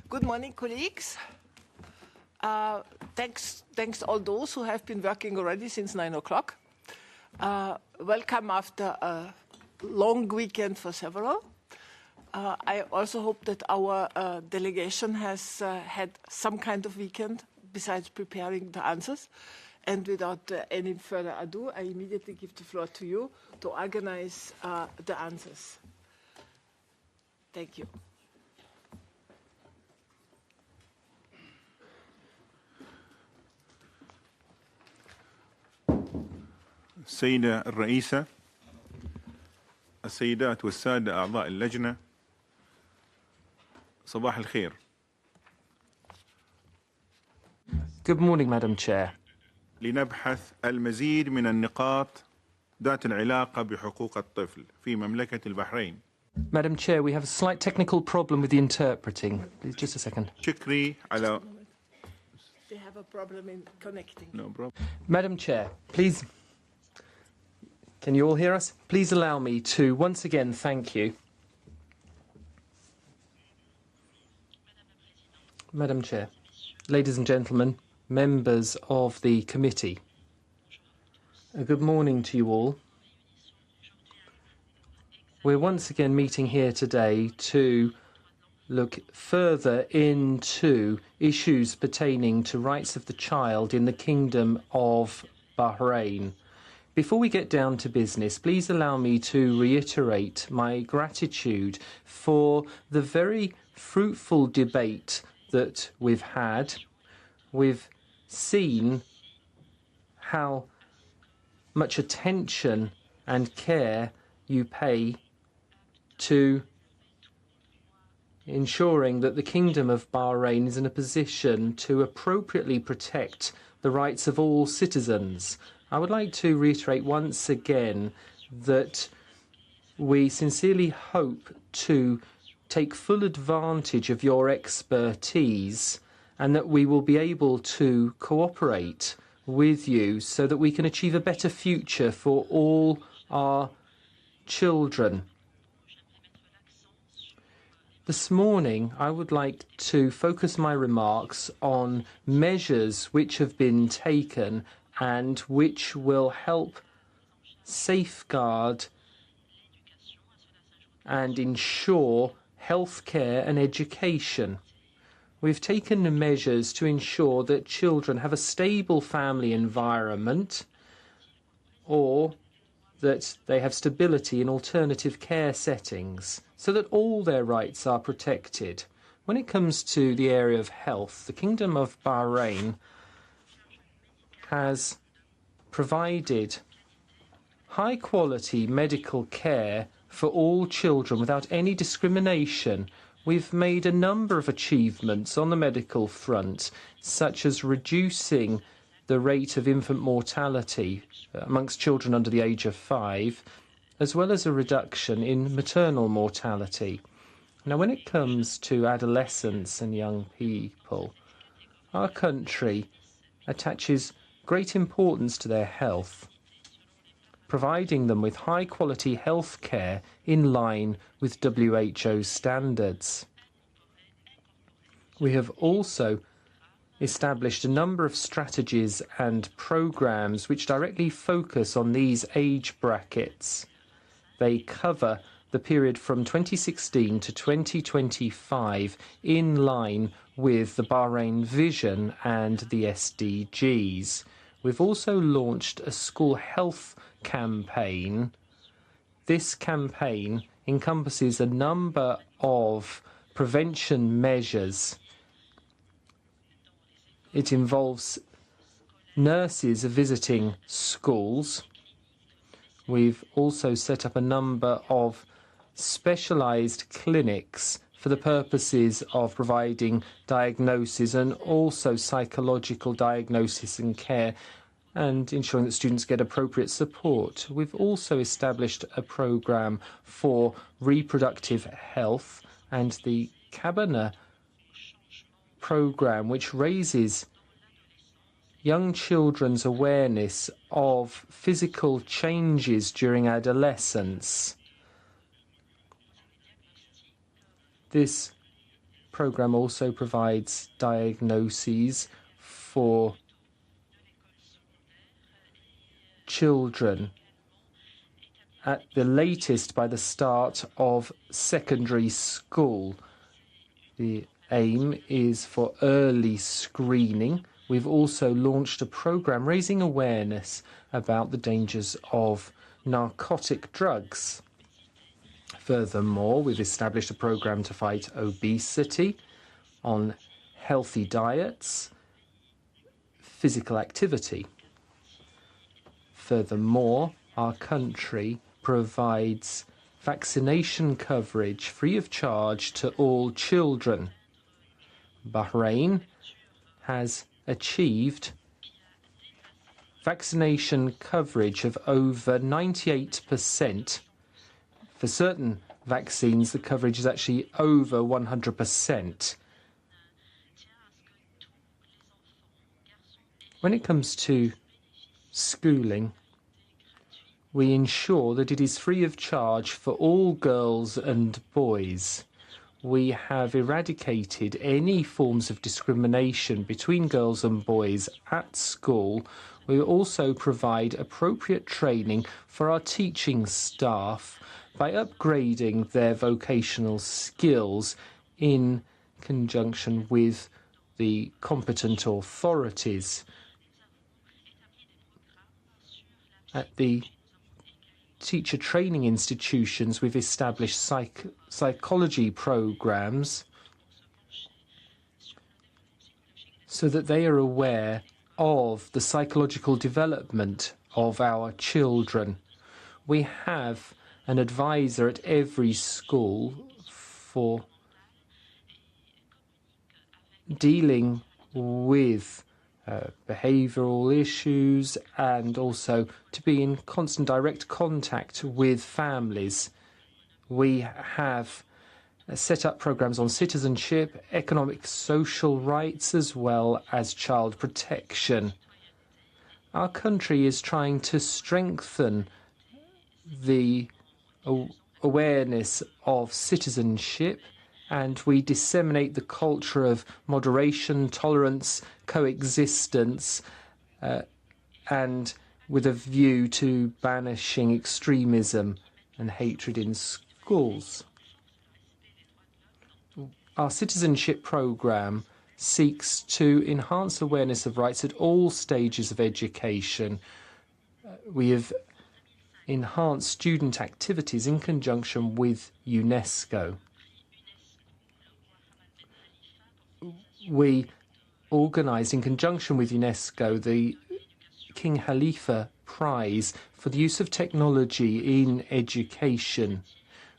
Good morning, colleagues. Thanks all those who have been working already since 9 o'clock. Welcome after a long weekend for several. I also hope that our delegation has had some kind of weekend besides preparing the answers. And without any further ado, I immediately give the floor to you to organize the answers. Thank you. السيدة الرئيسة، السيدات والسادة أعضاء اللجنة، صباح الخير. Good morning, Madam Chair. لنبحث المزيد من النقاط ذات العلاقة بحقوق الطفل في مملكة البحرين. Madam Chair, we have a slight technical problem with the interpreting. Please, just a second. شكري على. They have a problem in connecting. No problem. Madam Chair, please, can you all hear us? Please allow me to once again thank you. Madam Chair, ladies and gentlemen, members of the committee, a good morning to you all. We're once again meeting here today to look further into issues pertaining to rights of the child in the Kingdom of Bahrain. Before we get down to business, please allow me to reiterate my gratitude for the very fruitful debate that we've had. We've seen how much attention and care you pay to ensuring that the Kingdom of Bahrain is in a position to appropriately protect the rights of all citizens. I would like to reiterate once again that we sincerely hope to take full advantage of your expertise and that we will be able to cooperate with you so that we can achieve a better future for all our children. This morning, I would like to focus my remarks on measures which have been taken and which will help safeguard and ensure healthcare and education. We've taken measures to ensure that children have a stable family environment or that they have stability in alternative care settings so that all their rights are protected. When it comes to the area of health, the Kingdom of Bahrain has provided high-quality medical care for all children without any discrimination. We've made a number of achievements on the medical front, such as reducing the rate of infant mortality amongst children under the age of 5, as well as a reduction in maternal mortality. Now, when it comes to adolescents and young people, our country attaches great importance to their health, providing them with high-quality health care in line with WHO standards. We have also established a number of strategies and programs which directly focus on these age brackets. They cover the period from 2016 to 2025 in line with the Bahrain Vision and the SDGs. We've also launched a school health campaign. This campaign encompasses a number of prevention measures. It involves nurses visiting schools. We've also set up a number of specialized clinics for the purposes of providing diagnosis and also psychological diagnosis and care and ensuring that students get appropriate support. We've also established a program for reproductive health and the Cabana program, which raises young children's awareness of physical changes during adolescence. This programme also provides diagnoses for children at the latest by the start of secondary school. The aim is for early screening. We've also launched a programme raising awareness about the dangers of narcotic drugs. Furthermore, we've established a programme to fight obesity, on healthy diets, physical activity. Furthermore, our country provides vaccination coverage free of charge to all children. Bahrain has achieved vaccination coverage of over 98%. For certain vaccines, the coverage is actually over 100%. When it comes to schooling, we ensure that it is free of charge for all girls and boys. We have eradicated any forms of discrimination between girls and boys at school. We also provide appropriate training for our teaching staff by upgrading their vocational skills in conjunction with the competent authorities. At the teacher training institutions, we've established psychology programs so that they are aware of the psychological development of our children. We have an advisor at every school for dealing with behavioural issues and also to be in constant direct contact with families. We have set up programmes on citizenship, economic social rights, as well as child protection. Our country is trying to strengthen the awareness of citizenship, and we disseminate the culture of moderation, tolerance, coexistence, and with a view to banishing extremism and hatred in schools. Our citizenship programme seeks to enhance awareness of rights at all stages of education. We have enhanced student activities in conjunction with UNESCO. We organised in conjunction with UNESCO the King Khalifa Prize for the use of technology in education.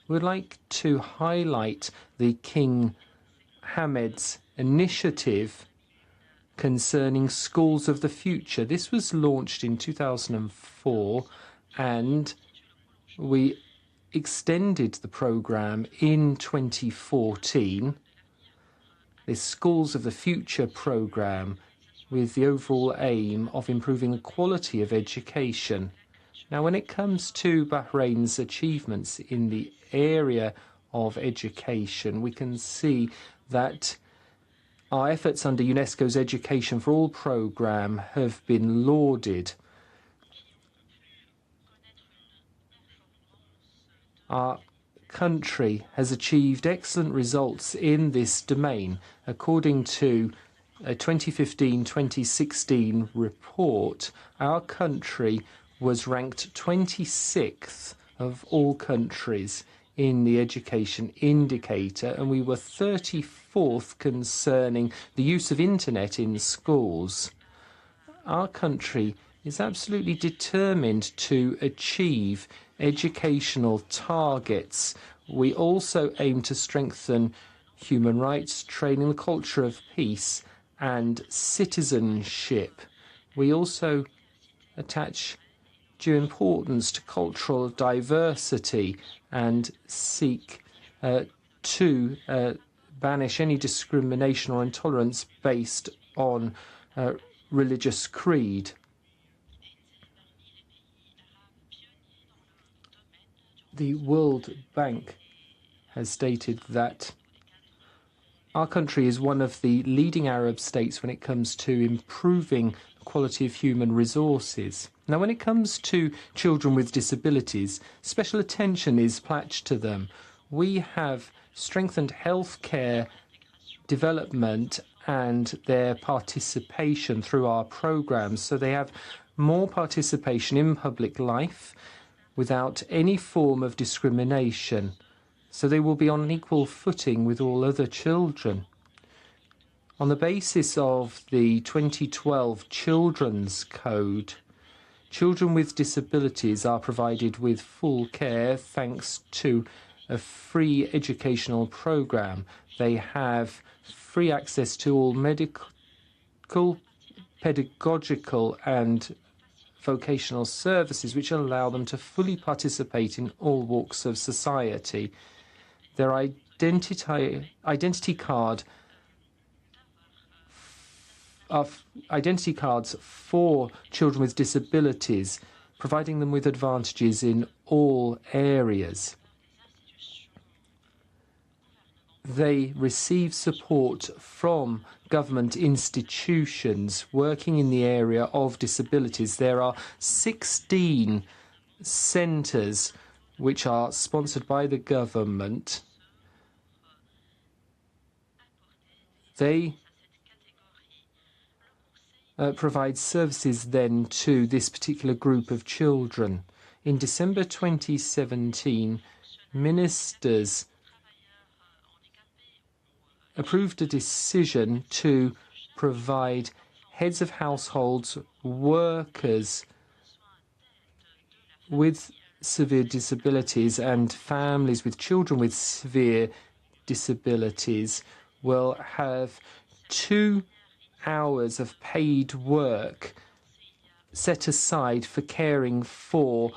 We'd like to highlight the King Hamed's initiative concerning schools of the future. This was launched in 2004 and we extended the programme in 2014. This Schools of the Future programme with the overall aim of improving the quality of education. Now, when it comes to Bahrain's achievements in the area of education, we can see that our efforts under UNESCO's Education for All programme have been lauded. Our country has achieved excellent results in this domain. According to a 2015-2016 report, our country was ranked 26th of all countries in the education indicator, and we were 34th concerning the use of internet in schools. Our country is absolutely determined to achieve educational targets. We also aim to strengthen human rights, training the culture of peace and citizenship. We also attach due importance to cultural diversity and seek to banish any discrimination or intolerance based on religious creed. The World Bank has stated that our country is one of the leading Arab states when it comes to improving the quality of human resources. Now, when it comes to children with disabilities, special attention is pledged to them. We have strengthened healthcare development and their participation through our programs, so they have more participation in public life without any form of discrimination. So they will be on an equal footing with all other children. On the basis of the 2012 Children's Code, children with disabilities are provided with full care thanks to a free educational program. They have free access to all medical, pedagogical and vocational services which allow them to fully participate in all walks of society. Their identity cards for children with disabilities, providing them with advantages in all areas. They receive support from government institutions working in the area of disabilities. There are 16 centres which are sponsored by the government. They provide services then to this particular group of children. In December 2017, ministers approved a decision to provide heads of households, workers with severe disabilities and families with children with severe disabilities will have 2 hours of paid work set aside for caring for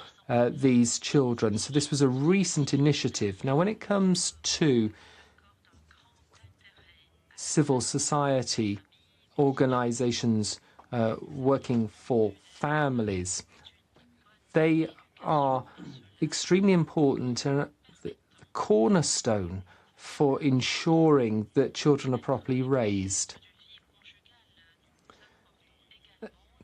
these children. So this was a recent initiative. Now, when it comes to civil society organizations working for families, they are extremely important and the cornerstone for ensuring that children are properly raised.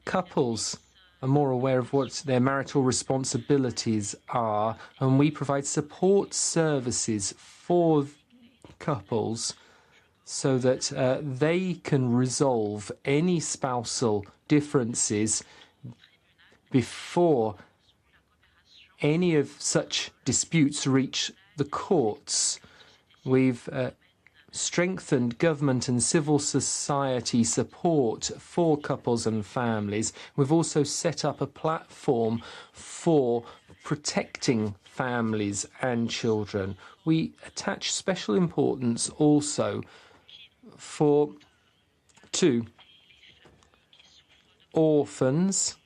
Couples are more aware of what their marital responsibilities are, and we provide support services for couples so that they can resolve any spousal differences before any of such disputes reach the courts. We've strengthened government and civil society support for couples and families. We've also set up a platform for protecting families and children. We attach special importance also to orphans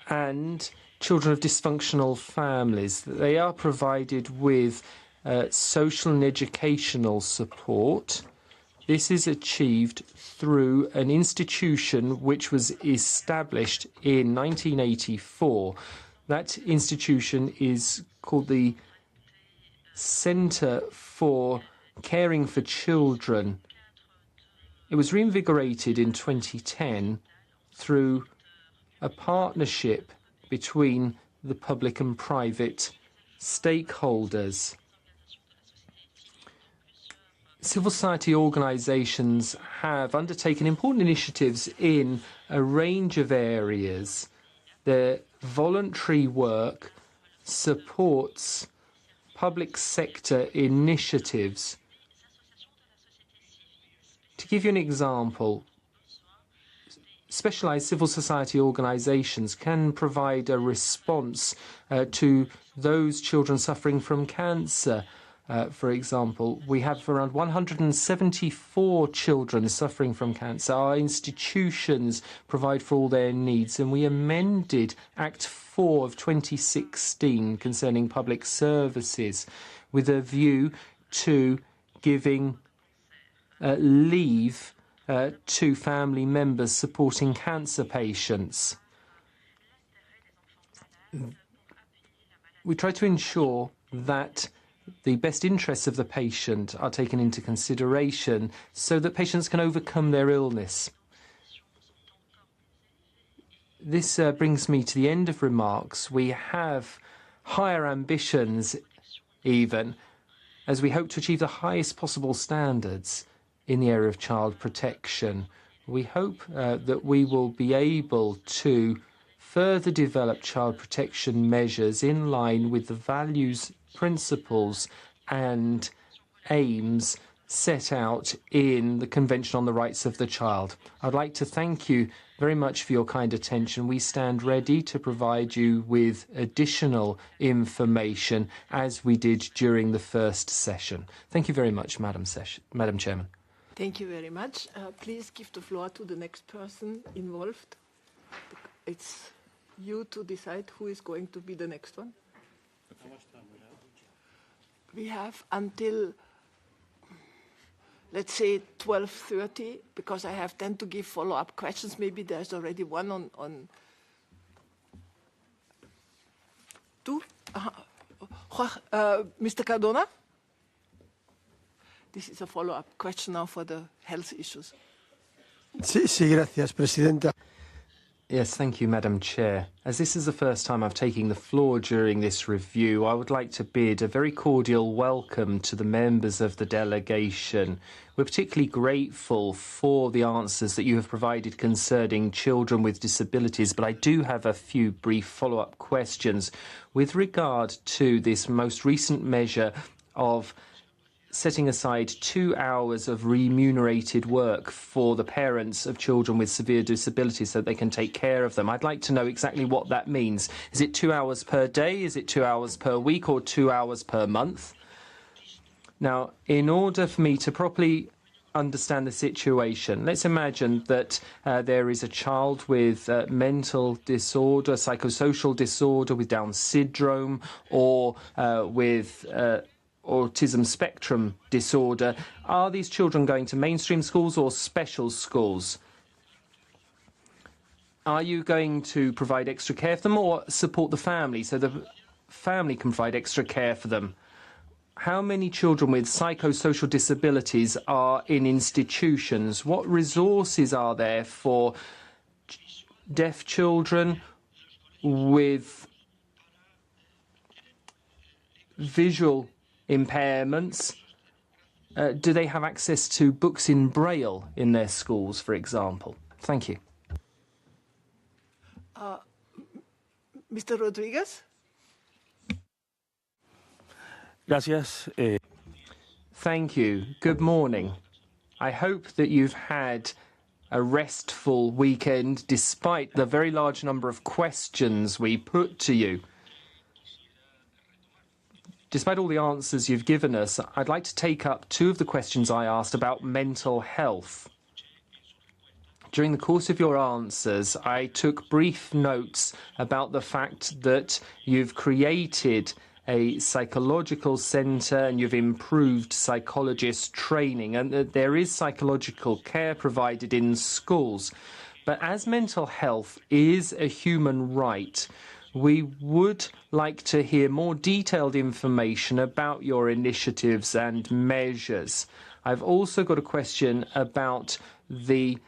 and children of dysfunctional families. They are provided with social and educational support. This is achieved through an institution which was established in 1984. That institution is called the Centre for Caring for Children. It was reinvigorated in 2010 through a partnership between the public and private stakeholders. Civil society organisations have undertaken important initiatives in a range of areas. Their voluntary work supports public sector initiatives. To give you an example, specialised civil society organisations can provide a response to those children suffering from cancer. For example, we have around 174 children suffering from cancer. Our institutions provide for all their needs, and we amended Act 4 of 2016 concerning public services with a view to giving leave to family members supporting cancer patients. We try to ensure that the best interests of the patient are taken into consideration so that patients can overcome their illness. This brings me to the end of remarks. We have higher ambitions even, as we hope to achieve the highest possible standards in the area of child protection. We hope that we will be able to further develop child protection measures in line with the values, principles and aims set out in the Convention on the Rights of the Child. I'd like to thank you very much for your kind attention. We stand ready to provide you with additional information as we did during the first session. Thank you very much, Madam Chairman. Thank you very much. Please give the floor to the next person involved. It's you to decide who is going to be the next one. How much time we have? We have until, let's say, 12:30, because I have then to give follow-up questions. Maybe there's already one on two. Mr. Cardona? This is a follow-up question now for the health issues. Sí, gracias, Presidenta. Yes, thank you, Madam Chair. As this is the first time I've taken the floor during this review, I would like to bid a very cordial welcome to the members of the delegation. We're particularly grateful for the answers that you have provided concerning children with disabilities, but I do have a few brief follow-up questions with regard to this most recent measure of setting aside 2 hours of remunerated work for the parents of children with severe disabilities so they can take care of them. I'd like to know exactly what that means. Is it 2 hours per day? Is it 2 hours per week or 2 hours per month? Now, in order for me to properly understand the situation, let's imagine that there is a child with mental disorder, psychosocial disorder, with Down syndrome, or with autism spectrum disorder. Are these children going to mainstream schools or special schools? Are you going to provide extra care for them or support the family so the family can provide extra care for them? How many children with psychosocial disabilities are in institutions? What resources are there for deaf children with visual impairments? Do they have access to books in Braille in their schools, for example? Thank you. Mr. Rodriguez? Gracias. Thank you. Good morning. I hope that you've had a restful weekend despite the very large number of questions we put to you. Despite all the answers you've given us, I'd like to take up two of the questions I asked about mental health. During the course of your answers, I took brief notes about the fact that you've created a psychological centre and you've improved psychologist training and that there is psychological care provided in schools. But as mental health is a human right, we would like to hear more detailed information about your initiatives and measures. I've also got a question about the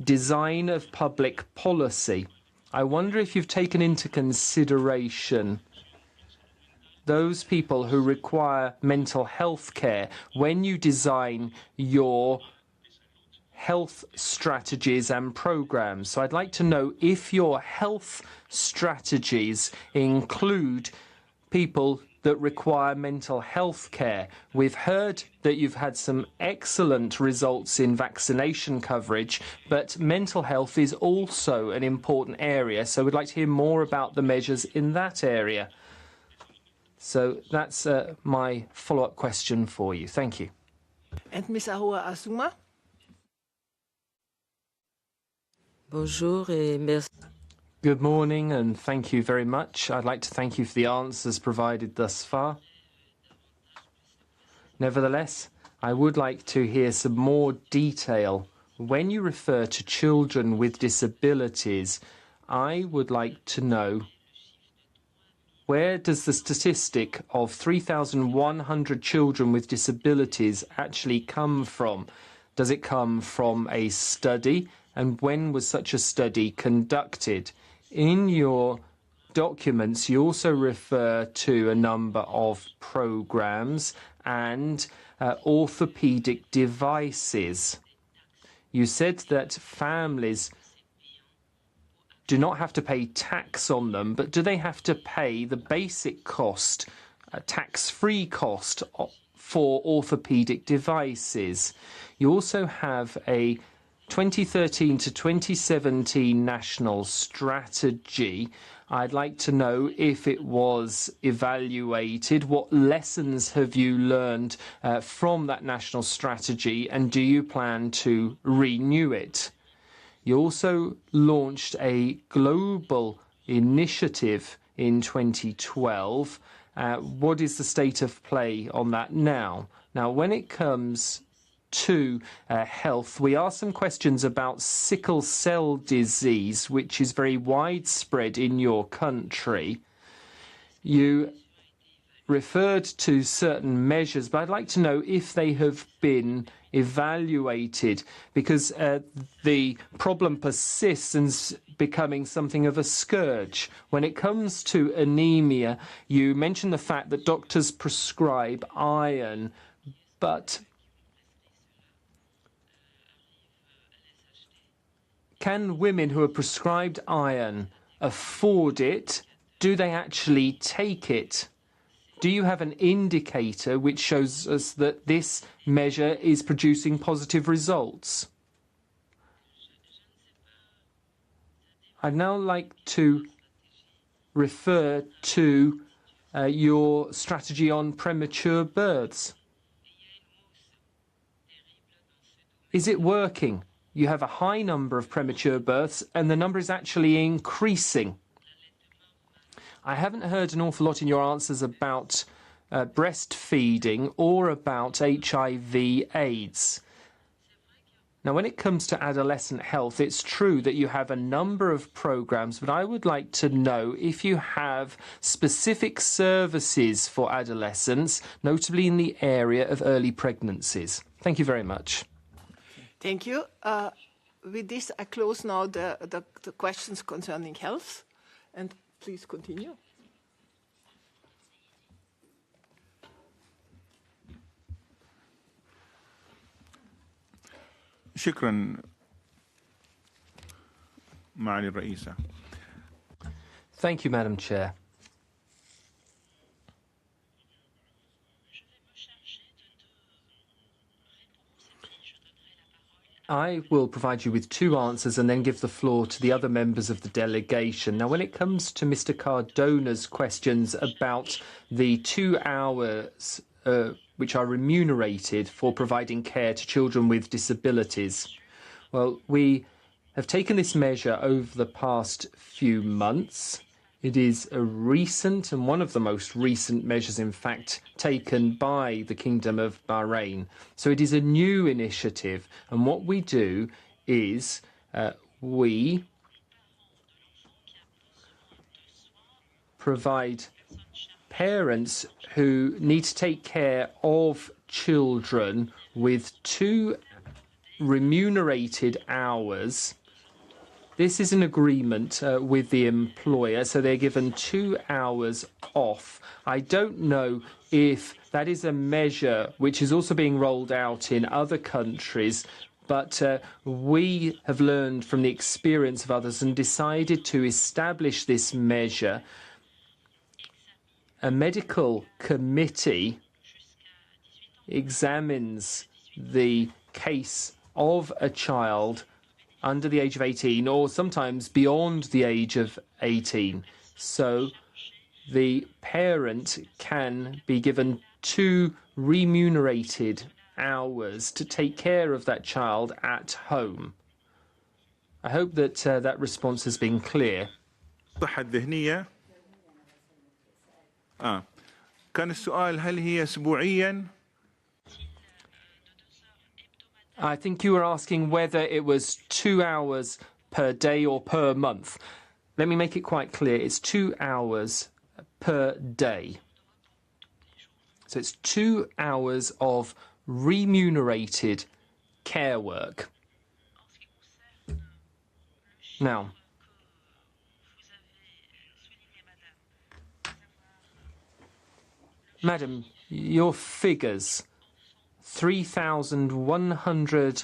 design of public policy. I wonder if you've taken into consideration those people who require mental health care when you design your health strategies and programs. So I'd like to know if your health strategies include people that require mental health care. We've heard that you've had some excellent results in vaccination coverage, but mental health is also an important area. So we'd like to hear more about the measures in that area. So that's my follow-up question for you. Thank you. And Ms. Ahoua Asuma? Bonjour et merci. Good morning and thank you very much. I'd like to thank you for the answers provided thus far. Nevertheless, I would like to hear some more detail. When you refer to children with disabilities, I would like to know where does the statistic of 3,100 children with disabilities actually come from? Does it come from a study? And when was such a study conducted? In your documents, you also refer to a number of programs and orthopedic devices. You said that families do not have to pay tax on them, but do they have to pay the basic cost, tax-free cost for orthopedic devices? You also have a 2013 to 2017 national strategy. I'd like to know if it was evaluated, what lessons have you learned from that national strategy, and do you plan to renew it? You also launched a global initiative in 2012. What is the state of play on that now? Now, when it comes to health, we asked some questions about sickle cell disease, which is very widespread in your country. You referred to certain measures, but I'd like to know if they have been evaluated, because the problem persists and is becoming something of a scourge. When it comes to anemia, you mentioned the fact that doctors prescribe iron, but can women who are prescribed iron afford it? Do they actually take it? Do you have an indicator which shows us that this measure is producing positive results? I'd now like to refer to your strategy on premature births. Is it working? You have a high number of premature births and the number is actually increasing. I haven't heard an awful lot in your answers about breastfeeding or about HIV/AIDS. Now, when it comes to adolescent health, it's true that you have a number of programs, but I would like to know if you have specific services for adolescents, notably in the area of early pregnancies. Thank you very much. Thank you. With this, I close now the questions concerning health. And please continue. شكرا معالي الرئيسة. Thank you, Madam Chair. I will provide you with two answers and then give the floor to the other members of the delegation. Now, when it comes to Mr. Cardona's questions about the 2 hours which are remunerated for providing care to children with disabilities, well, we have taken this measure over the past few months. It is a recent and one of the most recent measures, in fact, taken by the Kingdom of Bahrain. So it is a new initiative. And what we do is we provide parents who need to take care of children with 2 remunerated hours. This is an agreement with the employer, so they're given 2 hours off. I don't know if that is a measure which is also being rolled out in other countries, but we have learned from the experience of others and decided to establish this measure. A medical committee examines the case of a child under the age of 18 or sometimes beyond the age of 18. So the parent can be given 2 remunerated hours to take care of that child at home. I hope that that response has been clear. الصحة الذهنية كان السؤال هل هي أسبوعيا؟ I think you were asking whether it was 2 hours per day or per month. Let me make it quite clear. It's 2 hours per day. So it's 2 hours of remunerated care work. Now, Madam, your figures, 3,100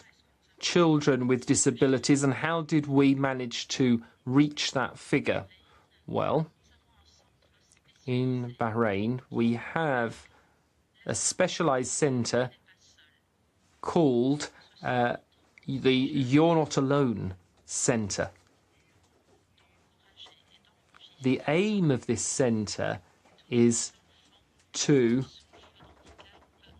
children with disabilities, and how did we manage to reach that figure? Well, in Bahrain, we have a specialized center called the You're Not Alone Center. The aim of this center is to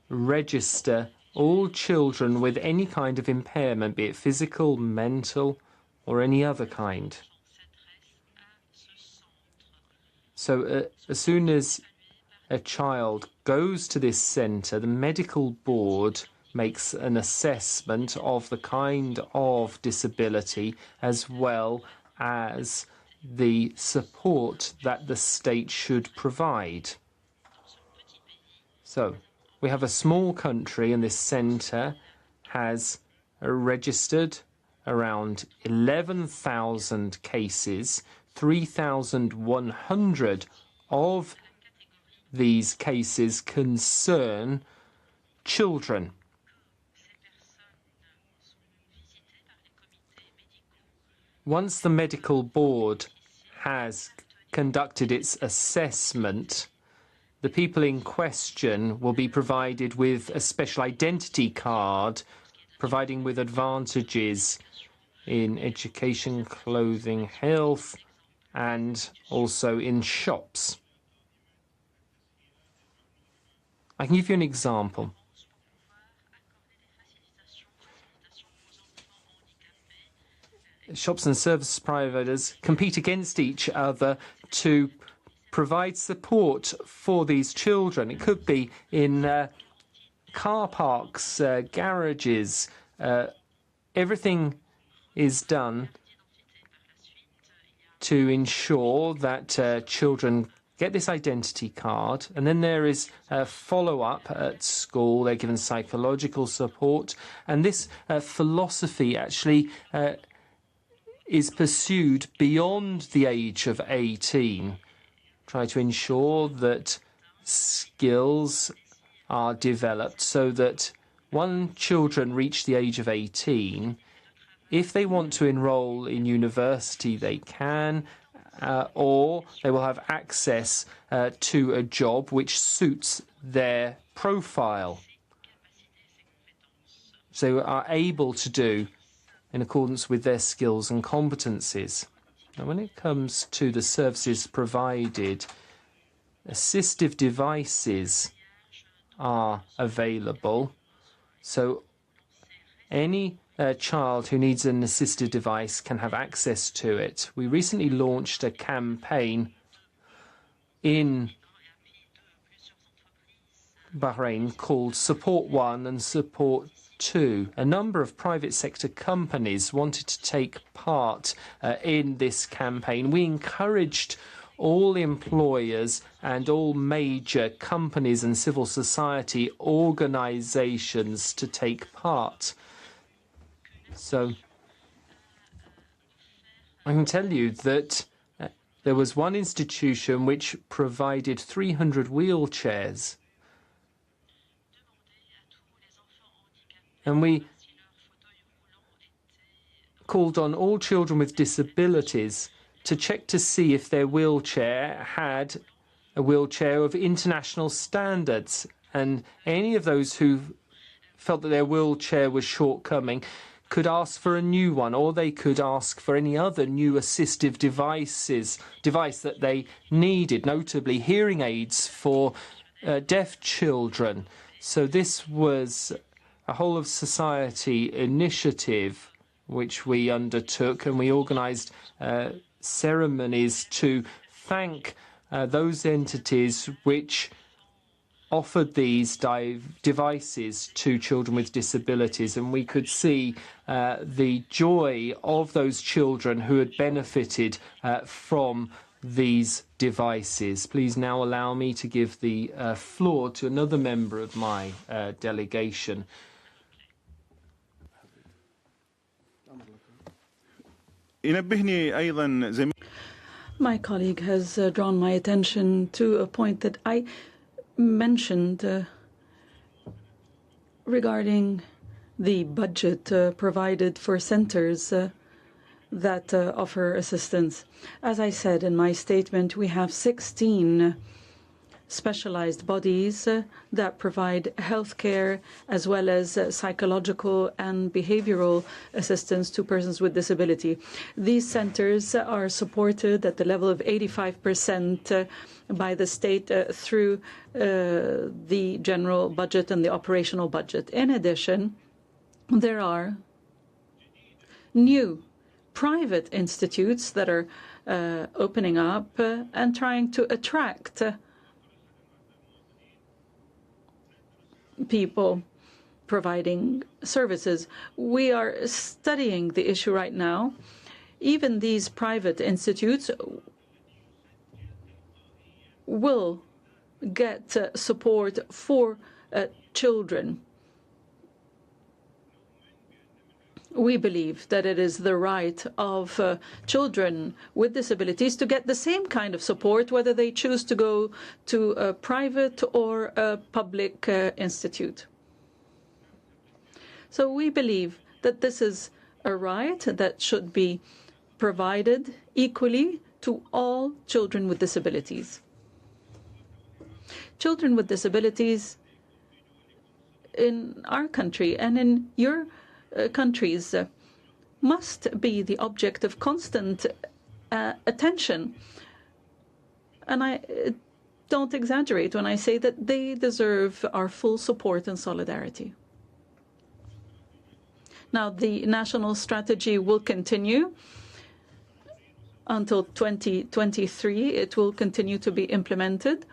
register all children with any kind of impairment, be it physical, mental, or any other kind. So as soon as a child goes to this centre, the medical board makes an assessment of the kind of disability as well as the support that the state should provide. So we have a small country, and this centre has registered around 11,000 cases. 3,100 of these cases concern children. Once the medical board has conducted its assessment, the people in question will be provided with a special identity card, providing with advantages in education, clothing, health, and also in shops. I can give you an example. Shops and service providers compete against each other to provide support for these children. It could be in car parks, garages. Everything is done to ensure that children get this identity card, and then there is a follow-up at school. They're given psychological support, and this philosophy actually is pursued beyond the age of 18. Try to ensure that skills are developed so that when children reach the age of 18, if they want to enroll in university, they can, or they will have access to a job which suits their profile. So are able to do in accordance with their skills and competencies. Now, when it comes to the services provided, assistive devices are available. So any child who needs an assistive device can have access to it. We recently launched a campaign in Bahrain called Support 1 and Support 2. A number of private sector companies wanted to take part in this campaign. We encouraged all employers and all major companies and civil society organizations to take part. So I can tell you that there was one institution which provided 300 wheelchairs. And we called on all children with disabilities to check to see if their wheelchair had a wheelchair of international standards. And any of those who felt that their wheelchair was shortcoming could ask for a new one, or they could ask for any other new assistive device that they needed, notably hearing aids for deaf children. So this was a whole of society initiative which we undertook, and we organised ceremonies to thank those entities which offered these devices to children with disabilities, and we could see the joy of those children who had benefited from these devices. Please now allow me to give the floor to another member of my delegation. My colleague has drawn my attention to a point that I mentioned regarding the budget provided for centers that offer assistance. As I said in my statement, we have 16 specialized bodies that provide healthcare as well as psychological and behavioral assistance to persons with disability. These centers are supported at the level of 85% by the state through the general budget and the operational budget. In addition, there are new private institutes that are opening up and trying to attract people providing services. We are studying the issue right now. Even these private institutes will get support for children. We believe that it is the right of children with disabilities to get the same kind of support, whether they choose to go to a private or a public institute. So we believe that this is a right that should be provided equally to all children with disabilities. Children with disabilities in our country and in your countries must be the object of constant attention. And I don't exaggerate when I say that they deserve our full support and solidarity. Now, the national strategy will continue until 2023. It will continue to be implemented.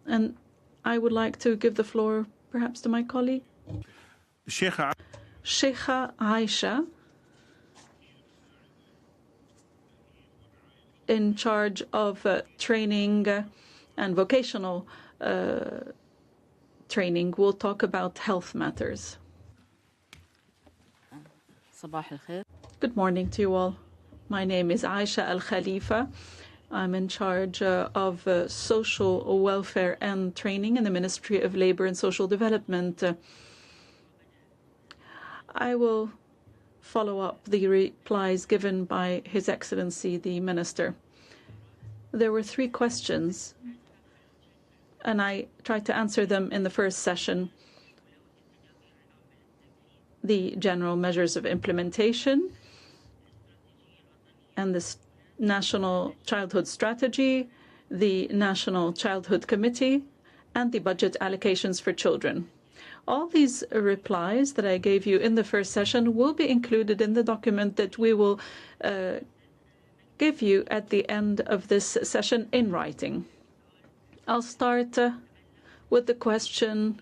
And I would like to give the floor perhaps to my colleague. Shaikha Aysha, in charge of training and vocational training, will talk about health matters. Good morning to you all. My name is Aysha Al-KHALIFA. I'm in charge of social welfare and training in the Ministry of Labor and Social Development. I will follow up the replies given by His Excellency the Minister. There were 3 questions, and I tried to answer them in the first session. The general measures of implementation and the National Childhood Strategy, the National Childhood Committee, and the budget allocations for children. All these replies that I gave you in the first session will be included in the document that we will give you at the end of this session in writing. I'll start with the question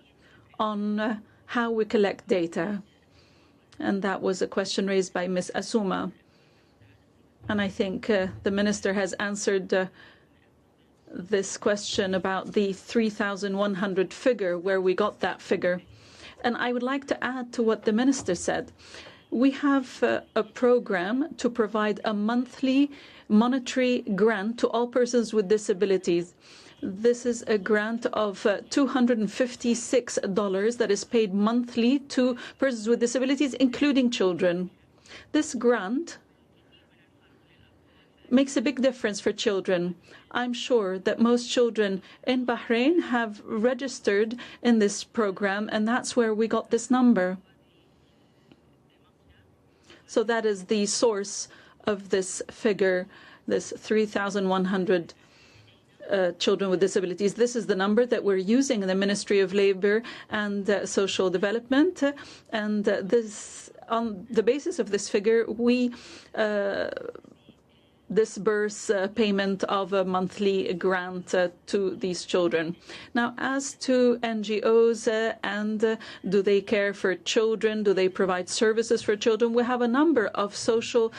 on how we collect data. And that was a question raised by Ms. Asuma. And I think the Minister has answered this question about the 3,100 figure, where we got that figure. And I would like to add to what the Minister said. We have a program to provide a monthly monetary grant to all persons with disabilities. This is a grant of $256 that is paid monthly to persons with disabilities, including children. This grant makes a big difference for children. I'm sure that most children in Bahrain have registered in this program, and that's where we got this number. So that is the source of this figure, this 3,100 children with disabilities. This is the number that we're using in the Ministry of Labor and Social Development. And this, on the basis of this figure, we disburse payment of a monthly grant to these children. Now, as to NGOs and do they care for children, do they provide services for children, we have a number of social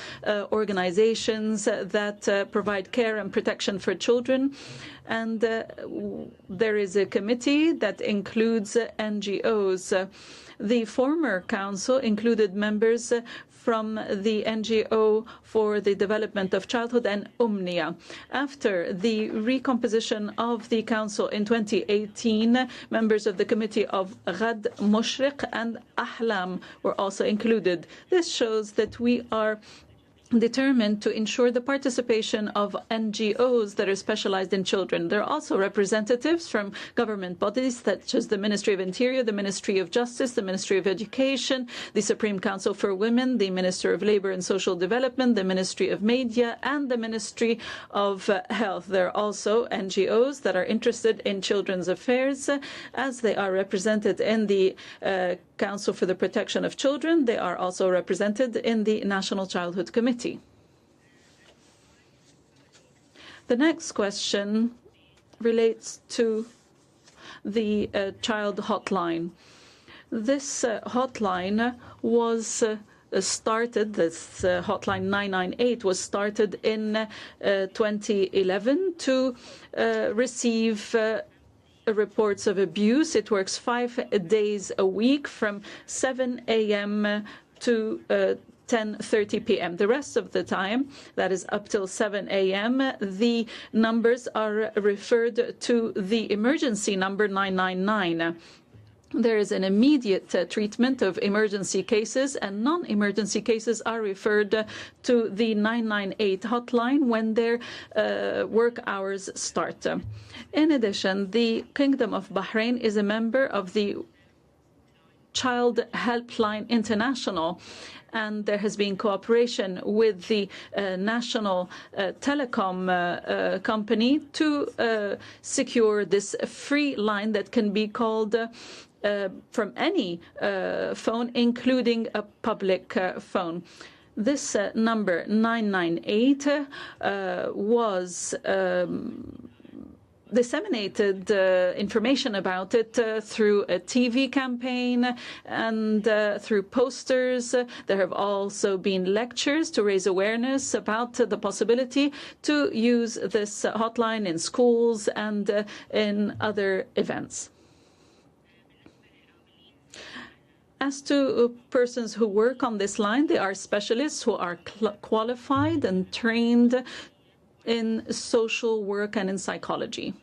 organizations that provide care and protection for children. And there is a committee that includes NGOs. The former council included members from the NGO for the Development of Childhood and UMNIA. After the recomposition of the council in 2018, members of the committee of Ghad, Mushriq and Ahlam were also included. This shows that we are determined to ensure the participation of NGOs that are specialized in children. There are also representatives from government bodies such as the Ministry of Interior, the Ministry of Justice, the Ministry of Education, the Supreme Council for Women, the Minister of Labour and Social Development, the Ministry of Media, and the Ministry of Health. There are also NGOs that are interested in children's affairs, as they are represented in the Council for the Protection of Children. They are also represented in the National Childhood Committee. The next question relates to the child hotline. This hotline was started, this hotline 998 was started in 2011 to receive reports of abuse. It works 5 days a week from 7 a.m. to 10:30 p.m. The rest of the time, that is up till 7 a.m., the numbers are referred to the emergency number 999. There is an immediate treatment of emergency cases, and non-emergency cases are referred to the 998 hotline when their work hours start. In addition, the Kingdom of Bahrain is a member of the Child Helpline International, and there has been cooperation with the national telecom company to secure this free line that can be called from any phone, including a public phone. This number 998 was disseminated information about it through a TV campaign and through posters. There have also been lectures to raise awareness about the possibility to use this hotline in schools and in other events. As to persons who work on this line, they are specialists who are qualified and trained in social work and in psychology.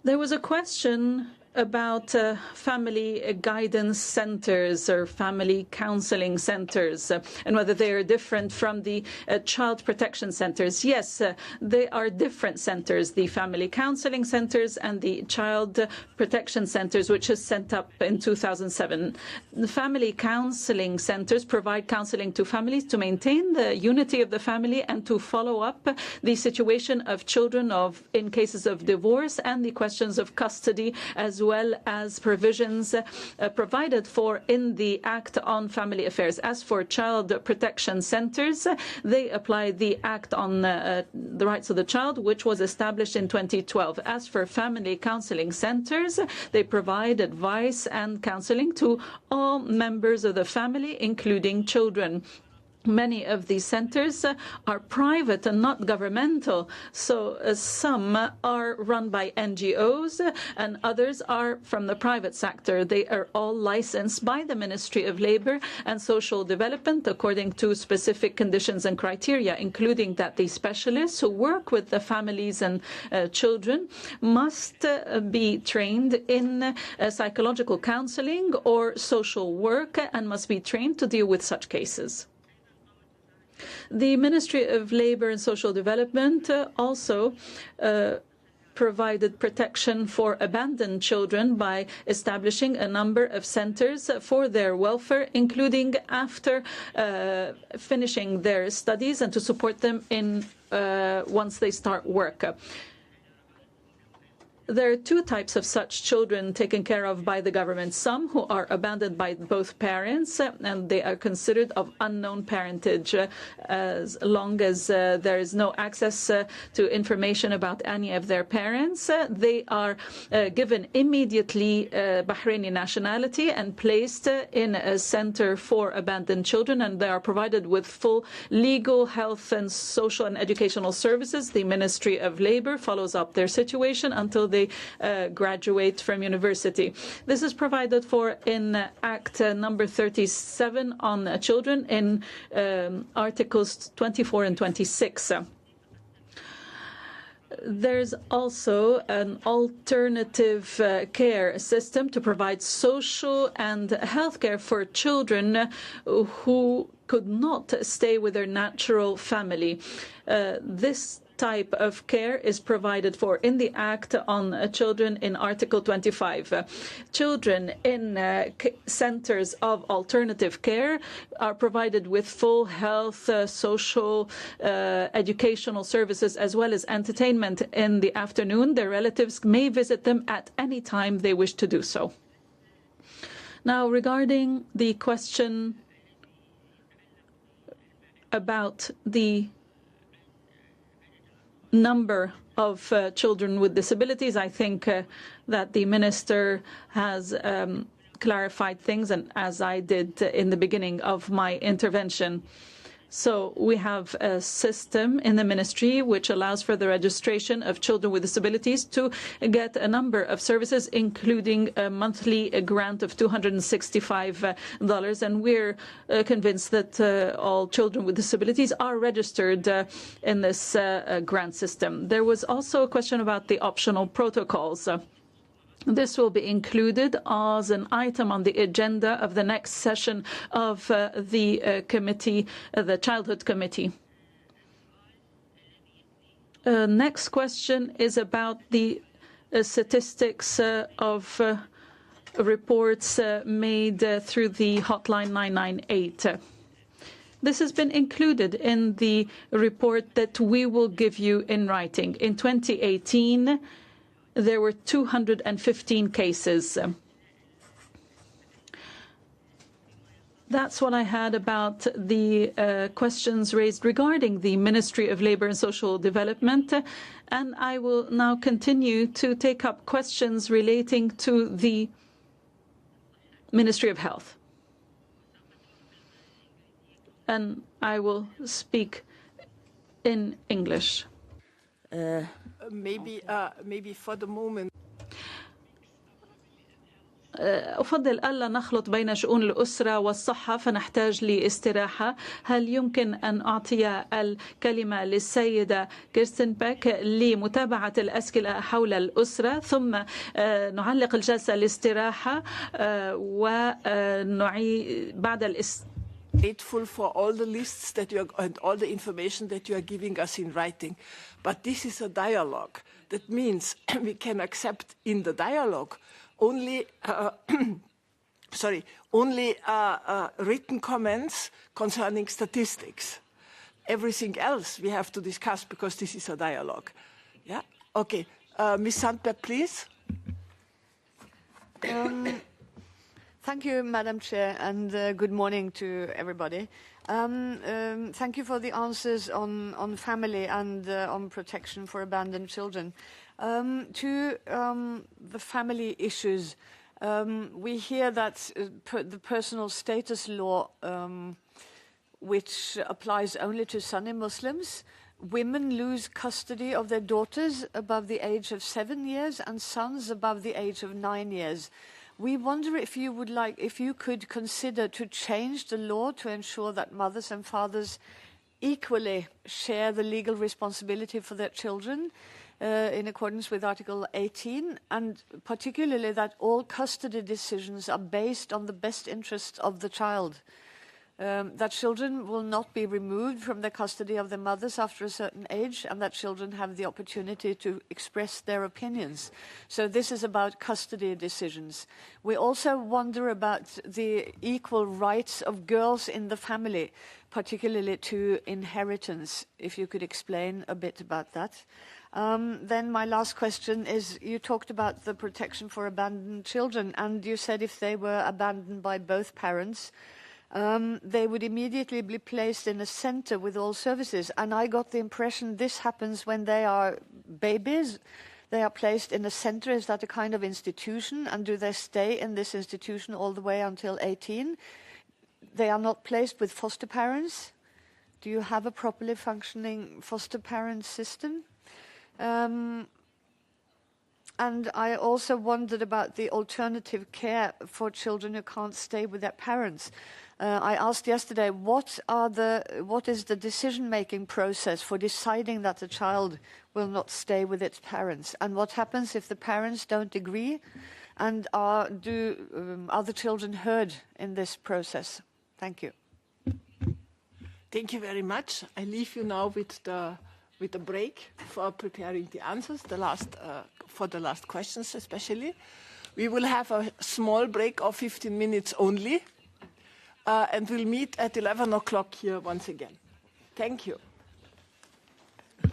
There was a question about family guidance centers or family counseling centers and whether they are different from the child protection centers. Yes, they are different centers, the family counseling centers and the child protection centers, which is set up in 2007. The family counseling centers provide counseling to families to maintain the unity of the family and to follow up the situation of children in cases of divorce and the questions of custody, as well as provisions provided for in the Act on Family Affairs. As for child protection centers, they apply the Act on the Rights of the Child, which was established in 2012. As for family counseling centers, they provide advice and counseling to all members of the family, including children. Many of these centers are private and not governmental, so some are run by NGOs and others are from the private sector. They are all licensed by the Ministry of Labour and Social Development according to specific conditions and criteria, including that the specialists who work with the families and children must be trained in psychological counselling or social work and must be trained to deal with such cases. The Ministry of Labour and Social Development also provided protection for abandoned children by establishing a number of centres for their welfare, including after finishing their studies and to support them in once they start work. there are two types of such children taken care of by the government. Some who are abandoned by both parents, and they are considered of unknown parentage as long as there is no access to information about any of their parents. They are given immediately Bahraini nationality and placed in a center for abandoned children, and they are provided with full legal, health and social and educational services. The Ministry of Labour follows up their situation until they graduate from university. This is provided for in Act number 37 on children in Articles 24 and 26. There's also an alternative care system to provide social and health care for children who could not stay with their natural family. This type of care is provided for in the Act on Children in Article 25. Children in centers of alternative care are provided with full health, social, educational services, as well as entertainment in the afternoon. Their relatives may visit them at any time they wish to do so. Now, regarding the question about the number of children with disabilities, I think that the Minister has clarified things, and as I did in the beginning of my intervention. So we have a system in the ministry which allows for the registration of children with disabilities to get a number of services, including a monthly grant of $265. And we're convinced that all children with disabilities are registered in this grant system. There was also a question about the optional protocols. This will be included as an item on the agenda of the next session of the committee, the Childhood Committee. Next question is about the statistics of reports made through the hotline 998. This has been included in the report that we will give you in writing. In 2018, there were 215 cases. That's what I had about the questions raised regarding the Ministry of Labour and Social Development. And I will now continue to take up questions relating to the Ministry of Health. And I will speak in English. Maybe for the moment. أفضل ألا نخلط بين شؤون الأسرة والصحة فنحتاج لاستراحة. هل يمكن أن أعطي الكلمة للسيدة كيرستن باك لمتابعة الأسئلة حول الأسرة ثم نعلق الجلسة لاستراحة ونعيد بعد Grateful for all the lists that you are, and all the information that you are giving us in writing. But this is a dialogue. That means we can accept in the dialogue only written comments concerning statistics. Everything else we have to discuss because this is a dialogue. Yeah? Okay. Ms. Sandberg, please. Thank you, Madam Chair, and good morning to everybody. Thank you for the answers on family and on protection for abandoned children. To the family issues, we hear that the personal status law, which applies only to Sunni Muslims, women lose custody of their daughters above the age of 7 years and sons above the age of 9 years. We wonder if you could consider to change the law to ensure that mothers and fathers equally share the legal responsibility for their children in accordance with Article 18, and particularly that all custody decisions are based on the best interests of the child. that children will not be removed from the custody of their mothers after a certain age, and that children have the opportunity to express their opinions. So this is about custody decisions. We also wonder about the equal rights of girls in the family, particularly to inheritance, if you could explain a bit about that. Then my last question is, you talked about the protection for abandoned children, and you said if they were abandoned by both parents, they would immediately be placed in a center with all services. And I got the impression this happens when they are babies. They are placed in a center. Is that a kind of institution? And do they stay in this institution all the way until 18? They are not placed with foster parents? Do you have a properly functioning foster parent system? And I also wondered about the alternative care for children who can't stay with their parents. I asked yesterday, what is the decision-making process for deciding that a child will not stay with its parents? And what happens if the parents don't agree? And are the children heard in this process? Thank you. Thank you very much. I leave you now with a break for preparing the answers, for the last questions especially. We will have a small break of 15 minutes only, and we'll meet at 11 o'clock here once again. Thank you.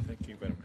Thank you very much.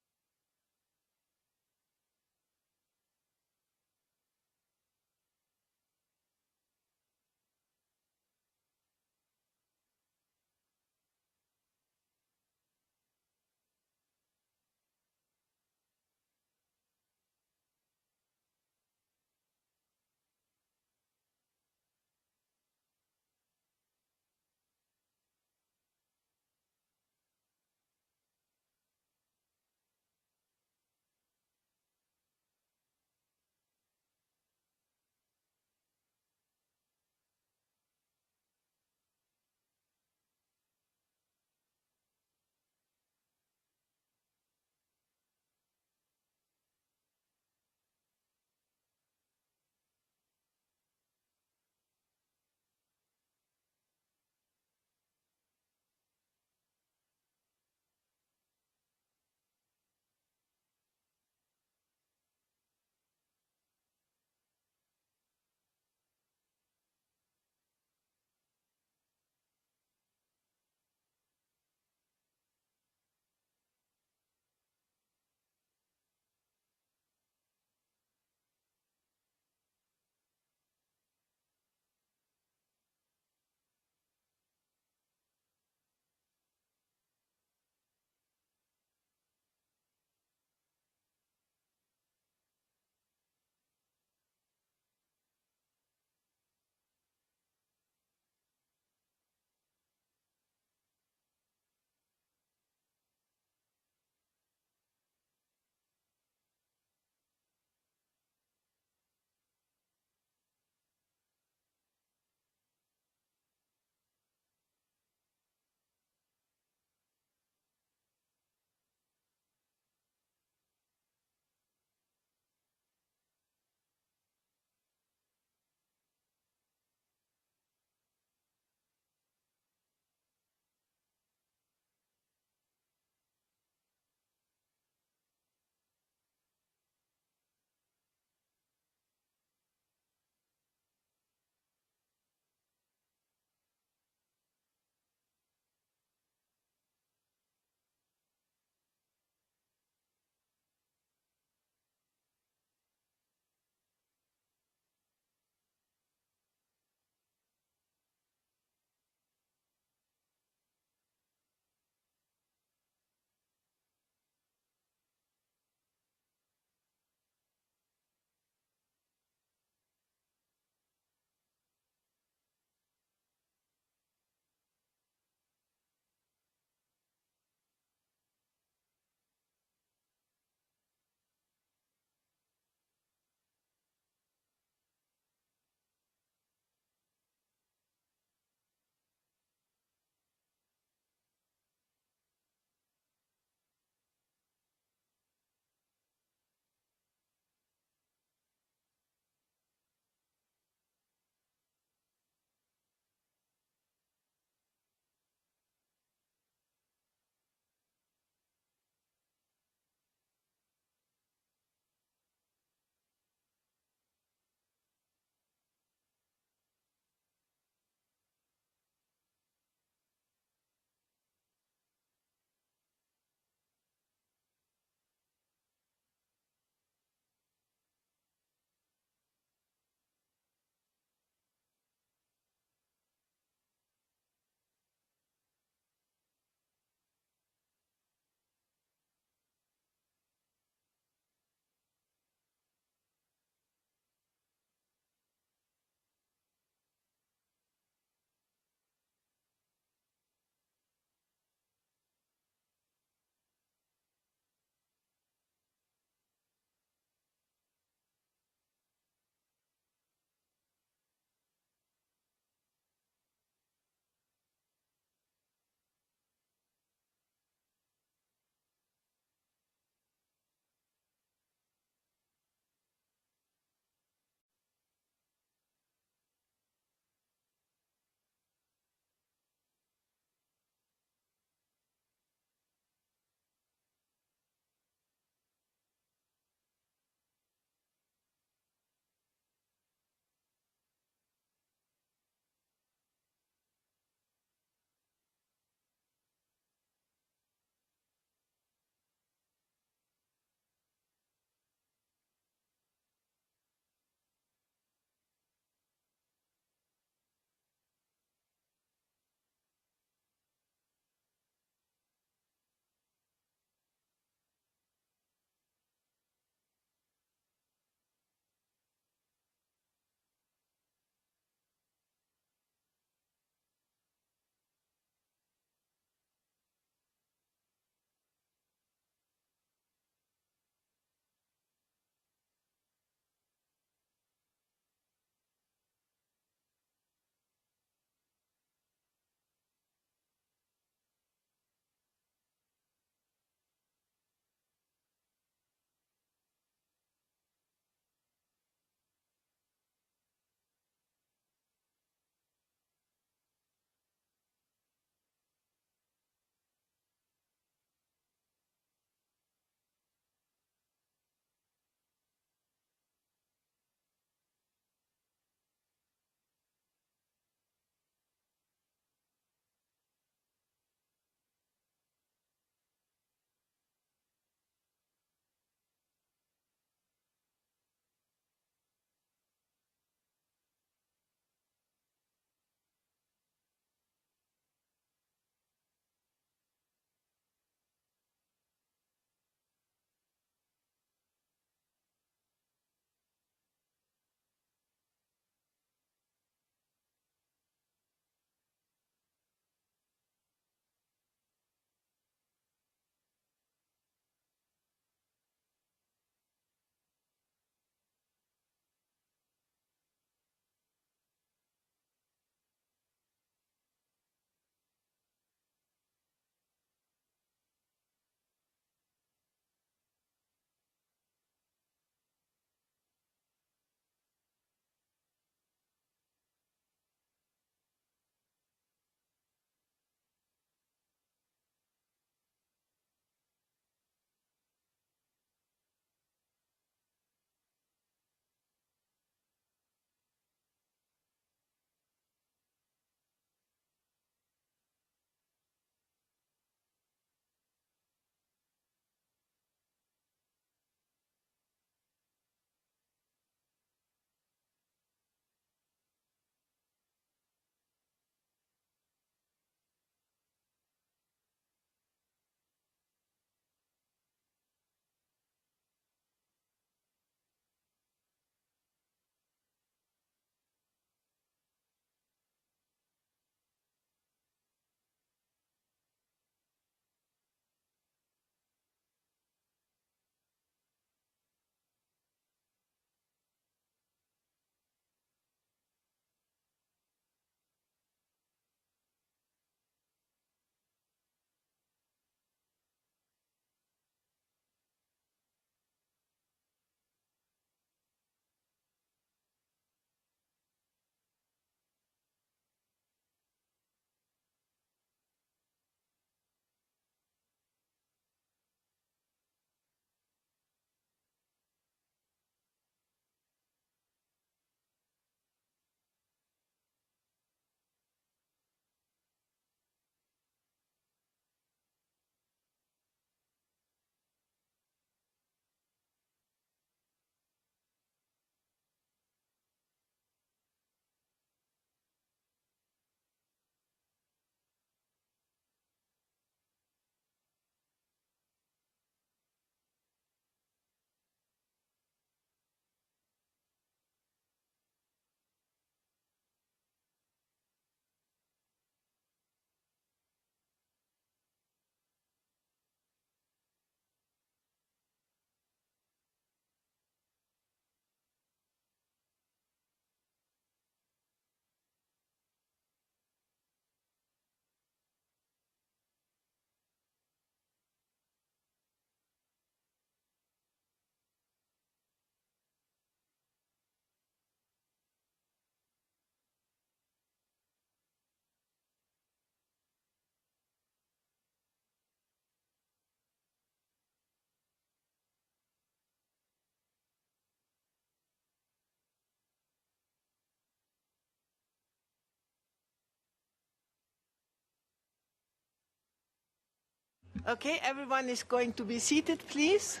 Okay, everyone is going to be seated, please.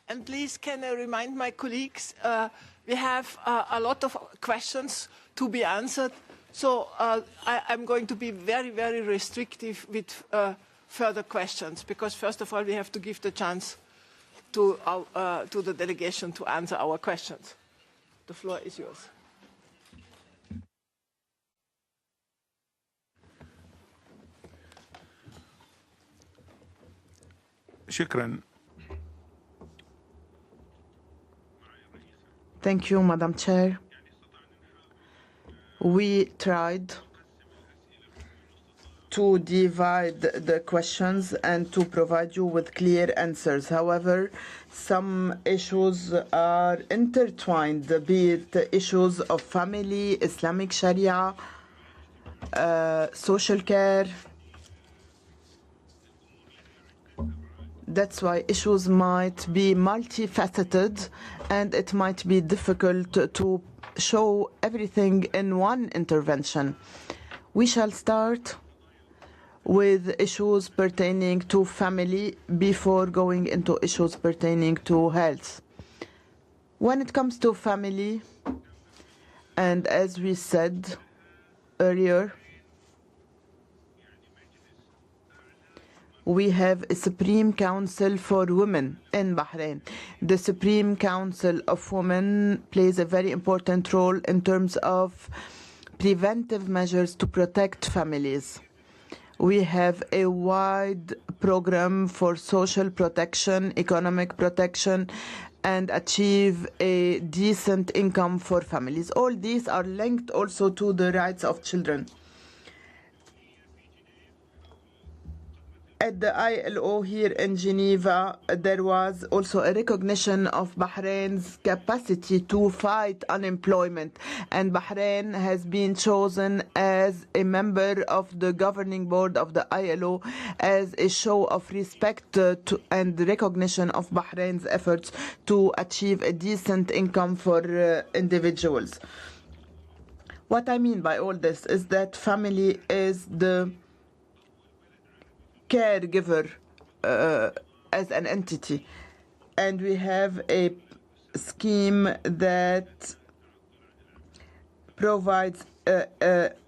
And please, can I remind my colleagues, we have a lot of questions to be answered. So I'm going to be very, very restrictive with further questions, because first of all, we have to give the chance to the delegation to answer our questions. The floor is yours. شكرا. Thank you, Madam Chair. We tried to divide the questions and to provide you with clear answers. However, some issues are intertwined, be it issues of family, Islamic Sharia, social care. That's why issues might be multifaceted, and it might be difficult to show everything in one intervention. We shall start with issues pertaining to family before going into issues pertaining to health. When it comes to family, and as we said earlier, we have a Supreme Council for Women in Bahrain. The Supreme Council of Women plays a very important role in terms of preventive measures to protect families. We have a wide program for social protection, economic protection, and achieve a decent income for families. All these are linked also to the rights of children. At the ILO here in Geneva, there was also a recognition of Bahrain's capacity to fight unemployment, and Bahrain has been chosen as a member of the governing board of the ILO as a show of respect and recognition of Bahrain's efforts to achieve a decent income for individuals. What I mean by all this is that family is the caregiver as an entity, and we have a scheme that provides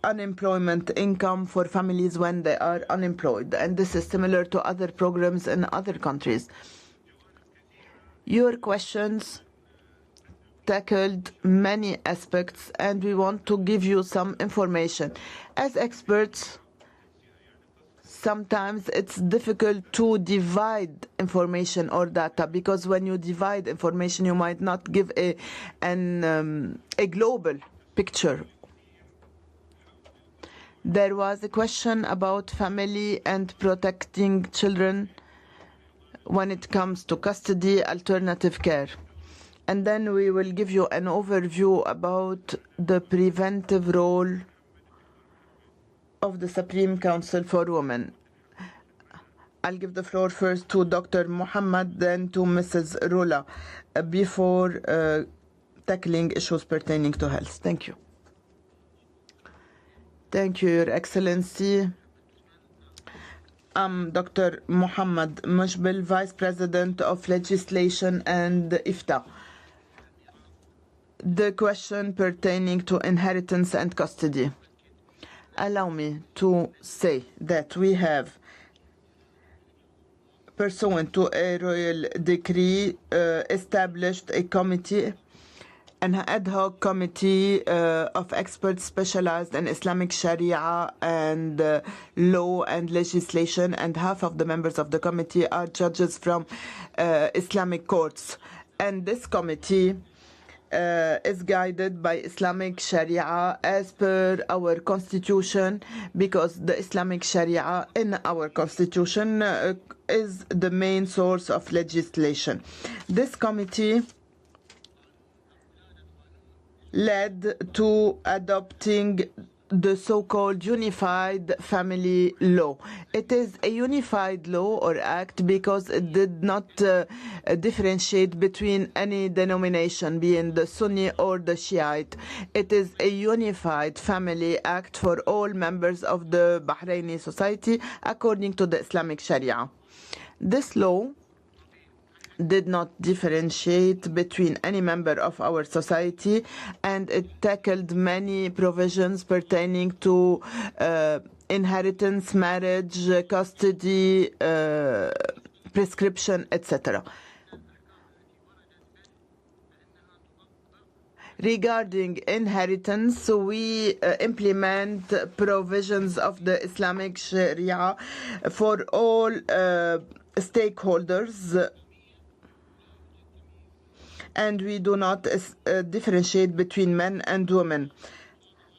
unemployment income for families when they are unemployed, and this is similar to other programs in other countries. Your questions tackled many aspects, and we want to give you some information. As experts, sometimes it's difficult to divide information or data, because when you divide information, you might not give a global picture. There was a question about family and protecting children when it comes to custody, alternative care. And then we will give you an overview about the preventive role of the Supreme Council for Women. I'll give the floor first to Dr. Mohamed, then to Mrs. Rula, before tackling issues pertaining to health. Thank you. Thank you, Your Excellency. I'm Dr. Mohamed MUQBEL, Vice President of Legislation and IFTA. The question pertaining to inheritance and custody. Allow me to say that we have, pursuant to a royal decree, established a committee, an ad hoc committee of experts specialized in Islamic Sharia and law and legislation, and half of the members of the committee are judges from Islamic courts. And this committee is guided by Islamic Sharia as per our constitution, because the Islamic Sharia in our constitution is the main source of legislation. This committee led to adopting the so-called Unified Family Law. It is a unified law or act because it did not differentiate between any denomination, being the Sunni or the Shiite. It is a unified family act for all members of the Bahraini society according to the Islamic Sharia. This law did not differentiate between any member of our society, and it tackled many provisions pertaining to inheritance, marriage, custody, prescription, etc. Regarding inheritance, we implement provisions of the Islamic Sharia for all stakeholders, and we do not differentiate between men and women.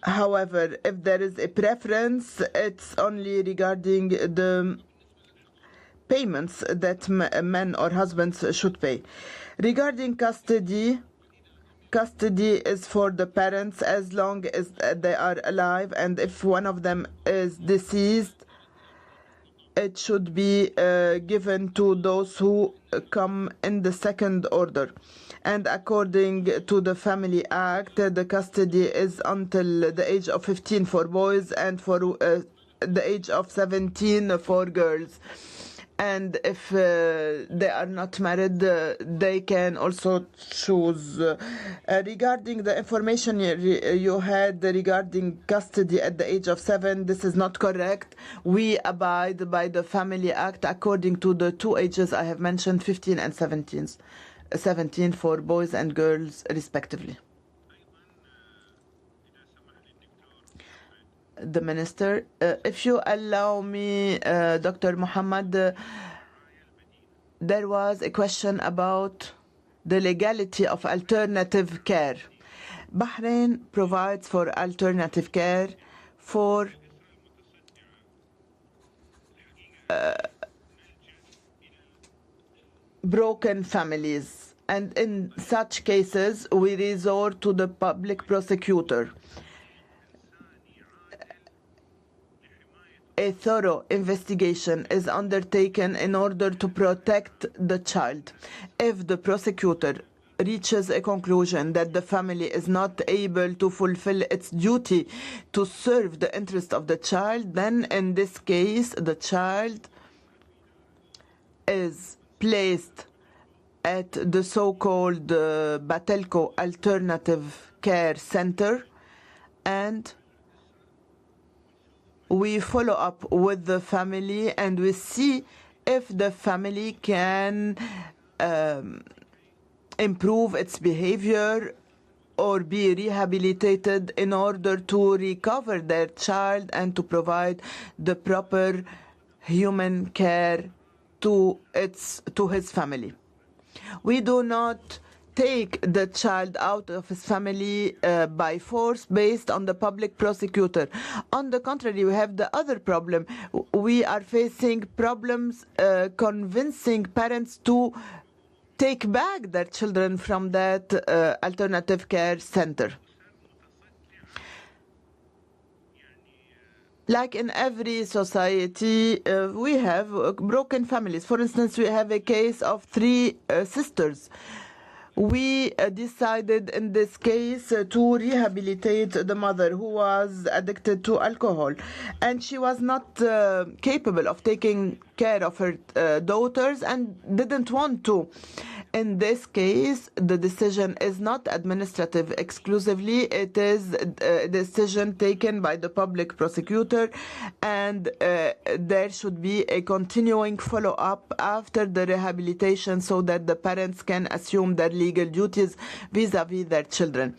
However, if there is a preference, it's only regarding the payments that men or husbands should pay. Regarding custody, custody is for the parents as long as they are alive, and if one of them is deceased, it should be given to those who come in the second order. And according to the Family Act, the custody is until the age of 15 for boys and for the age of 17 for girls. And if they are not married, they can also choose. Regarding the information you had regarding custody at the age of 7, this is not correct. We abide by the Family Act according to the two ages I have mentioned, 15 and 17 for boys and girls respectively. The Minister, if you allow me, Dr. Mohamed, there was a question about the legality of alternative care. Bahrain provides for alternative care for broken families, and in such cases we resort to the public prosecutor. A thorough investigation is undertaken in order to protect the child. If the prosecutor reaches a conclusion that the family is not able to fulfill its duty to serve the interest of the child, then in this case the child is placed at the so-called Batelco Alternative Care Center, and we follow up with the family and we see if the family can improve its behavior or be rehabilitated in order to recover their child and to provide the proper human care to his family. We do not take the child out of his family by force based on the public prosecutor. On the contrary, we have the other problem. We are facing problems convincing parents to take back their children from that alternative care center. Like in every society, we have broken families. For instance, we have a case of 3 sisters. We decided in this case to rehabilitate the mother who was addicted to alcohol, and she was not capable of taking care of her daughters and didn't want to. In this case, the decision is not administrative exclusively. It is a decision taken by the public prosecutor, and there should be a continuing follow-up after the rehabilitation so that the parents can assume their legal duties vis-à-vis their children.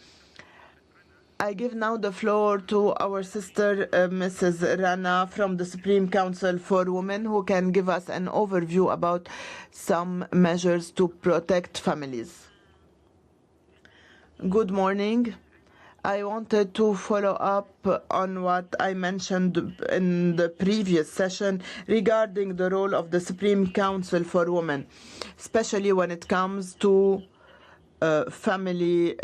I give now the floor to our sister, Mrs. Rana from the Supreme Council for Women, who can give us an overview about some measures to protect families. Good morning. I wanted to follow up on what I mentioned in the previous session regarding the role of the Supreme Council for Women, especially when it comes to family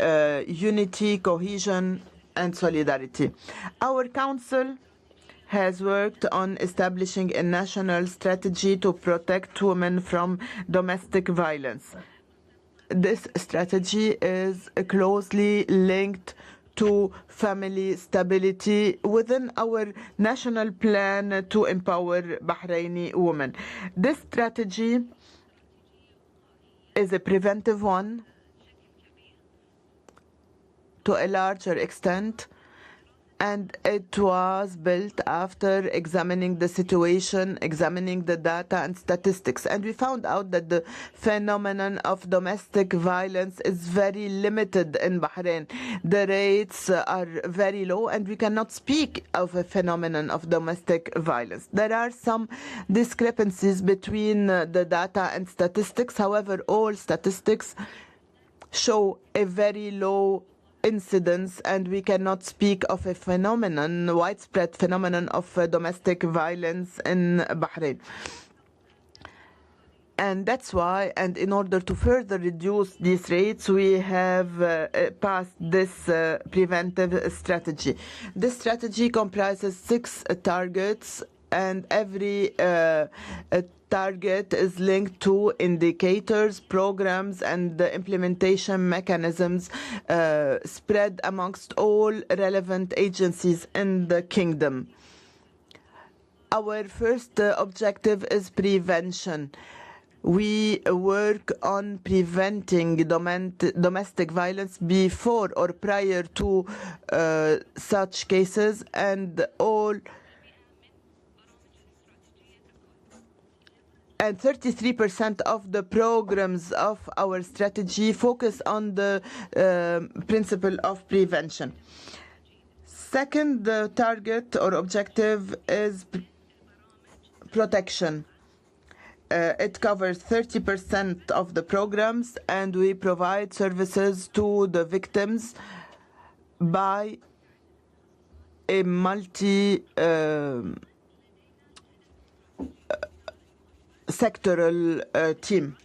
unity, cohesion, and solidarity. Our council has worked on establishing a national strategy to protect women from domestic violence. This strategy is closely linked to family stability within our national plan to empower Bahraini women. This strategy is a preventive one to a larger extent, and it was built after examining the situation, examining the data and statistics. And we found out that the phenomenon of domestic violence is very limited in Bahrain. The rates are very low, and we cannot speak of a phenomenon of domestic violence. There are some discrepancies between the data and statistics. However, all statistics show a very low incidence, and we cannot speak of a phenomenon, widespread phenomenon of domestic violence in Bahrain. And that's why, and in order to further reduce these rates, we have passed this preventive strategy. This strategy comprises 6 targets, and every target is linked to indicators, programs, and the implementation mechanisms spread amongst all relevant agencies in the kingdom. Our first objective is prevention. We work on preventing domestic violence before or prior to such cases, and 33% of the programs of our strategy focus on the principle of prevention. Second, the target or objective is protection. It covers 30% of the programs, and we provide services to the victims by a sectoral team.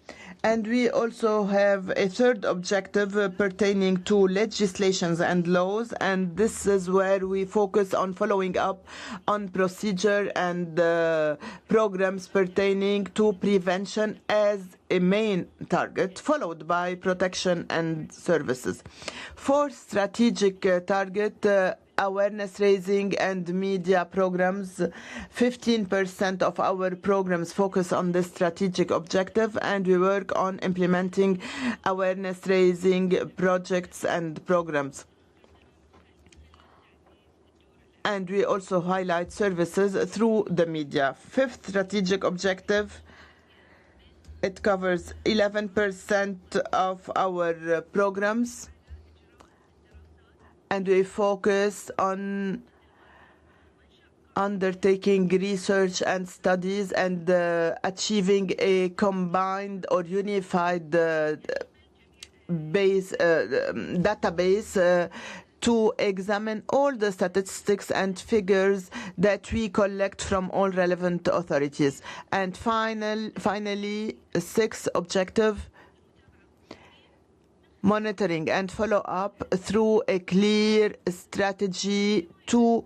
And we also have a third objective pertaining to legislations and laws, and this is where we focus on following up on procedure and programs pertaining to prevention as a main target, followed by protection and services. Fourth strategic target, awareness raising and media programs. 15% of our programs focus on this strategic objective, and we work on implementing awareness raising projects and programs. And we also highlight services through the media. Fifth strategic objective, it covers 11% of our programs, and we focus on undertaking research and studies and achieving a combined or unified database to examine all the statistics and figures that we collect from all relevant authorities. And finally, sixth objective, monitoring and follow up through a clear strategy to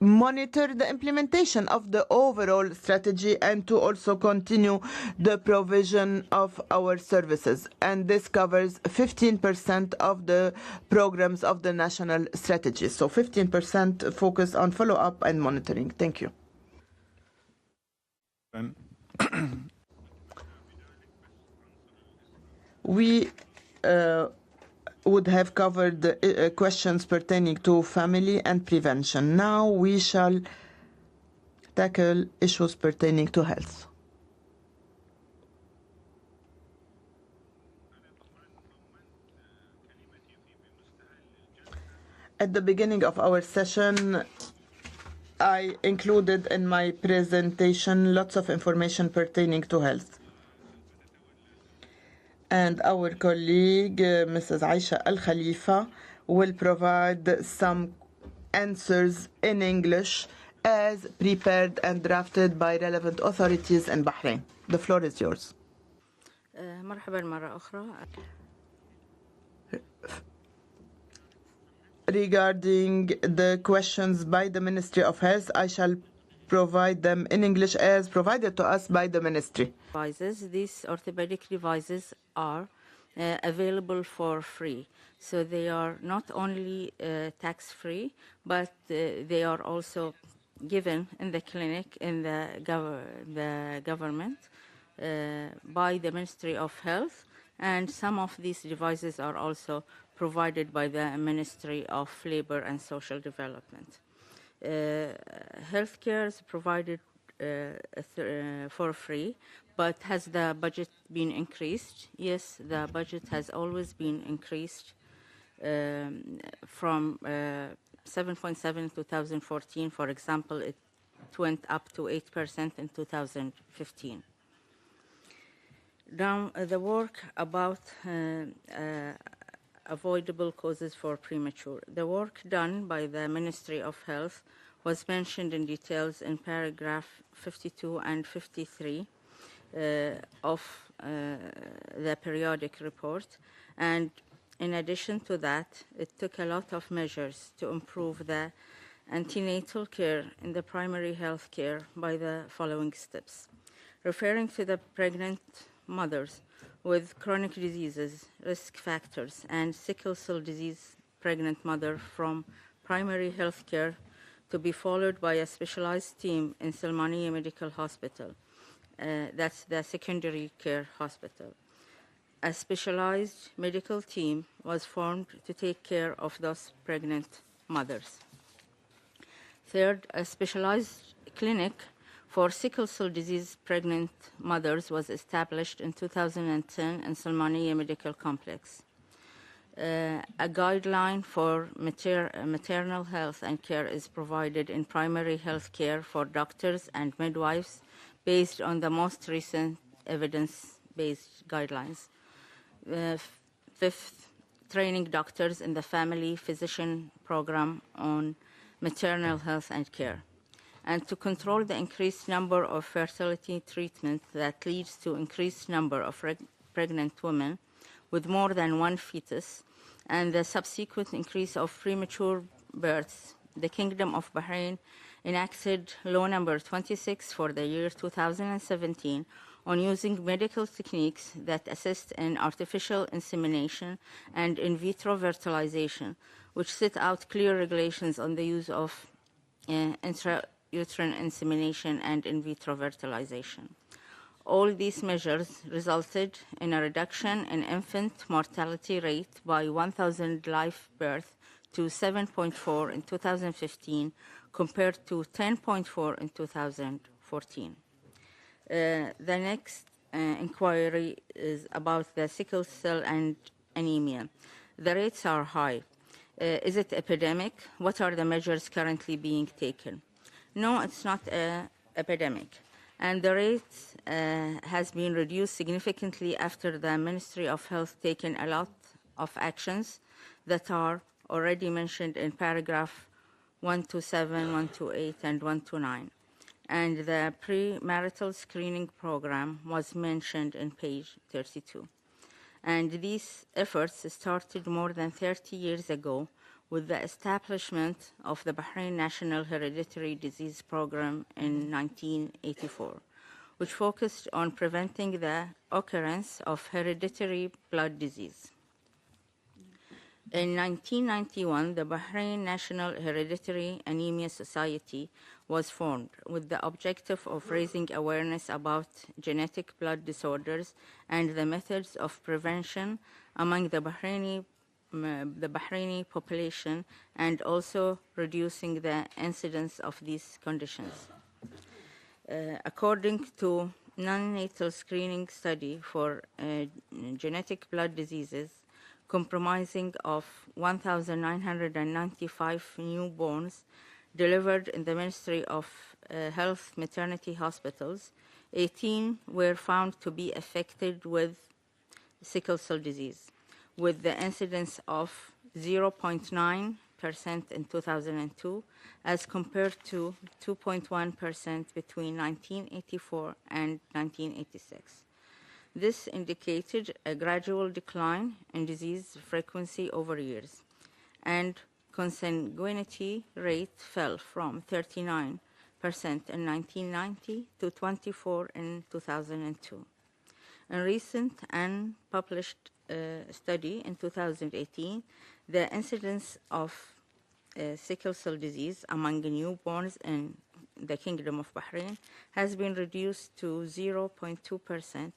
monitor the implementation of the overall strategy and to also continue the provision of our services. And this covers 15% of the programs of the national strategy. So 15% focus on follow up and monitoring. Thank you. We would have covered the questions pertaining to family and prevention. Now we shall tackle issues pertaining to health. At the beginning of our session, I included in my presentation lots of information pertaining to health. And our colleague, Mrs. Aysha AL-KHALIFA, will provide some answers in English as prepared and drafted by relevant authorities in Bahrain. The floor is yours. regarding the questions by the Ministry of Health, I shall provide them in English as provided to us by the Ministry. These orthopedic devices are available for free. So they are not only tax-free, but they are also given in the clinic, in the government, by the Ministry of Health. And some of these devices are also provided by the Ministry of Labor and Social Development. Healthcare is provided for free, but has the budget been increased? Yes, the budget has always been increased from 7.7 in 2014, for example. It went up to 8% in 2015. Now, the work about avoidable causes for premature. The work done by the Ministry of Health was mentioned in details in paragraph 52 and 53 of the periodic report. And in addition to that, it took a lot of measures to improve the antenatal care in the primary health care by the following steps. Referring to the pregnant mothers with chronic diseases, risk factors, and sickle cell disease pregnant mother from primary health care to be followed by a specialized team in Salmaniya Medical Hospital. That's the secondary care hospital. A specialized medical team was formed to take care of those pregnant mothers. Third, a specialized clinic for sickle cell disease pregnant mothers was established in 2010 in Salmaniya Medical Complex. A guideline for maternal health and care is provided in primary health care for doctors and midwives based on the most recent evidence-based guidelines. Fifth, training doctors in the family physician program on maternal health and care. And to control the increased number of fertility treatments that leads to increased number of pregnant women with more than one fetus and the subsequent increase of premature births, the Kingdom of Bahrain enacted Law Number 26 for the year 2017 on using medical techniques that assist in artificial insemination and in vitro fertilization, which set out clear regulations on the use of intrauterine insemination and in vitro fertilization. All these measures resulted in a reduction in infant mortality rate by 1,000 live births to 7.4 in 2015 compared to 10.4 in 2014. The next inquiry is about the sickle cell and anemia. The rates are high. Is it epidemic? What are the measures currently being taken? No, it's not an epidemic. And the rate has been reduced significantly after the Ministry of Health taken a lot of actions that are already mentioned in paragraph 127, 128, and 129. And the premarital screening program was mentioned in page 32. And these efforts started more than 30 years ago with the establishment of the Bahrain National Hereditary Disease Program in 1984, which focused on preventing the occurrence of hereditary blood disease. In 1991, the Bahrain National Hereditary Anemia Society was formed with the objective of raising awareness about genetic blood disorders and the methods of prevention among the Bahraini population, and also reducing the incidence of these conditions. According to non-natal screening study for genetic blood diseases, comprising of 1,995 newborns delivered in the Ministry of Health maternity hospitals, 18 were found to be affected with sickle cell disease, with the incidence of 0.9% in 2002 as compared to 2.1% between 1984 and 1986. This indicated a gradual decline in disease frequency over years. And consanguinity rate fell from 39% in 1990 to 24% in 2002. In a recent unpublished study in 2018, the incidence of sickle cell disease among newborns in the Kingdom of Bahrain has been reduced to 0.2%,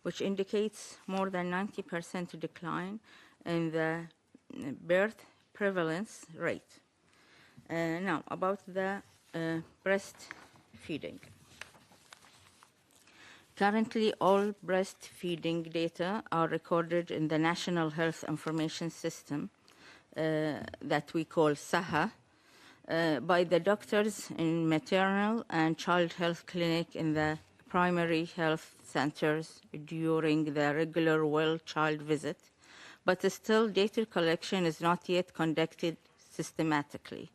which indicates more than 90% decline in the birth prevalence rate. Now, about the breastfeeding. Currently, all breastfeeding data are recorded in the National Health Information System that we call SAHA by the doctors in maternal and child health clinic in the primary health centers during the regular well child visit, but still data collection is not yet conducted systematically.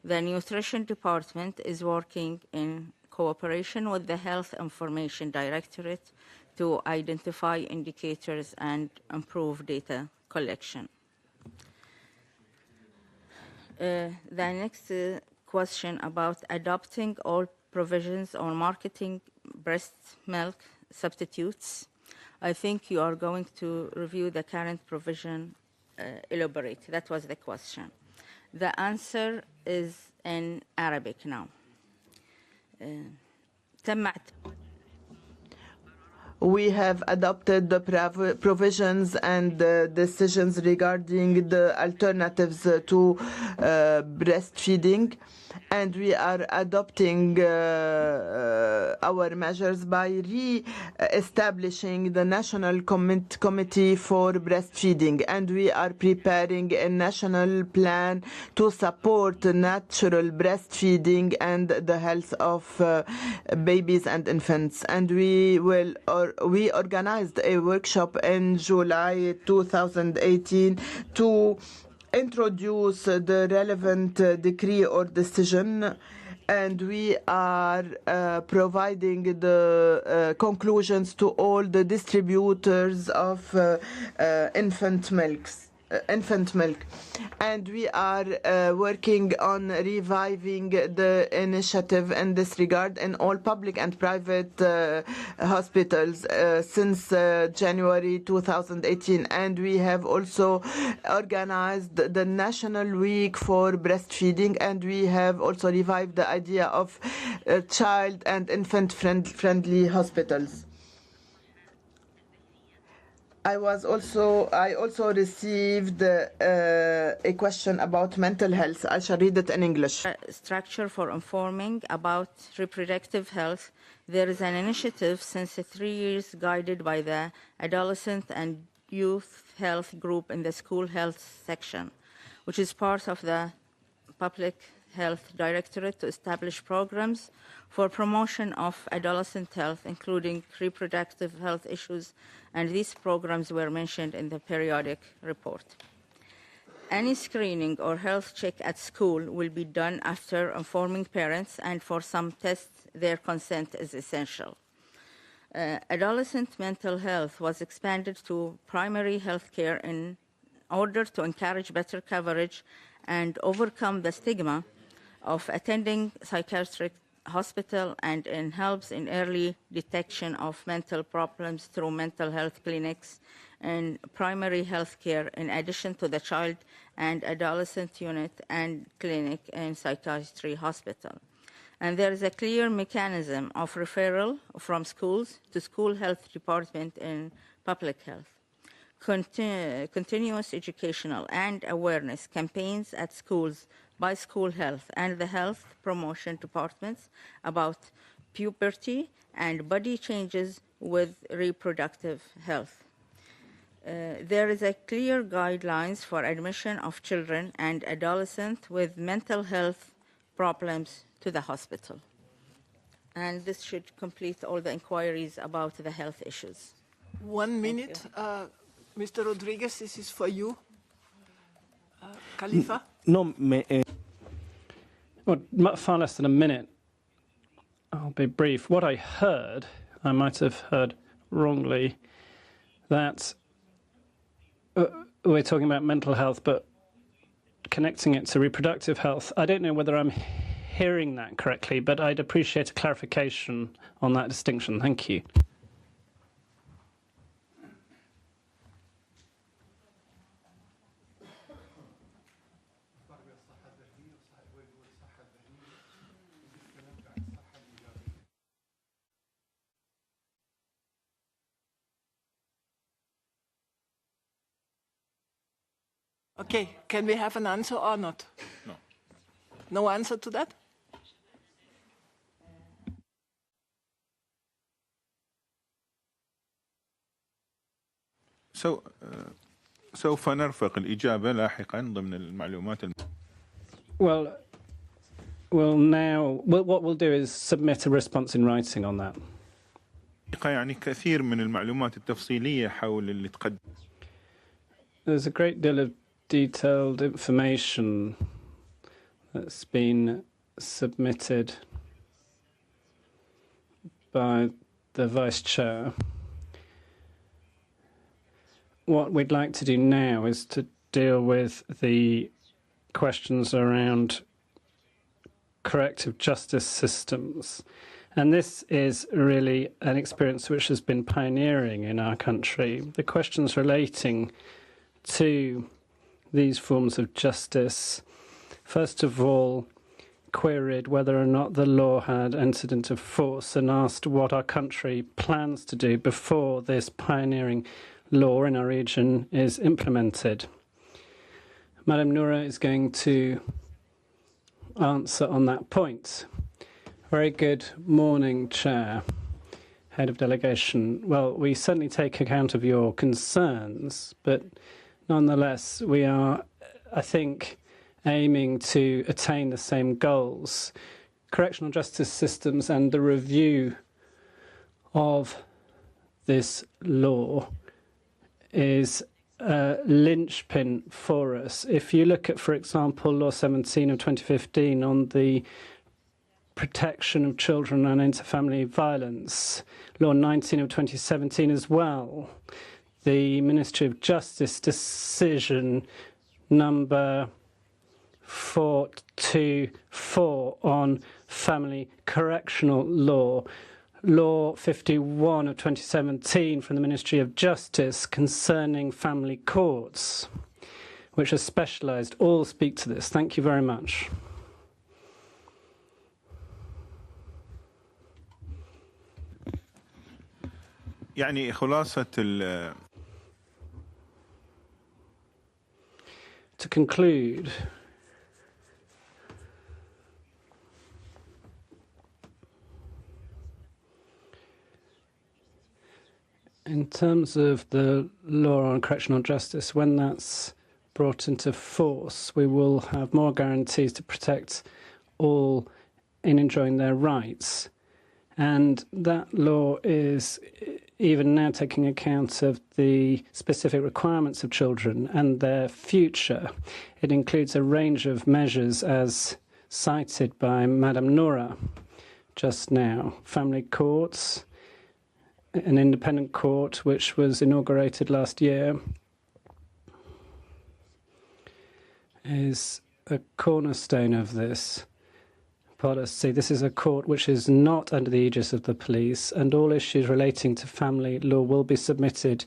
The nutrition department is working in cooperation with the Health Information Directorate to identify indicators and improve data collection. The next question about adopting all provisions on marketing breast milk substitutes. I think you are going to review the current provision, elaborate. That was the question. The answer is in Arabic now. We have adopted the provisions and decisions regarding the alternatives to breastfeeding, and we are adopting our measures by re-establishing the National Committee for Breastfeeding, and we are preparing a national plan to support natural breastfeeding and the health of babies and infants. And we organized a workshop in July 2018 to introduce the relevant decree or decision, and we are providing the conclusions to all the distributors of infant milk, and we are working on reviving the initiative in this regard in all public and private hospitals since January 2018, and we have also organized the National Week for Breastfeeding, and we have also revived the idea of child and infant friendly hospitals. I also received a question about mental health. I shall read it in English. Structure for informing about reproductive health. There is an initiative since 3 years guided by the Adolescent and Youth Health Group in the School Health section, which is part of the Public Health Directorate to establish programs for promotion of adolescent health, including reproductive health issues, and these programs were mentioned in the periodic report. Any screening or health check at school will be done after informing parents, and for some tests, their consent is essential. Adolescent mental health was expanded to primary health care in order to encourage better coverage and overcome the stigma of attending psychiatric hospital, and helps in early detection of mental problems through mental health clinics and primary health care, in addition to the child and adolescent unit and clinic and psychiatry hospital. And there is a clear mechanism of referral from schools to school health department in public health. Continuous educational and awareness campaigns at schools by school health and the health promotion departments about puberty and body changes with reproductive health. There is a clear guidelines for admission of children and adolescents with mental health problems to the hospital. And this should complete all the inquiries about the health issues. 1 minute. Mr. Rodriguez, this is for you. Khalifa? No, well, far less than a minute. I'll be brief. What I heard, I might have heard wrongly, that we're talking about mental health, but connecting it to reproductive health. I don't know whether I'm hearing that correctly, but I'd appreciate a clarification on that distinction. Thank you. Okay, can we have an answer or not? No. No answer to that? سوف نرفق الإجابة لاحقا ضمن المعلومات. Well, what we'll do is submit a response in writing on that. يعني كثير من المعلومات التفصيلية حول اللي تقدم. There's a great deal of detailed information that's been submitted by the Vice Chair. What we'd like to do now is to deal with the questions around corrective justice systems. And this is really an experience which has been pioneering in our country. The questions relating to these forms of justice, first of all, queried whether or not the law had entered into force and asked what our country plans to do before this pioneering law in our region is implemented. Madam Noora is going to answer on that point. Very good morning, Chair, Head of Delegation. Well, we certainly take account of your concerns, but nonetheless, we are, I think, aiming to attain the same goals. Correctional justice systems and the review of this law is a linchpin for us. If you look at, for example, Law 17 of 2015 on the protection of children and inter-family violence, Law 19 of 2017 as well, the Ministry of Justice decision number 424 on family correctional law, Law 51 of 2017 from the Ministry of Justice concerning family courts, which are specialised, all speak to this. Thank you very much. يعني خلاصة To conclude, in terms of the law on correctional justice, when that's brought into force, we will have more guarantees to protect all in enjoying their rights. And that law is even now taking account of the specific requirements of children and their future. It includes a range of measures as cited by Madam Noora just now. Family courts, an independent court which was inaugurated last year, is a cornerstone of this policy. This is a court which is not under the aegis of the police, and all issues relating to family law will be submitted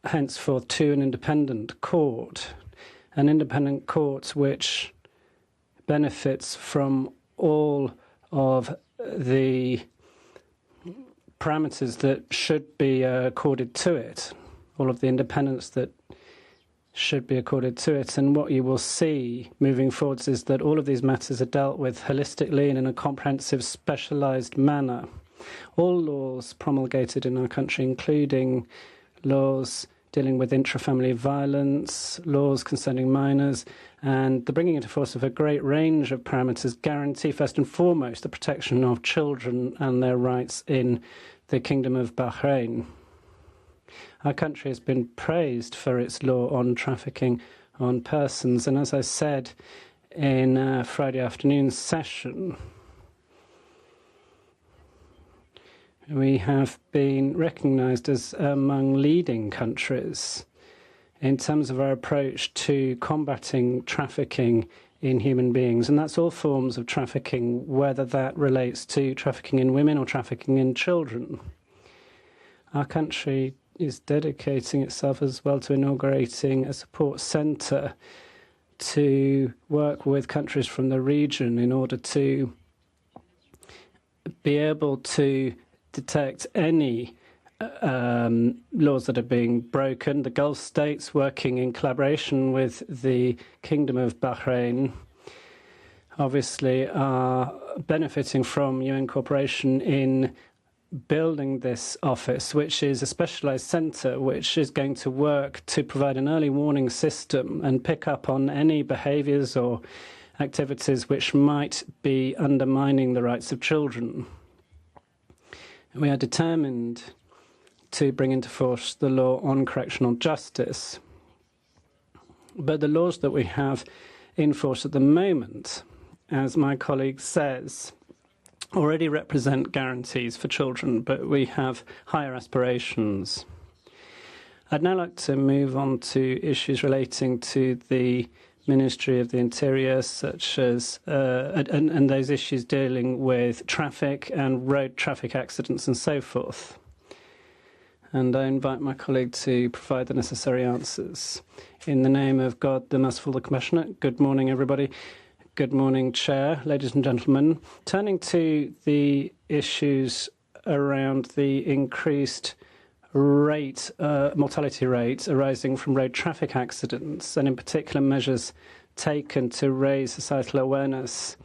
henceforth to an independent court which benefits from all of the parameters that should be accorded to it, all of the independence that should be accorded to it. And what you will see moving forwards is that all of these matters are dealt with holistically and in a comprehensive, specialised manner. All laws promulgated in our country, including laws dealing with intra-family violence, laws concerning minors, and the bringing into force of a great range of parameters, guarantee first and foremost the protection of children and their rights in the Kingdom of Bahrain. Our country has been praised for its law on trafficking on persons, and as I said in Friday afternoon's session, we have been recognised as among leading countries in terms of our approach to combating trafficking in human beings, and that's all forms of trafficking, whether that relates to trafficking in women or trafficking in children. Our country is dedicating itself as well to inaugurating a support centre to work with countries from the region in order to be able to detect any laws that are being broken. The Gulf states, working in collaboration with the Kingdom of Bahrain, obviously are benefiting from UN cooperation in building this office, which is a specialised centre which is going to work to provide an early warning system and pick up on any behaviours or activities which might be undermining the rights of children. We are determined to bring into force the law on correctional justice. But the laws that we have in force at the moment, as my colleague says, already represent guarantees for children, but we have higher aspirations. I'd now like to move on to issues relating to the Ministry of the Interior, such as and those issues dealing with traffic and road traffic accidents and so forth. And I invite my colleague to provide the necessary answers. In the name of God, the Merciful, the Compassionate, good morning, everybody. Good morning, Chair, ladies and gentlemen. Turning to the issues around the increased mortality rate arising from road traffic accidents, and in particular measures taken to raise societal awareness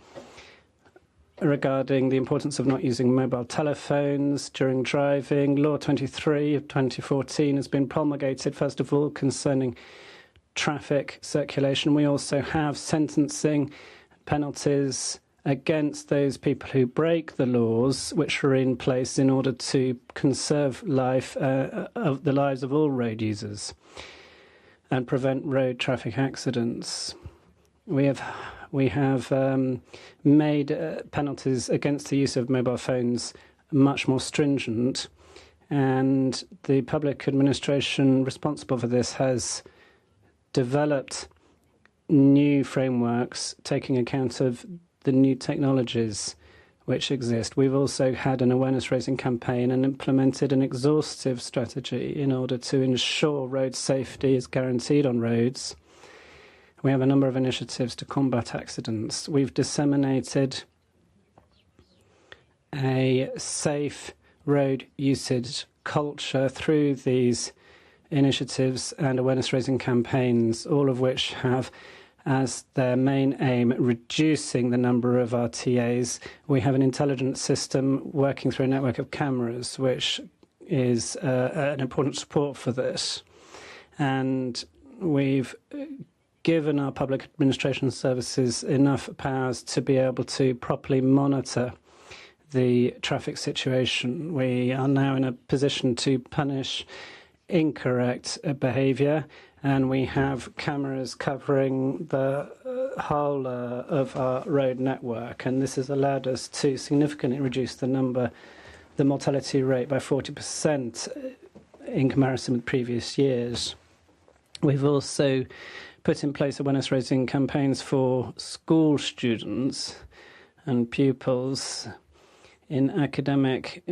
regarding the importance of not using mobile telephones during driving. Law 23 of 2014 has been promulgated, first of all, concerning traffic circulation. We also have sentencing penalties against those people who break the laws which are in place in order to conserve the lives of all road users and prevent road traffic accidents. We have made penalties against the use of mobile phones much more stringent, and the public administration responsible for this has developed new frameworks taking account of the new technologies which exist. We've also had an awareness-raising campaign and implemented an exhaustive strategy in order to ensure road safety is guaranteed on roads. We have a number of initiatives to combat accidents. We've disseminated a safe road usage culture through these initiatives and awareness-raising campaigns, all of which have as their main aim reducing the number of RTAs. We have an intelligence system working through a network of cameras, which is an important support for this. And we've given our public administration services enough powers to be able to properly monitor the traffic situation. We are now in a position to punish incorrect behaviour, and we have cameras covering the whole of our road network, and this has allowed us to significantly reduce the mortality rate by 40% in comparison with previous years. We've also put in place awareness-raising campaigns for school students and pupils in academic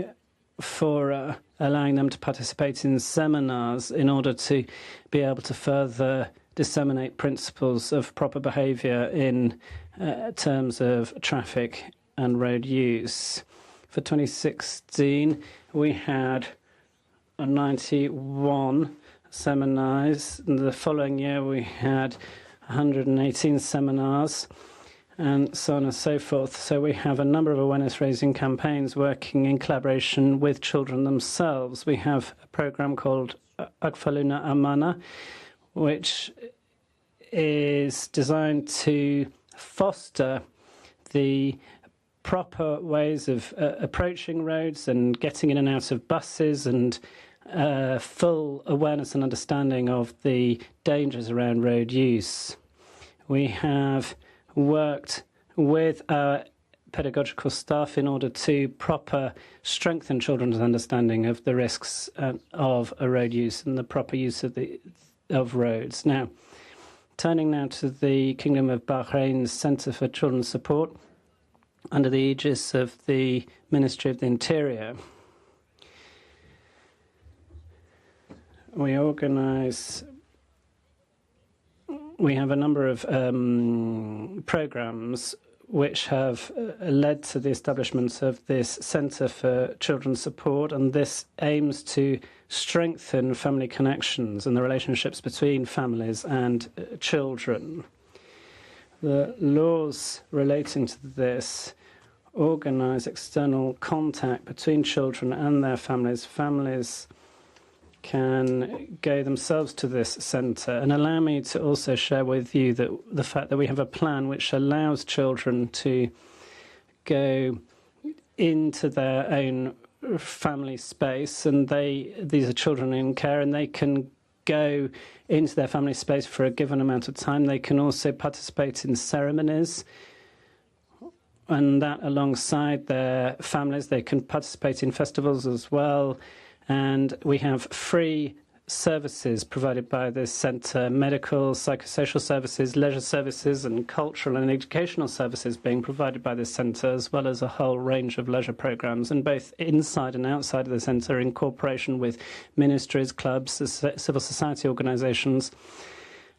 fora, allowing them to participate in seminars in order to be able to further disseminate principles of proper behaviour in terms of traffic and road use. For 2016, we had 91 seminars. In the following year, we had 118 seminars, and so on and so forth. So we have a number of awareness-raising campaigns working in collaboration with children themselves. We have a program called Akfaluna Amana, which is designed to foster the proper ways of approaching roads and getting in and out of buses, and full awareness and understanding of the dangers around road use. We have worked with our pedagogical staff in order to proper strengthen children's understanding of the risks of road use and the proper use of of roads. Now, turning now to the Kingdom of Bahrain's Centre for Children's Support, under the aegis of the Ministry of the Interior, we have a number of programs which have led to the establishment of this Centre for Children's Support, and this aims to strengthen family connections and the relationships between families and children. The laws relating to this organise external contact between children and their families. Families can go themselves to this centre, and allow me to also share with you that the fact that we have a plan which allows children to go into their own family space, and these are children in care, and they can go into their family space for a given amount of time. They can also participate in ceremonies, and that alongside their families, they can participate in festivals as well. And we have free services provided by this centre: medical, psychosocial services, leisure services, and cultural and educational services being provided by this centre, as well as a whole range of leisure programmes, and both inside and outside of the centre, in cooperation with ministries, clubs, civil society organisations,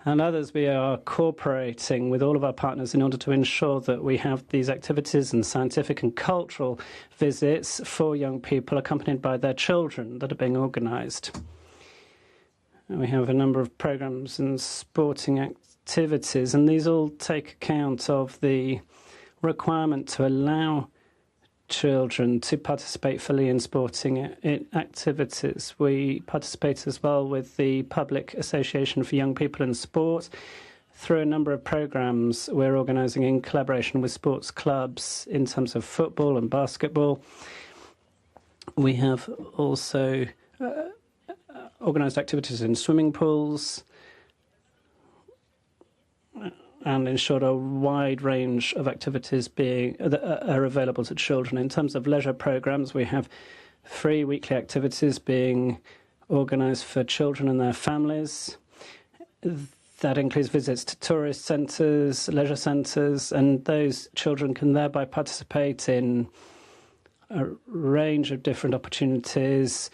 and others. We are cooperating with all of our partners in order to ensure that we have these activities and scientific and cultural visits for young people accompanied by their children that are being organised. We have a number of programmes and sporting activities, and these all take account of the requirement to allow children to participate fully in sporting activities. We participate as well with the Public Association for Young People in Sport through a number of programmes we're organising in collaboration with sports clubs in terms of football and basketball. We have also organised activities in swimming pools, and ensured a wide range of activities are available to children. In terms of leisure programmes, we have free weekly activities being organised for children and their families. That includes visits to tourist centres, leisure centres, and those children can thereby participate in a range of different opportunities,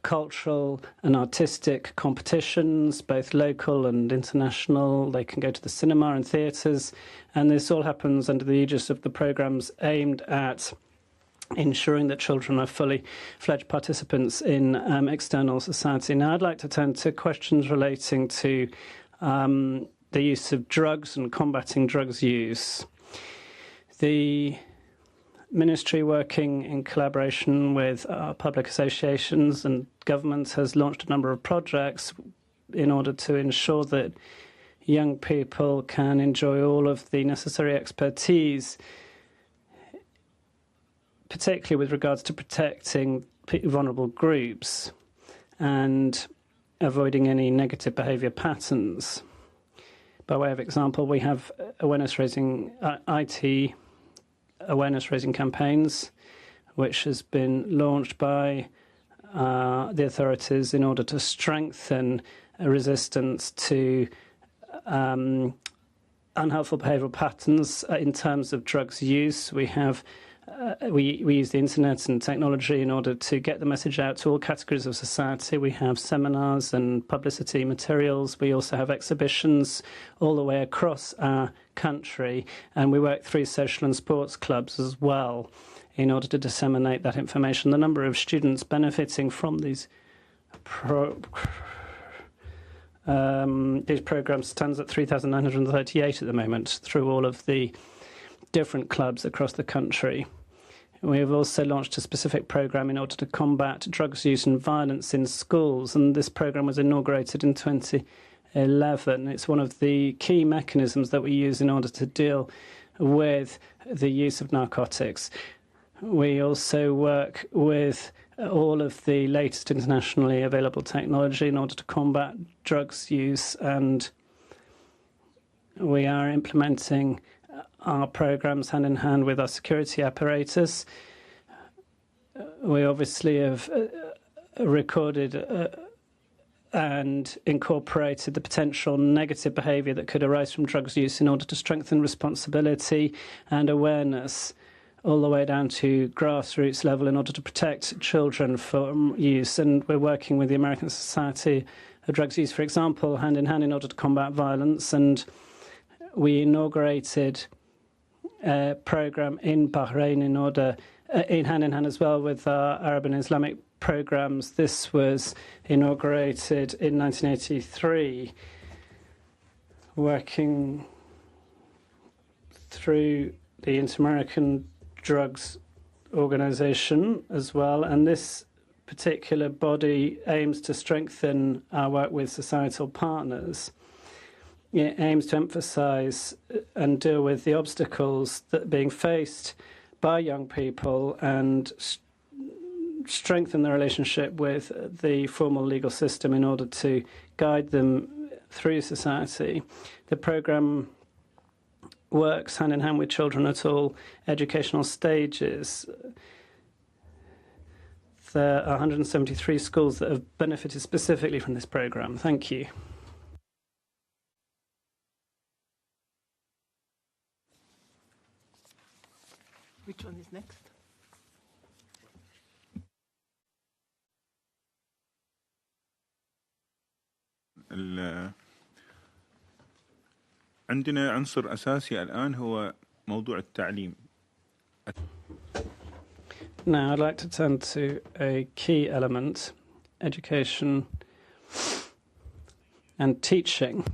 cultural and artistic competitions, both local and international. They can go to the cinema and theatres, and this all happens under the aegis of the programmes aimed at ensuring that children are fully fledged participants in external society. Now, I'd like to turn to questions relating to the use of drugs and combating drugs use. The Ministry, working in collaboration with public associations and governments, has launched a number of projects in order to ensure that young people can enjoy all of the necessary expertise, particularly with regards to protecting vulnerable groups and avoiding any negative behaviour patterns. By way of example, we have awareness-raising IT awareness-raising campaigns, which has been launched by the authorities in order to strengthen a resistance to unhelpful behavioural patterns in terms of drugs use. We have we use the internet and technology in order to get the message out to all categories of society. We have seminars and publicity materials. We also have exhibitions all the way across our country, and we work through social and sports clubs as well in order to disseminate that information. The number of students benefiting from these programs stands at 3,938 at the moment through all of the different clubs across the country. We have also launched a specific program in order to combat drugs use and violence in schools, and this program was inaugurated in 2011. It's one of the key mechanisms that we use in order to deal with the use of narcotics. We also work with all of the latest internationally available technology in order to combat drugs use, and we are implementing our programs hand in hand with our security apparatus. We obviously have recorded and incorporated the potential negative behaviour that could arise from drugs use in order to strengthen responsibility and awareness all the way down to grassroots level in order to protect children from use. And we're working with the American Society of Drugs Use, for example, hand in hand in order to combat violence. And we inaugurated a programme in Bahrain in order, in hand as well with our Arab and Islamic programs. This was inaugurated in 1983, working through the Inter-American Drugs Organization as well, and this particular body aims to strengthen our work with societal partners. It aims to emphasize and deal with the obstacles that are being faced by young people and strengthen the relationship with the formal legal system in order to guide them through society. The programme works hand in hand with children at all educational stages. There are 173 schools that have benefited specifically from this programme. Thank you. Which one is next? عندنا عنصر أساسي الآن هو موضوع التعليم. Now I'd like to turn to a key element, education and teaching.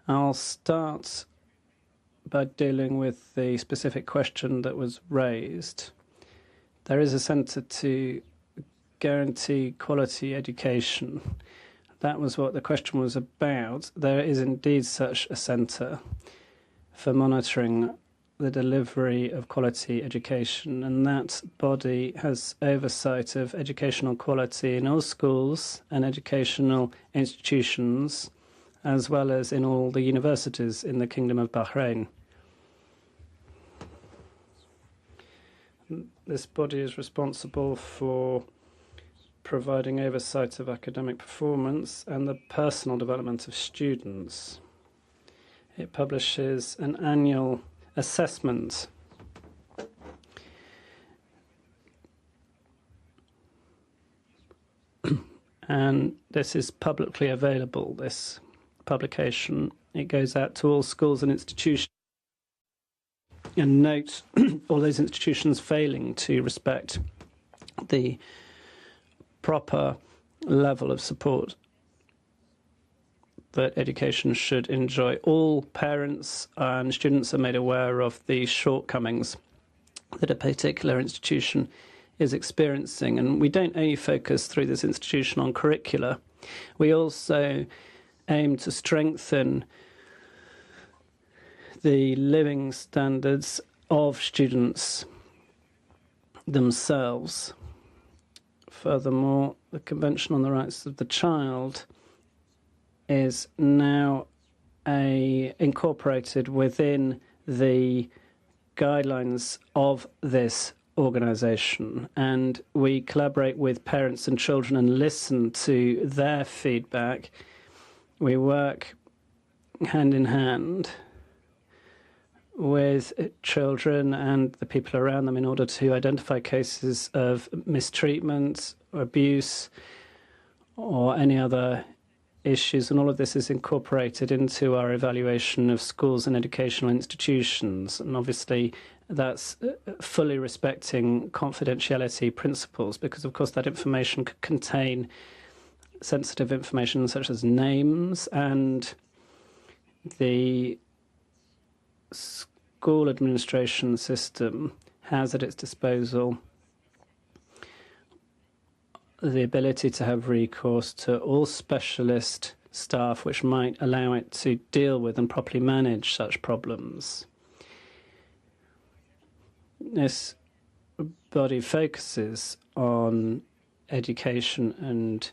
I'll start by dealing with the specific question that was raised. There is a centre to guarantee quality education. That was what the question was about. There is indeed such a centre for monitoring the delivery of quality education, and that body has oversight of educational quality in all schools and educational institutions, as well as in all the universities in the Kingdom of Bahrain. This body is responsible for providing oversight of academic performance and the personal development of students. It publishes an annual assessment and this is publicly available, this publication. It goes out to all schools and institutions and notes all those institutions failing to respect the proper level of support that education should enjoy. All parents and students are made aware of the shortcomings that a particular institution is experiencing, and we don't only focus through this institution on curricula, we also aim to strengthen the living standards of students themselves. Furthermore, the Convention on the Rights of the Child is now incorporated within the guidelines of this organisation, and we collaborate with parents and children and listen to their feedback. We work hand in hand with children and the people around them in order to identify cases of mistreatment or abuse or any other issues, and all of this is incorporated into our evaluation of schools and educational institutions. And obviously that's fully respecting confidentiality principles, because of course that information could contain sensitive information such as names, and the school administration system has at its disposal the ability to have recourse to all specialist staff which might allow it to deal with and properly manage such problems. This body focuses on education and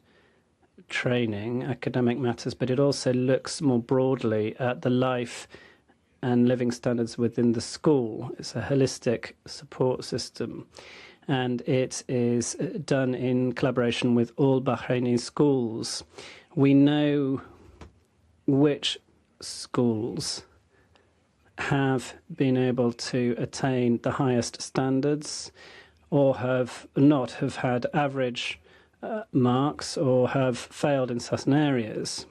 training, academic matters, but it also looks more broadly at the life and living standards within the school. It's a holistic support system. and it is done in collaboration with all Bahraini schools. We know which schools have been able to attain the highest standards or have had average marks or have failed in certain areas.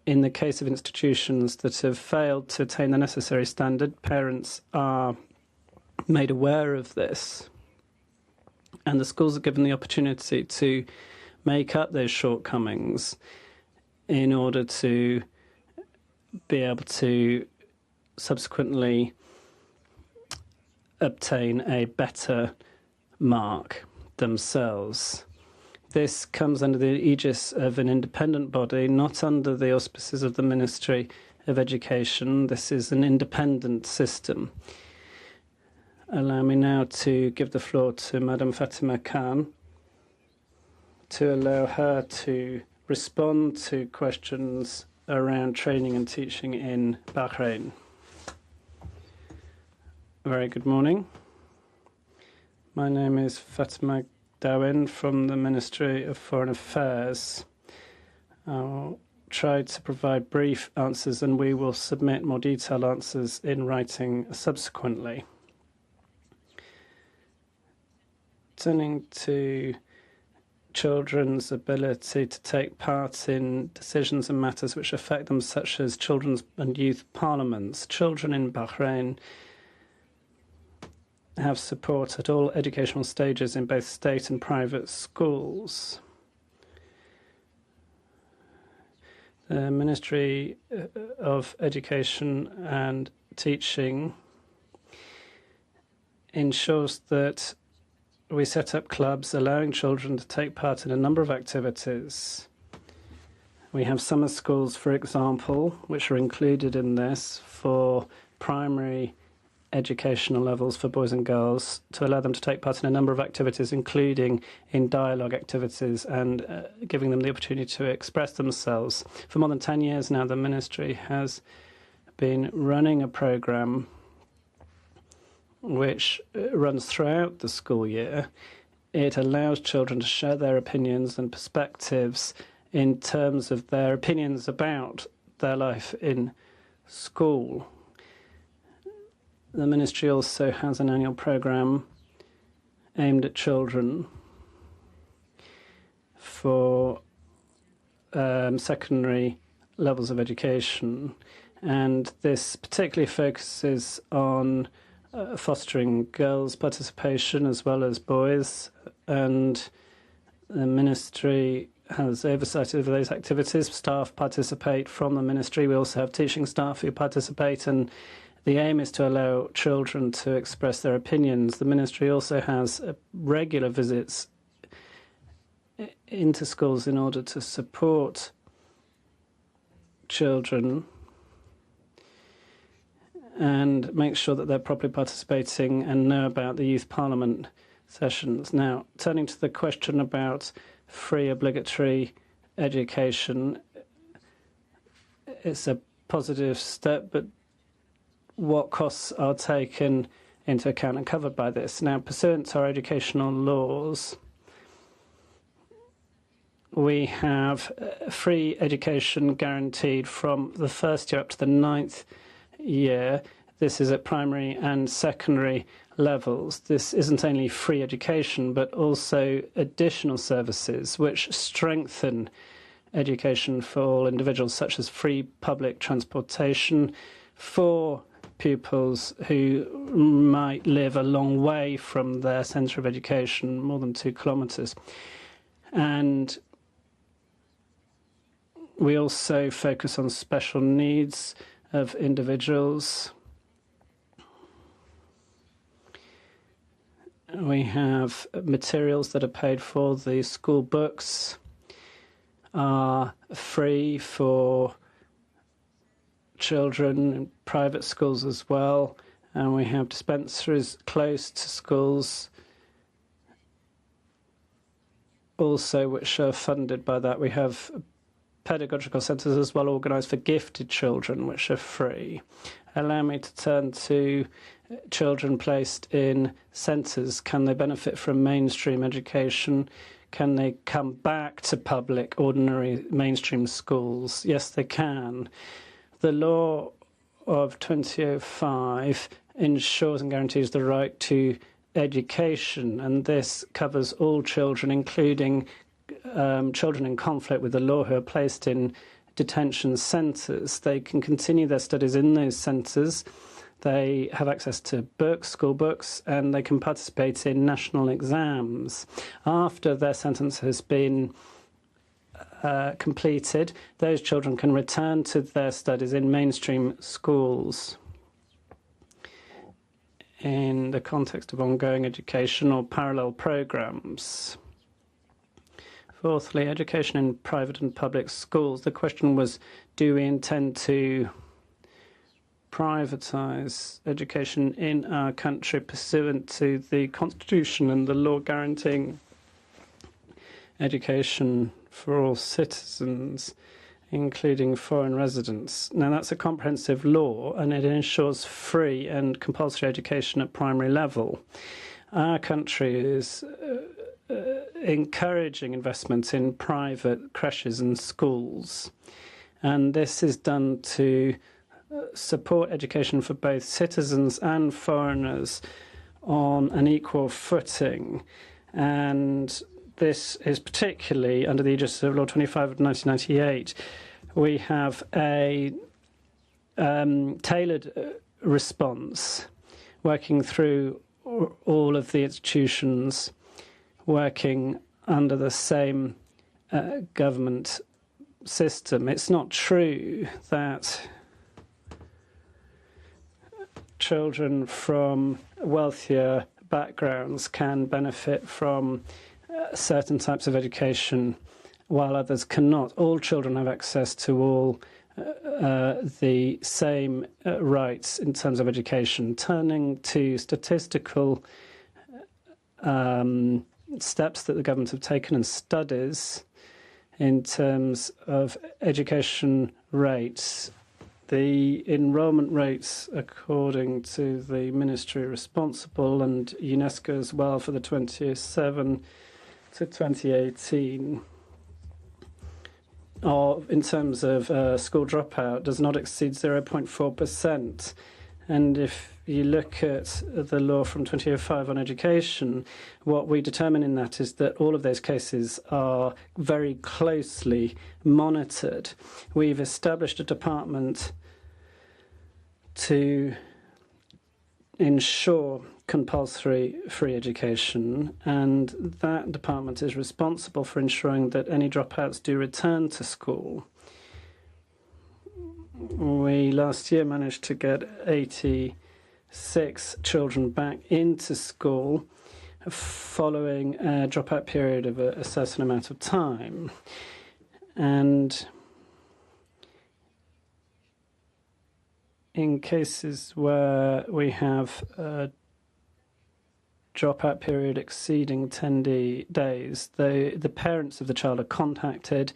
In the case of institutions that have failed to attain the necessary standard, parents are made aware of this, and the schools are given the opportunity to make up those shortcomings in order to be able to subsequently obtain a better mark themselves. This comes under the aegis of an independent body, not under the auspices of the Ministry of Education. This is an independent system. Allow me now to give the floor to Madam Fatima Khan to allow her to respond to questions around training and teaching in Bahrain. Very good morning. My name is Fatima Dawin from the Ministry of Foreign Affairs. I'll try to provide brief answers and we will submit more detailed answers in writing subsequently. Turning to children's ability to take part in decisions and matters which affect them, such as children's and youth parliaments. Children in Bahrain have support at all educational stages in both state and private schools. The Ministry of Education and Teaching ensures that we set up clubs allowing children to take part in a number of activities. We have summer schools, for example, which are included in this for primary educational levels for boys and girls, to allow them to take part in a number of activities, including in dialogue activities and giving them the opportunity to express themselves. For more than 10 years now, the Ministry has been running a program which runs throughout the school year. It allows children to share their opinions and perspectives in terms of their opinions about their life in school. The Ministry also has an annual program aimed at children for secondary levels of education, and this particularly focuses on fostering girls' participation as well as boys, and the Ministry has oversight over those activities. Staff participate from the Ministry. We also have teaching staff who participate, and the aim is to allow children to express their opinions. The Ministry also has regular visits into schools in order to support children and make sure that they're properly participating and know about the Youth Parliament sessions. Now, turning to the question about free obligatory education, it's a positive step, but what costs are taken into account and covered by this? Now, pursuant to our educational laws, we have free education guaranteed from the first year up to the 9th year. This is at primary and secondary levels. This isn't only free education, but also additional services which strengthen education for all individuals, such as free public transportation for pupils who might live a long way from their centre of education, more than 2 kilometres. And we also focus on special needs of individuals. We have materials that are paid for. The school books are free for children in private schools as well, and we have dispensaries close to schools also which are funded by that. We have pedagogical centres as well organised for gifted children which are free. Allow me to turn to children placed in centres. Can they benefit from mainstream education? Can they come back to public, ordinary mainstream schools? Yes, they can. The law of 2005 ensures and guarantees the right to education, and this covers all children, including children in conflict with the law who are placed in detention centres. They can continue their studies in those centres. They have access to books, school books, and they can participate in national exams. After their sentence has been completed, those children can return to their studies in mainstream schools in the context of ongoing education or parallel programs. Fourthly, education in private and public schools. The question was, do we intend to privatise education in our country pursuant to the Constitution and the law guaranteeing education for all citizens, including foreign residents? Now, that's a comprehensive law, and it ensures free and compulsory education at primary level. Our country is encouraging investment in private creches and schools, and this is done to support education for both citizens and foreigners on an equal footing. And this is particularly under the aegis of Law 25 of 1998. We have a tailored response working through all of the institutions working under the same government system. It's not true that children from wealthier backgrounds can benefit from certain types of education while others cannot. All children have access to all the same rights in terms of education. Turning to statistical steps that the government have taken and studies in terms of education rates, the enrolment rates, according to the ministry responsible and UNESCO as well, for the 2007 to 2018, in terms of school dropout, does not exceed 0.4%. And if you look at the law from 2005 on education, what we determine in that is that all of those cases are very closely monitored. We've established a department to ensure compulsory free education, and that department is responsible for ensuring that any dropouts do return to school. We last year managed to get 86 children back into school following a dropout period of a certain amount of time. And in cases where we have a dropout period exceeding 10 days, the parents of the child are contacted,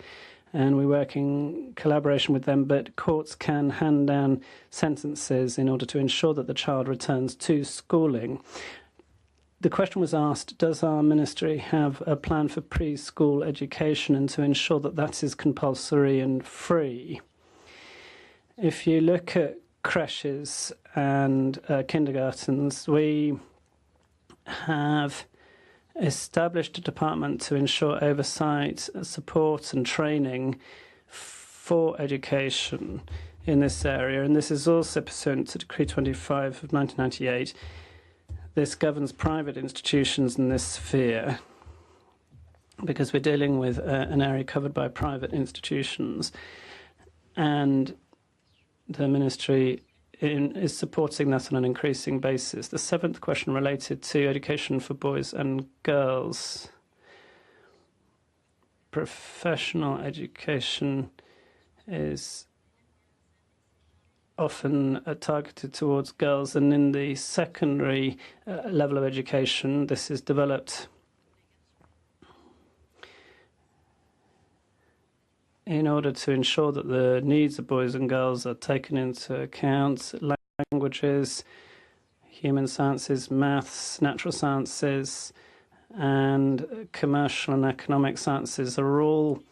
and we work in collaboration with them, but courts can hand down sentences in order to ensure that the child returns to schooling. The question was asked, does our ministry have a plan for preschool education and to ensure that that is compulsory and free? If you look at creches and kindergartens, we have established a department to ensure oversight, support and training for education in this area, and this is also pursuant to Decree 25 of 1998. This governs private institutions in this sphere because we're dealing with an area covered by private institutions, and the ministry is supporting that on an increasing basis. The seventh question related to education for boys and girls. Professional education is often targeted towards girls, and in the secondary level of education, this is developed in order to ensure that the needs of boys and girls are taken into account. languages, human sciences, maths, natural sciences, and commercial and economic sciences are all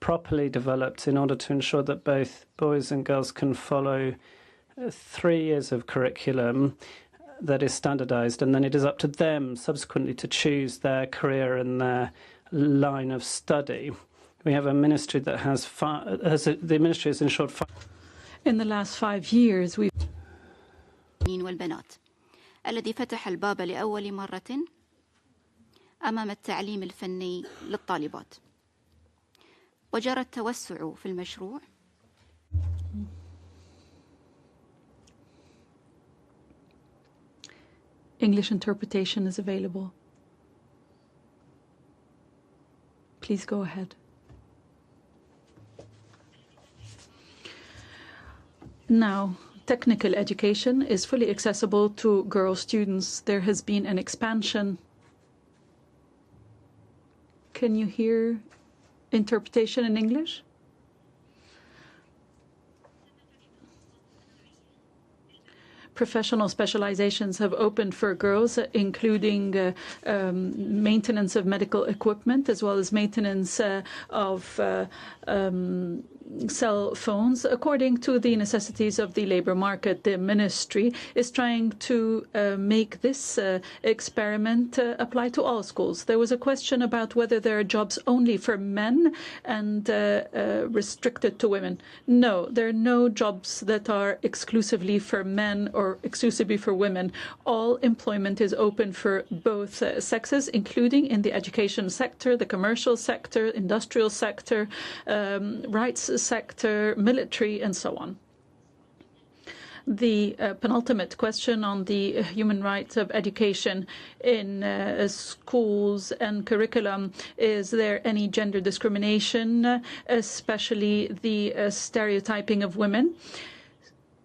properly developed in order to ensure that both boys and girls can follow 3 years of curriculum that is standardized, and then it is up to them subsequently to choose their career and their line of study. We have a ministry that the ministry has ensured. In the last 5 years, we've والبنات الذي فتح الباب لأول مرة أمام التعليم الفني للطالبات وجرى التوسع في المشروع. English interpretation is available. Please go ahead. Now, technical education is fully accessible to girl students. There has been an expansion. Can you hear interpretation in English? Professional specializations have opened for girls, including maintenance of medical equipment, as well as maintenance of cell phones, according to the necessities of the labor market. The ministry is trying to make this experiment apply to all schools. There was a question about whether there are jobs only for men and restricted to women. No, there are no jobs that are exclusively for men or exclusively for women. All employment is open for both sexes, including in the education sector, the commercial sector, industrial sector, rights sector, military, and so on. The penultimate question on the human rights of education in schools and curriculum: is there any gender discrimination, especially the stereotyping of women?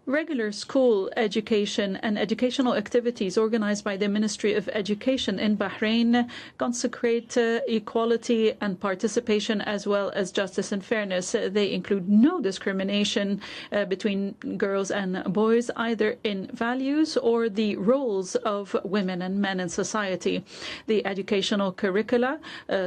Regular school education and educational activities organized by the Ministry of Education in Bahrain consecrate equality and participation, as well as justice and fairness. They include no discrimination between girls and boys, either in values or the roles of women and men in society. The educational curricula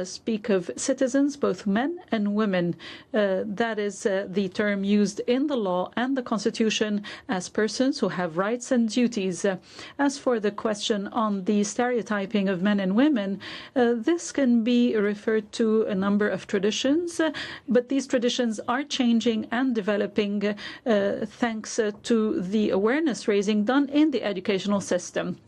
speak of citizens, both men and women. That is the term used in the law and the Constitution, as persons who have rights and duties. As for the question on the stereotyping of men and women, this can be referred to a number of traditions, but these traditions are changing and developing thanks to the awareness raising done in the educational system.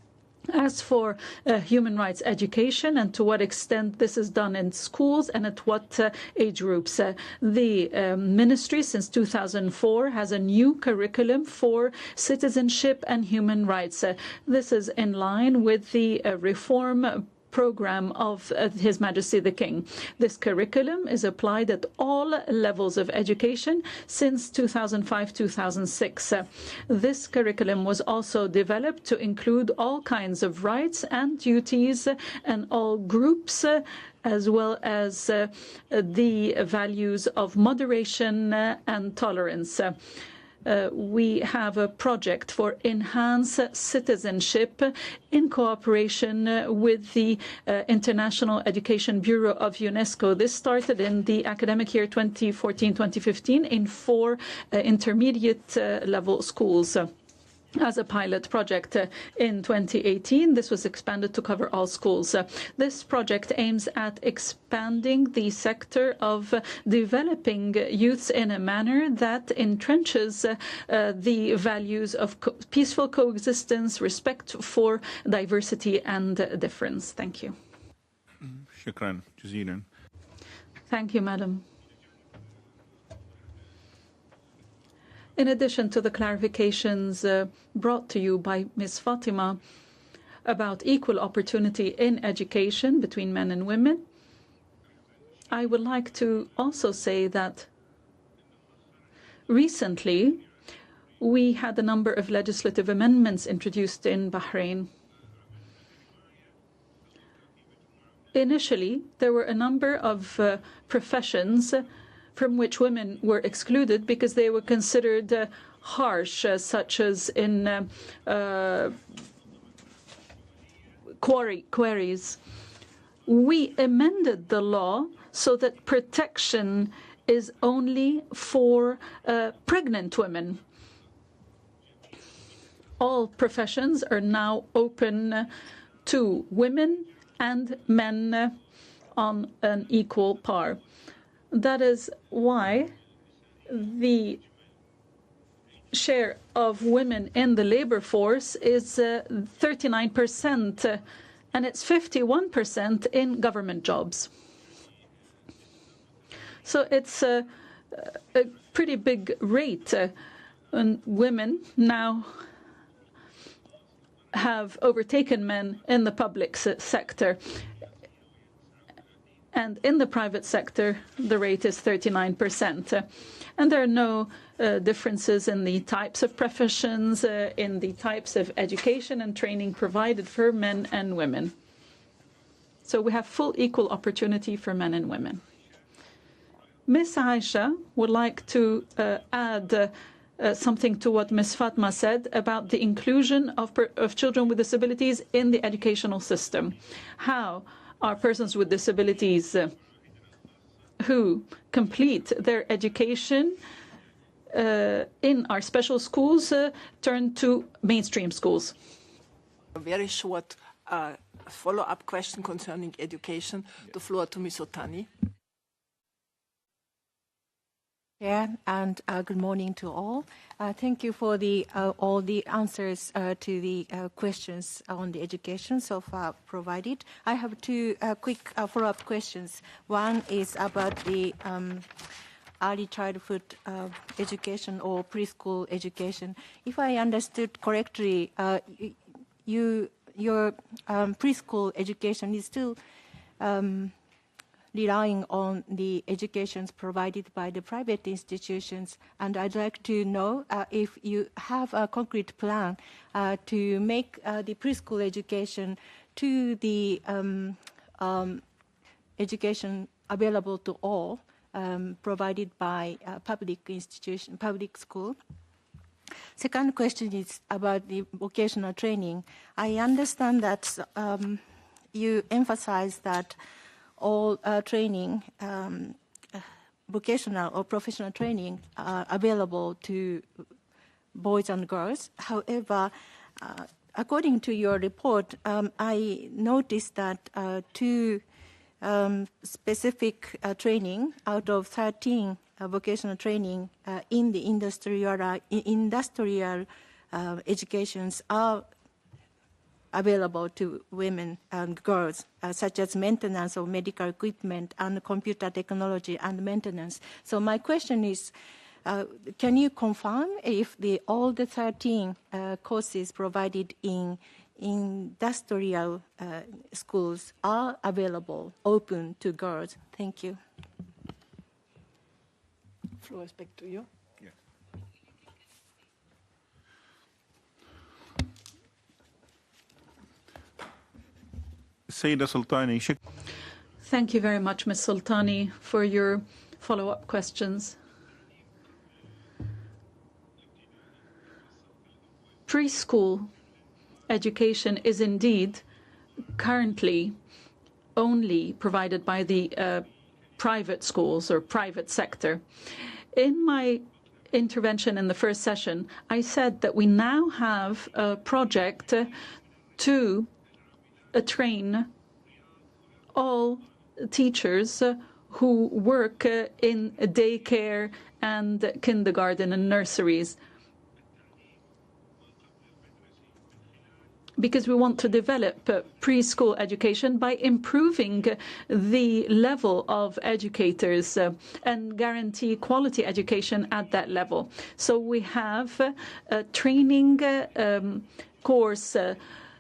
As for human rights education and to what extent this is done in schools and at what age groups, the ministry since 2004 has a new curriculum for citizenship and human rights. This is in line with the reform program of His Majesty the King. This curriculum is applied at all levels of education since 2005-2006. This curriculum was also developed to include all kinds of rights and duties and all groups, as well as the values of moderation and tolerance. We have a project for enhanced citizenship in cooperation with the International Education Bureau of UNESCO. This started in the academic year 2014-2015 in 4 intermediate level schools. As a pilot project in 2018, this was expanded to cover all schools. This project aims at expanding the sector of developing youths in a manner that entrenches the values of peaceful coexistence, respect for diversity and difference. Thank you. شكرا جزيلا. Thank you, Madam. In addition to the clarifications brought to you by Ms. Fatima about equal opportunity in education between men and women, I would like to also say that recently we had a number of legislative amendments introduced in Bahrain. Initially, there were a number of professions from which women were excluded because they were considered harsh, such as in quarries. We amended the law so that protection is only for pregnant women. All professions are now open to women and men on an equal par. That is why the share of women in the labor force is 39%, and it's 51% in government jobs. So it's a pretty big rate, and women now have overtaken men in the public sector. And in the private sector, the rate is 39%. And there are no differences in the types of professions, in the types of education and training provided for men and women. So we have full equal opportunity for men and women. Ms. Aysha would like to add something to what Ms. Fatma said about the inclusion of children with disabilities in the educational system. How are persons with disabilities who complete their education in our special schools turn to mainstream schools? A very short follow-up question concerning education. The floor to Ms. Otani. Yeah, and good morning to all. Thank you for all the answers to the questions on the education so far provided. I have two quick follow-up questions. One is about the early childhood education or preschool education. If I understood correctly, your preschool education is still relying on the educations provided by the private institutions, and I'd like to know if you have a concrete plan to make the preschool education to the education available to all, provided by public institution, public school. Second question is about the vocational training. I understand that you emphasize that all training, vocational or professional training, are available to boys and girls. However, according to your report, I noticed that two specific training out of 13 vocational training in the industrial educations are available to women and girls, such as maintenance of medical equipment and computer technology and maintenance. So my question is, can you confirm if all the 13 courses provided in industrial schools are available, open to girls? Thank you. Floor is back to you. Thank you very much, Ms. Sultani, for your follow-up questions. Preschool education is indeed currently only provided by the private schools or private sector. In my intervention in the first session, I said that we now have a project to train all teachers who work in daycare and kindergarten and nurseries, because we want to develop preschool education by improving the level of educators and guarantee quality education at that level. So we have a training course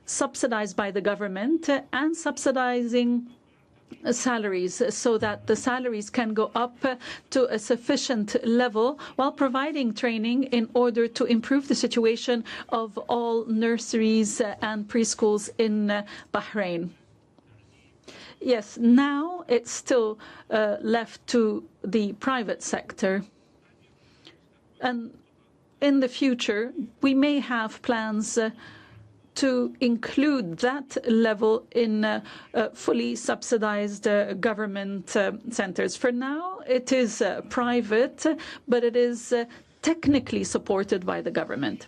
subsidized by the government and subsidizing salaries so that the salaries can go up to a sufficient level while providing training in order to improve the situation of all nurseries and preschools in Bahrain. Yes, now it's still left to the private sector. And in the future, we may have plans to include that level in fully subsidized government centers. For now, it is private, but it is technically supported by the government.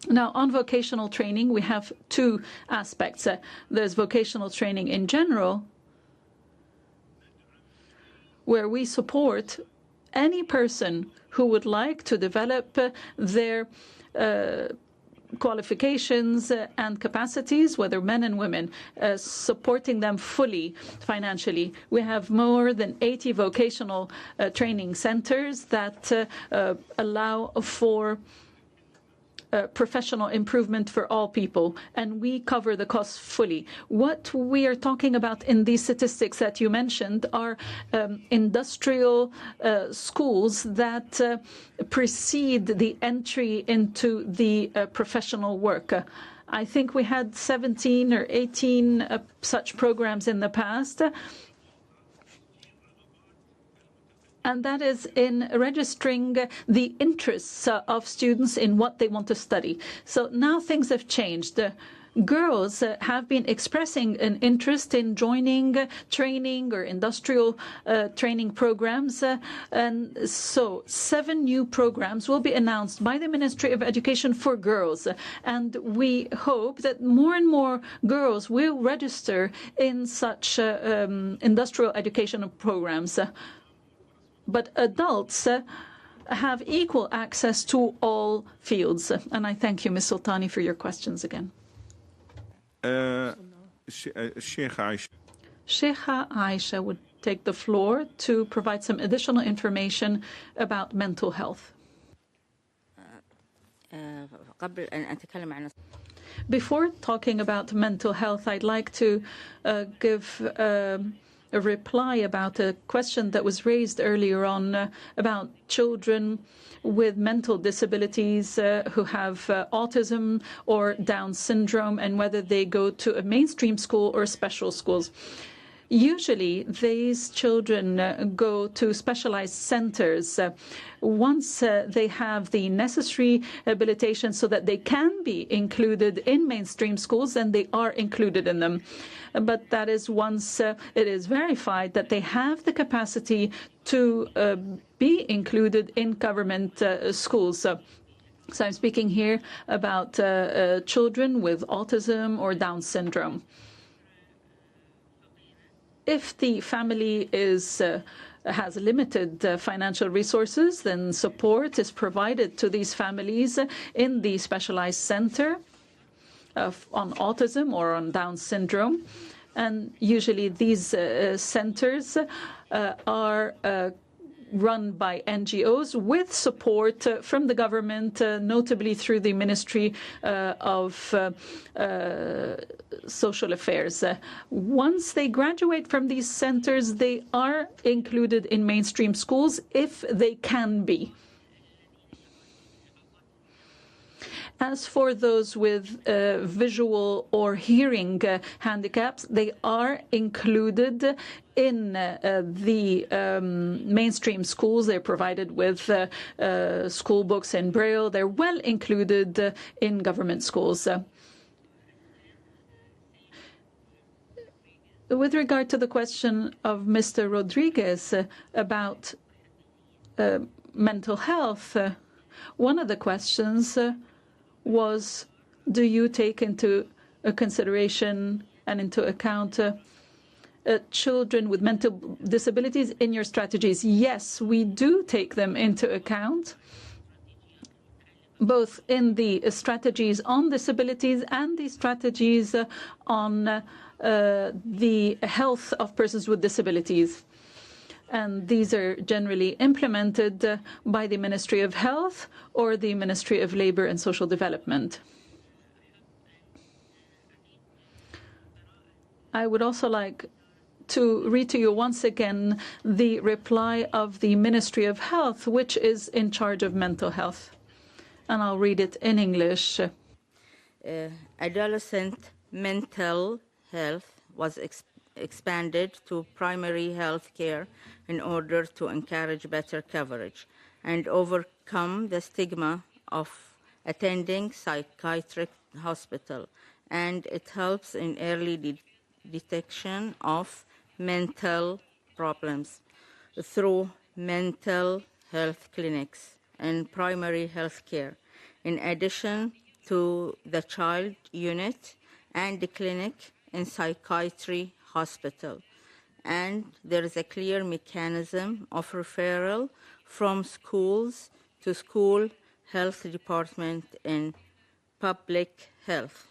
Now, on vocational training, we have two aspects. There's vocational training in general, where we support any person who would like to develop their qualifications and capacities, whether men and women, supporting them fully financially. We have more than 80 vocational training centers that allow for professional improvement for all people, and we cover the costs fully. What we are talking about in these statistics that you mentioned are industrial schools that precede the entry into the professional work. I think we had 17 or 18 such programs in the past. And that is in registering the interests of students in what they want to study. So now things have changed. Girls have been expressing an interest in joining training or industrial training programs. And so 7 new programs will be announced by the Ministry of Education for girls. And we hope that more and more girls will register in such industrial educational programs. But adults have equal access to all fields. And I thank you, Ms. Sultani, for your questions again. Shaikha Aysha would take the floor to provide some additional information about mental health. Before talking about mental health, I'd like to give a reply about a question that was raised earlier on about children with mental disabilities who have autism or Down syndrome, and whether they go to a mainstream school or special schools. Usually, these children go to specialized centers once they have the necessary habilitation so that they can be included in mainstream schools, and they are included in them. But that is once it is verified that they have the capacity to be included in government schools. So I'm speaking here about children with autism or Down syndrome. If the family has limited financial resources, then support is provided to these families in the specialized center on autism or on Down syndrome. And usually these centers are run by NGOs with support from the government, notably through the Ministry of Social Affairs. Once they graduate from these centers, they are included in mainstream schools if they can be. As for those with visual or hearing handicaps, they are included in the mainstream schools. They're provided with school books in Braille. They're well included in government schools. With regard to the question of Mr. Rodriguez about mental health, one of the questions was, do you take into consideration and into account children with mental disabilities in your strategies? Yes, we do take them into account, both in the strategies on disabilities and the strategies on the health of persons with disabilities. And these are generally implemented by the Ministry of Health or the Ministry of Labour and Social Development. I would also like to read to you once again the reply of the Ministry of Health, which is in charge of mental health. And I'll read it in English. Adolescent mental health was expanded to primary health care in order to encourage better coverage and overcome the stigma of attending psychiatric hospital, and it helps in early detection of mental problems through mental health clinics and primary health care, in addition to the child unit and the clinic in psychiatry hospital. And there is a clear mechanism of referral from schools to school health department in public health.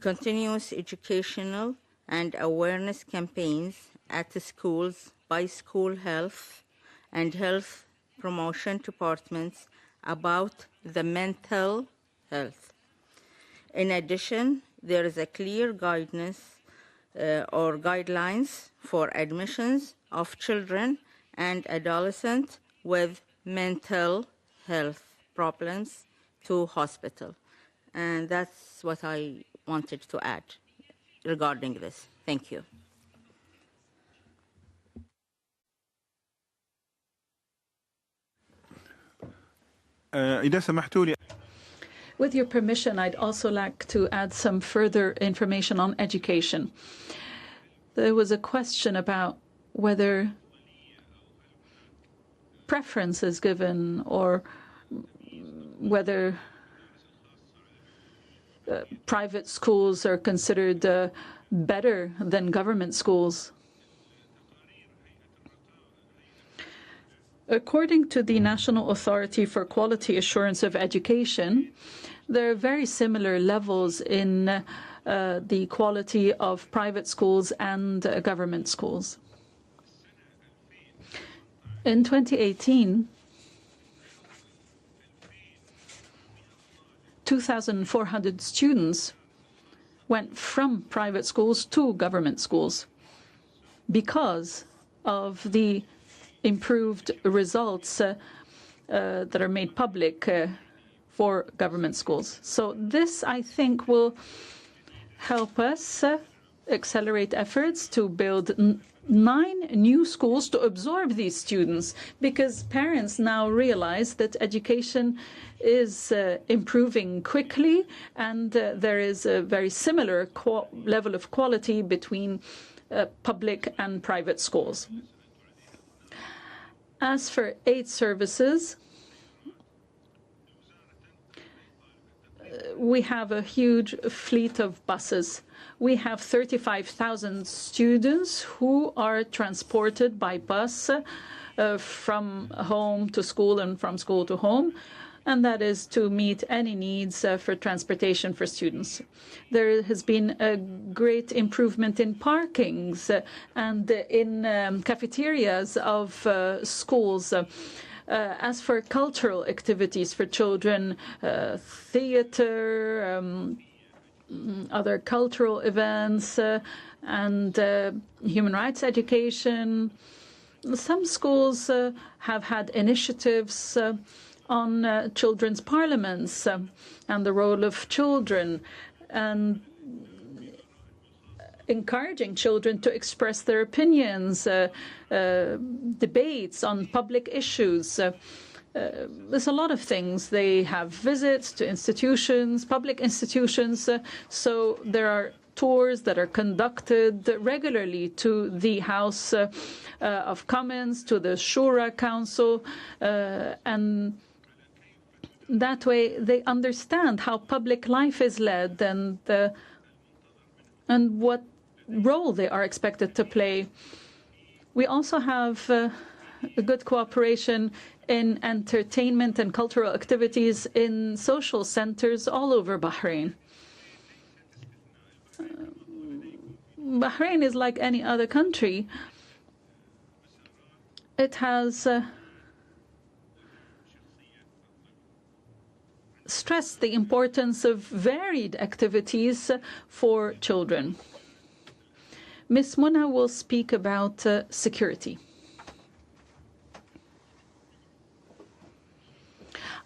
Continuous educational and awareness campaigns at the schools by school health and health promotion departments about the mental health. In addition, there is a clear guidance or guidelines for admissions of children and adolescents with mental health problems to hospital. And that's what I wanted to add regarding this. Thank you. إذا سمحتوا لي. With your permission, I'd also like to add some further information on education. There was a question about whether preference is given or whether private schools are considered better than government schools. According to the National Authority for Quality Assurance of Education, there are very similar levels in the quality of private schools and government schools. In 2018, 2,400 students went from private schools to government schools because of the improved results that are made public for government schools. So this, I think, will help us accelerate efforts to build 9 new schools to absorb these students, because parents now realize that education is improving quickly, and there is a very similar level of quality between public and private schools. As for aid services, we have a huge fleet of buses. We have 35,000 students who are transported by bus from home to school and from school to home, and that is to meet any needs for transportation for students. There has been a great improvement in parkings and in cafeterias of schools. As for cultural activities for children, theater, other cultural events, and human rights education, some schools have had initiatives on children's parliaments and the role of children, and encouraging children to express their opinions, debates on public issues. There's a lot of things. They have visits to institutions, public institutions, so there are tours that are conducted regularly to the House of Commons, to the Shura Council, and that way they understand how public life is led and what role they are expected to play. We also have a good cooperation in entertainment and cultural activities in social centers all over Bahrain. Bahrain is like any other country. It has stressed the importance of varied activities for children. Ms. Muna will speak about security.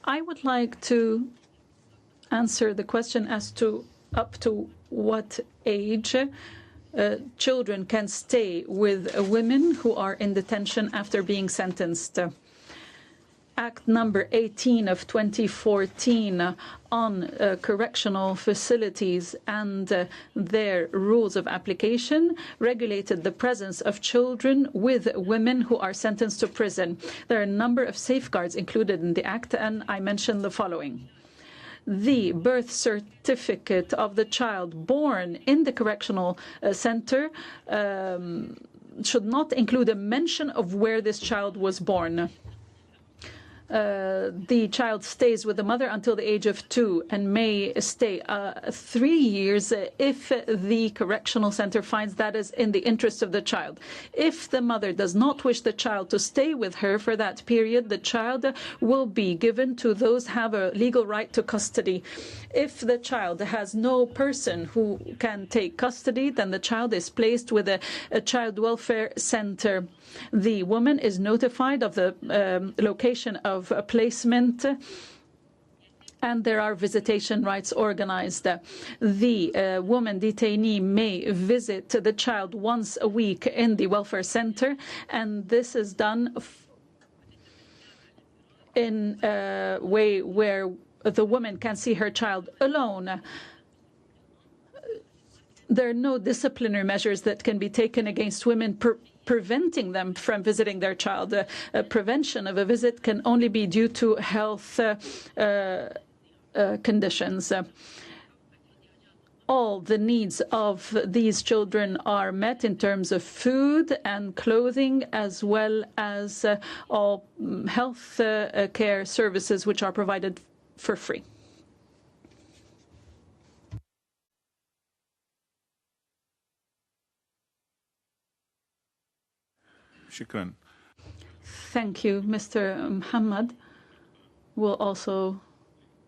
I would like to answer the question as to up to what age children can stay with women who are in detention after being sentenced. Act number 18 of 2014 on correctional facilities and their rules of application regulated the presence of children with women who are sentenced to prison. There are a number of safeguards included in the Act, and I mention the following. The birth certificate of the child born in the correctional center should not include a mention of where this child was born. The child stays with the mother until the age of 2 and may stay 3 years if the correctional center finds that is in the interest of the child. If the mother does not wish the child to stay with her for that period, the child will be given to those who have a legal right to custody. If the child has no person who can take custody, then the child is placed with a child welfare center. The woman is notified of the location of placement, and there are visitation rights organized. The woman detainee may visit the child once a week in the welfare center, and this is done in a way where the woman can see her child alone. There are no disciplinary measures that can be taken against women preventing them from visiting their child. Prevention of a visit can only be due to health conditions. All the needs of these children are met in terms of food and clothing, as well as all health care services which are provided for free. Shukran. Thank you. Mr. Mohamed will also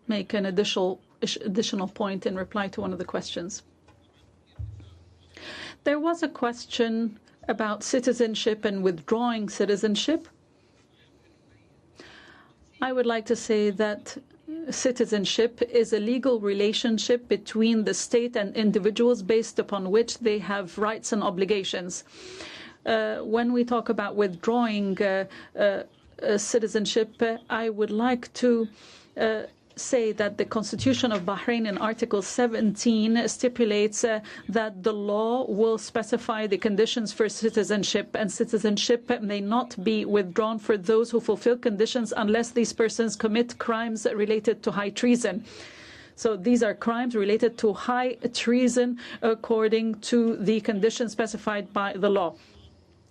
make an additional point in reply to one of the questions. There was a question about citizenship and withdrawing citizenship. I would like to say that citizenship is a legal relationship between the state and individuals based upon which they have rights and obligations. When we talk about withdrawing citizenship, I would like to say that the Constitution of Bahrain in Article 17 stipulates that the law will specify the conditions for citizenship, and citizenship may not be withdrawn for those who fulfill conditions unless these persons commit crimes related to high treason. So these are crimes related to high treason according to the conditions specified by the law.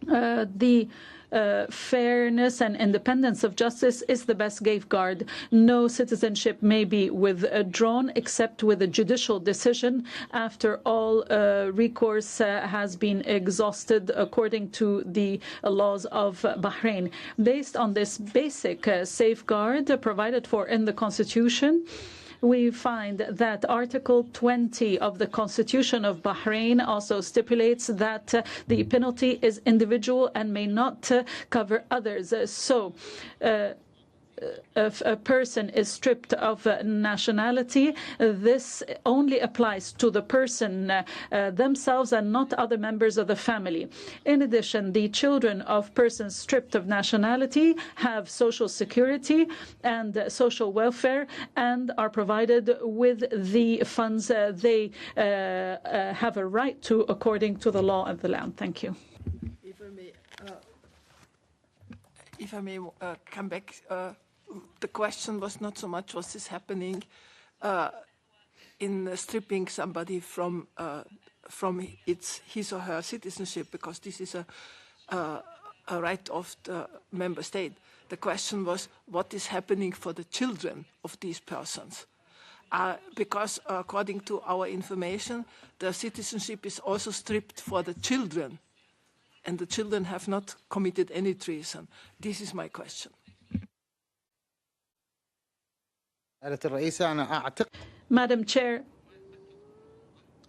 The fairness and independence of justice is the best safeguard. No citizenship may be withdrawn except with a judicial decision after all recourse has been exhausted according to the laws of Bahrain. Based on this basic safeguard provided for in the Constitution, we find that Article 20 of the Constitution of Bahrain also stipulates that the penalty is individual and may not cover others. So, if a person is stripped of nationality, this only applies to the person themselves and not other members of the family. In addition, the children of persons stripped of nationality have social security and social welfare and are provided with the funds they have a right to according to the law of the land. Thank you. If I may come back, the question was not so much was this happening in stripping somebody from his or her citizenship, because this is a right of the member state. The question was what is happening for the children of these persons. Because according to our information, the citizenship is also stripped for the children, and the children have not committed any treason. This is my question. Madam Chair,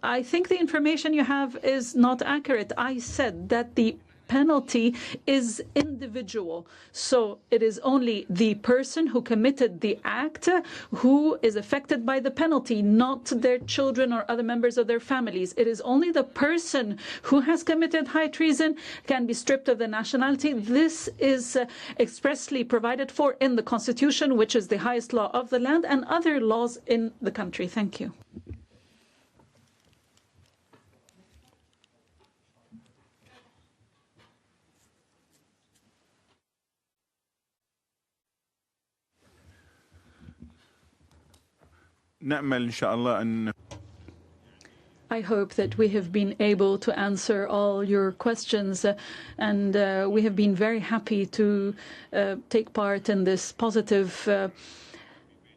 I think the information you have is not accurate. I said that the penalty is individual. So it is only the person who committed the act who is affected by the penalty, not their children or other members of their families. It is only the person who has committed high treason can be stripped of the nationality. This is expressly provided for in the Constitution, which is the highest law of the land, and other laws in the country. Thank you. نأمل إن شاء الله أن I hope that we have been able to answer all your questions, and we have been very happy to take part in this positive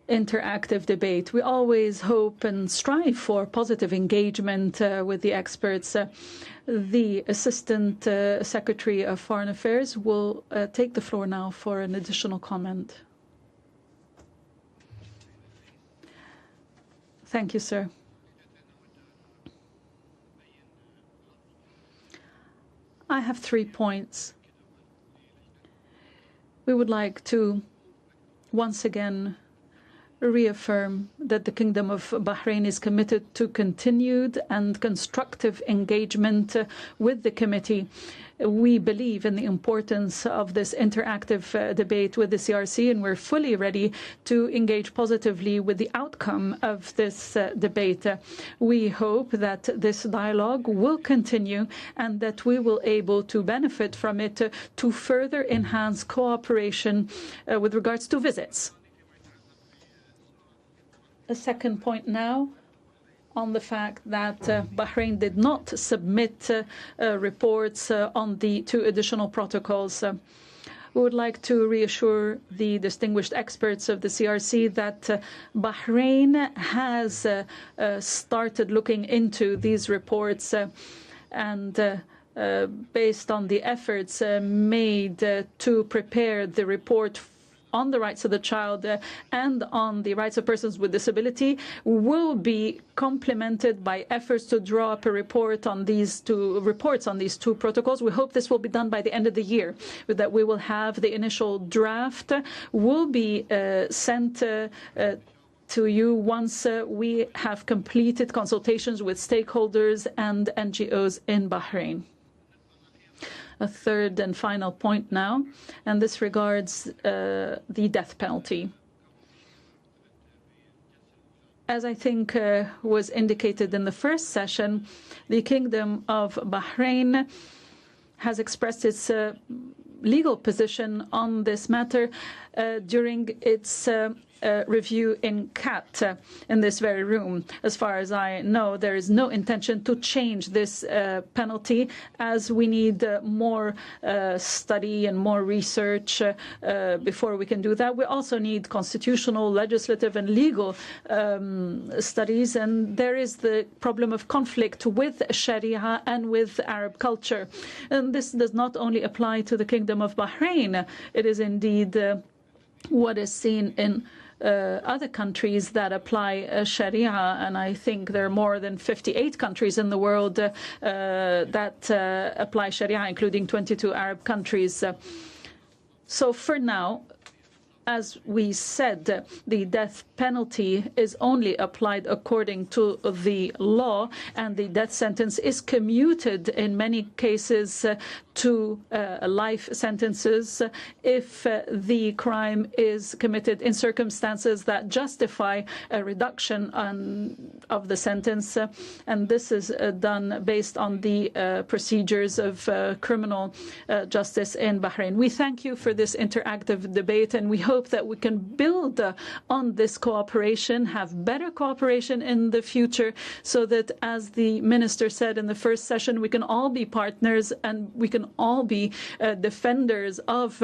interactive debate. We always hope and strive for positive engagement with the experts. The Assistant Secretary of Foreign Affairs will take the floor now for an additional comment. Thank you, sir. I have 3 points. We would like to once again reaffirm that the Kingdom of Bahrain is committed to continued and constructive engagement with the committee. We believe in the importance of this interactive debate with the CRC, and we're fully ready to engage positively with the outcome of this debate. We hope that this dialogue will continue and that we will be able to benefit from it to further enhance cooperation with regards to visits. A second point now on the fact that Bahrain did not submit reports on the 2 additional protocols. We would like to reassure the distinguished experts of the CRC that Bahrain has started looking into these reports and based on the efforts made to prepare the report on the rights of the child and on the rights of persons with disability will be complemented by efforts to draw up a report on these 2 protocols. We hope this will be done by the end of the year, that we will have the initial draft will be sent to you once we have completed consultations with stakeholders and NGOs in Bahrain. A third and final point now, and this regards the death penalty. As I think was indicated in the first session, the Kingdom of Bahrain has expressed its legal position on this matter during its review in CAT in this very room. As far as I know, there is no intention to change this penalty, as we need more study and more research before we can do that. We also need constitutional, legislative and legal studies, and there is the problem of conflict with Sharia and with Arab culture. And this does not only apply to the Kingdom of Bahrain, it is indeed what is seen in other countries that apply Sharia, and I think there are more than 58 countries in the world that apply Sharia, including 22 Arab countries. So for now, as we said, the death penalty is only applied according to the law, and the death sentence is commuted in many cases to life sentences if the crime is committed in circumstances that justify a reduction of the sentence, and this is done based on the procedures of criminal justice in Bahrain. We thank you for this interactive debate, and we hope that we can build on this cooperation, have better cooperation in the future, so that, as the Minister said in the first session, we can all be partners and we can all be defenders of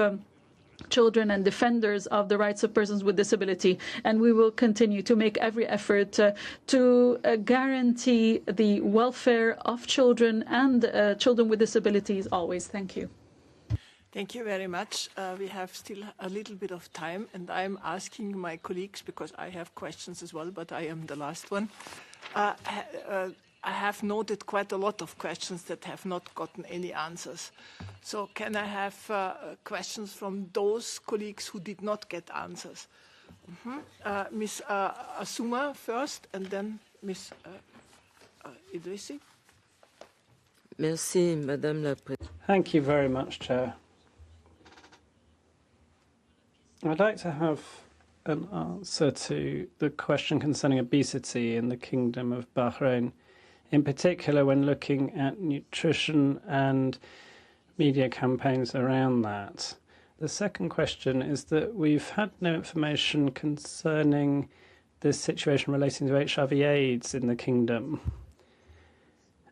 children and defenders of the rights of persons with disability. And we will continue to make every effort to guarantee the welfare of children and children with disabilities always. Thank you. Thank you very much. We have still a little bit of time, and I'm asking my colleagues, because I have questions as well, but I am the last one. I have noted quite a lot of questions that have not gotten any answers. So can I have questions from those colleagues who did not get answers? Ms. Asuma first, and then Ms. Idrissi. Merci, Madame la Présidente. Thank you very much, Chair. I'd like to have an answer to the question concerning obesity in the Kingdom of Bahrain, in particular when looking at nutrition and media campaigns around that. The second question is that we've had no information concerning the situation relating to HIV/AIDS in the Kingdom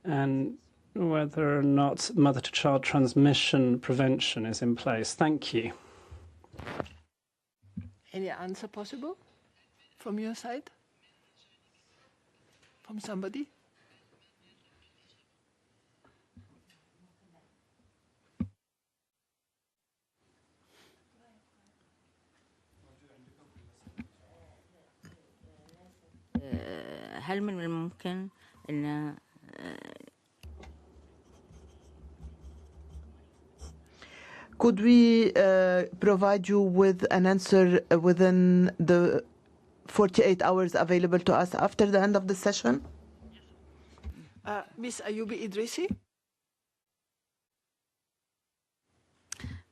and whether or not mother-to-child transmission prevention is in place. Thank you. Any answer possible from your side? From somebody? هل من الممكن أن Could we provide you with an answer within the 48 hours available to us after the end of the session? Ms. Ayoubi Idrissi.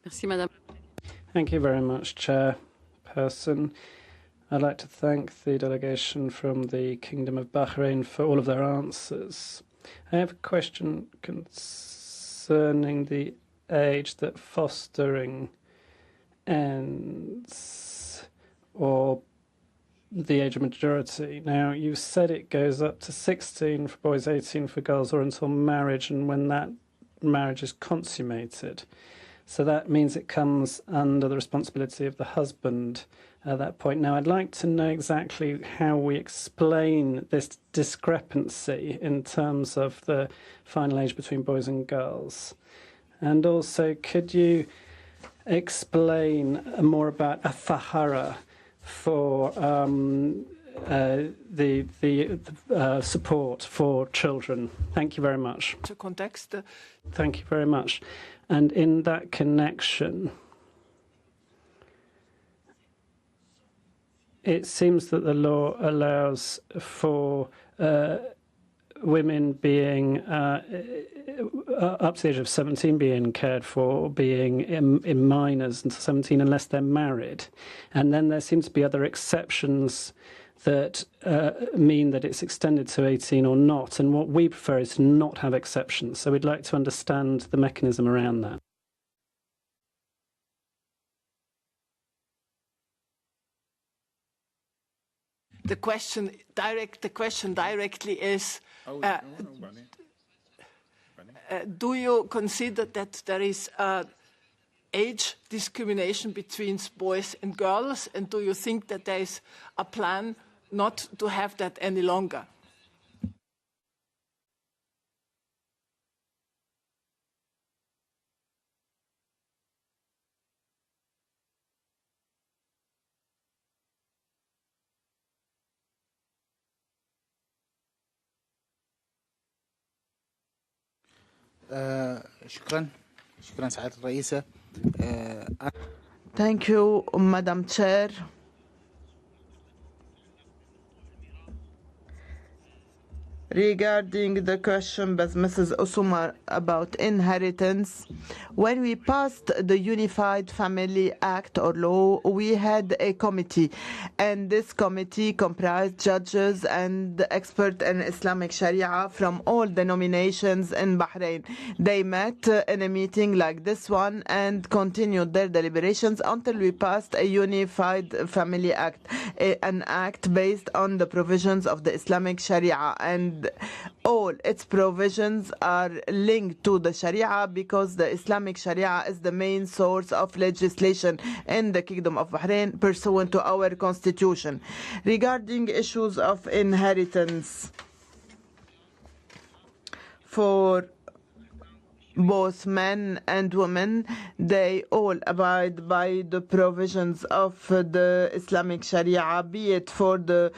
Merci, Madame. Thank you very much, Chairperson. I'd like to thank the delegation from the Kingdom of Bahrain for all of their answers. I have a question concerning the age that fostering ends, or the age of majority. Now, you said it goes up to 16 for boys, 18 for girls, or until marriage, and when that marriage is consummated. So that means it comes under the responsibility of the husband at that point. Now, I'd like to know exactly how we explain this discrepancy in terms of the final age between boys and girls. And also, could you explain more about a fahara for the support for children? Thank you very much. Context. Thank you very much. And in that connection, it seems that the law allows for women being up to the age of 17 being cared for, being in minors until 17 unless they're married. And then there seem to be other exceptions that mean that it's extended to 18 or not. And what we prefer is to not have exceptions. So we'd like to understand the mechanism around that. The question directly is, do you consider that there is age discrimination between boys and girls, and do you think that there is a plan not to have that any longer? شكرا سعادة الرئيسة. Thank you, Madam Chair. Regarding the question by Mrs. Osuma about inheritance, when we passed the Unified Family Act or law, we had a committee, and this committee comprised judges and experts in Islamic Sharia from all denominations in Bahrain. They met in a meeting like this one and continued their deliberations until we passed a Unified Family Act, an act based on the provisions of the Islamic Sharia, and all its provisions are linked to the Sharia because the Islamic Sharia is the main source of legislation in the Kingdom of Bahrain pursuant to our constitution. Regarding issues of inheritance for both men and women, they all abide by the provisions of the Islamic Sharia, be it for the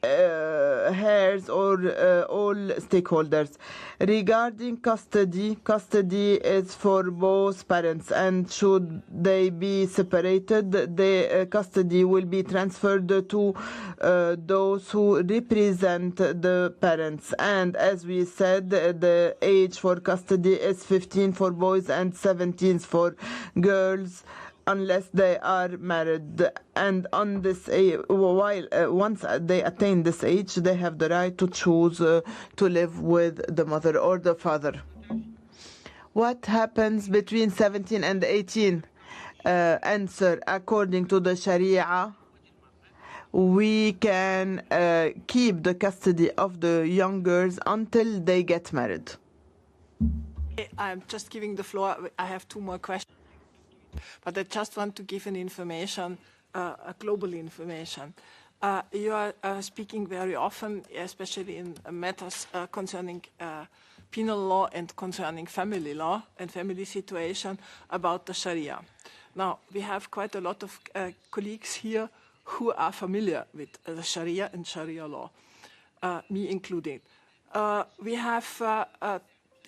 heirs or all stakeholders. Regarding custody is for both parents, and should they be separated, the custody will be transferred to those who represent the parents. And as we said, the age for custody is 15 for boys and 17 for girls, unless they are married. And on this age, once they attain this age, they have the right to choose to live with the mother or the father. What happens between 17 and 18? Answer: according to the Sharia, we can keep the custody of the young girls until they get married. I'm just giving the floor. I have two more questions. But I just want to give an information, a global information. You are speaking very often, especially in matters concerning penal law and concerning family law and family situation, about the Sharia. Now, we have quite a lot of colleagues here who are familiar with the Sharia and Sharia law, me included. We have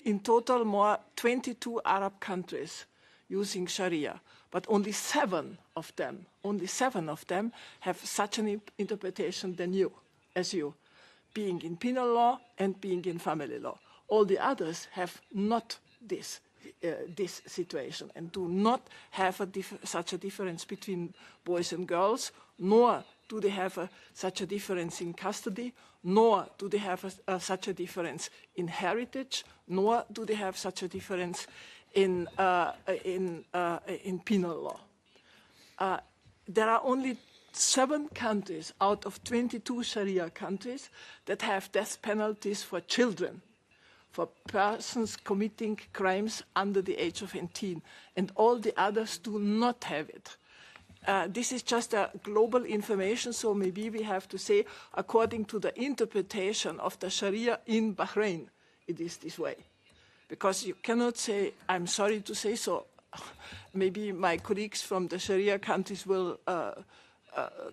in total 22 Arab countries using Sharia, but only seven of them have such an interpretation as you, being in penal law and being in family law. All the others have not this situation and do not have such a difference between boys and girls, nor do they have such a difference in custody, nor do they have such a difference in heritage, nor do they have such a difference in penal law. There are only 7 countries out of 22 Sharia countries that have death penalties for children, for persons committing crimes under the age of 18, and all the others do not have it. This is just a global information, so maybe we have to say, according to the interpretation of the Sharia in Bahrain, it is this way. Because you cannot say, I'm sorry to say so, maybe my colleagues from the Sharia countries will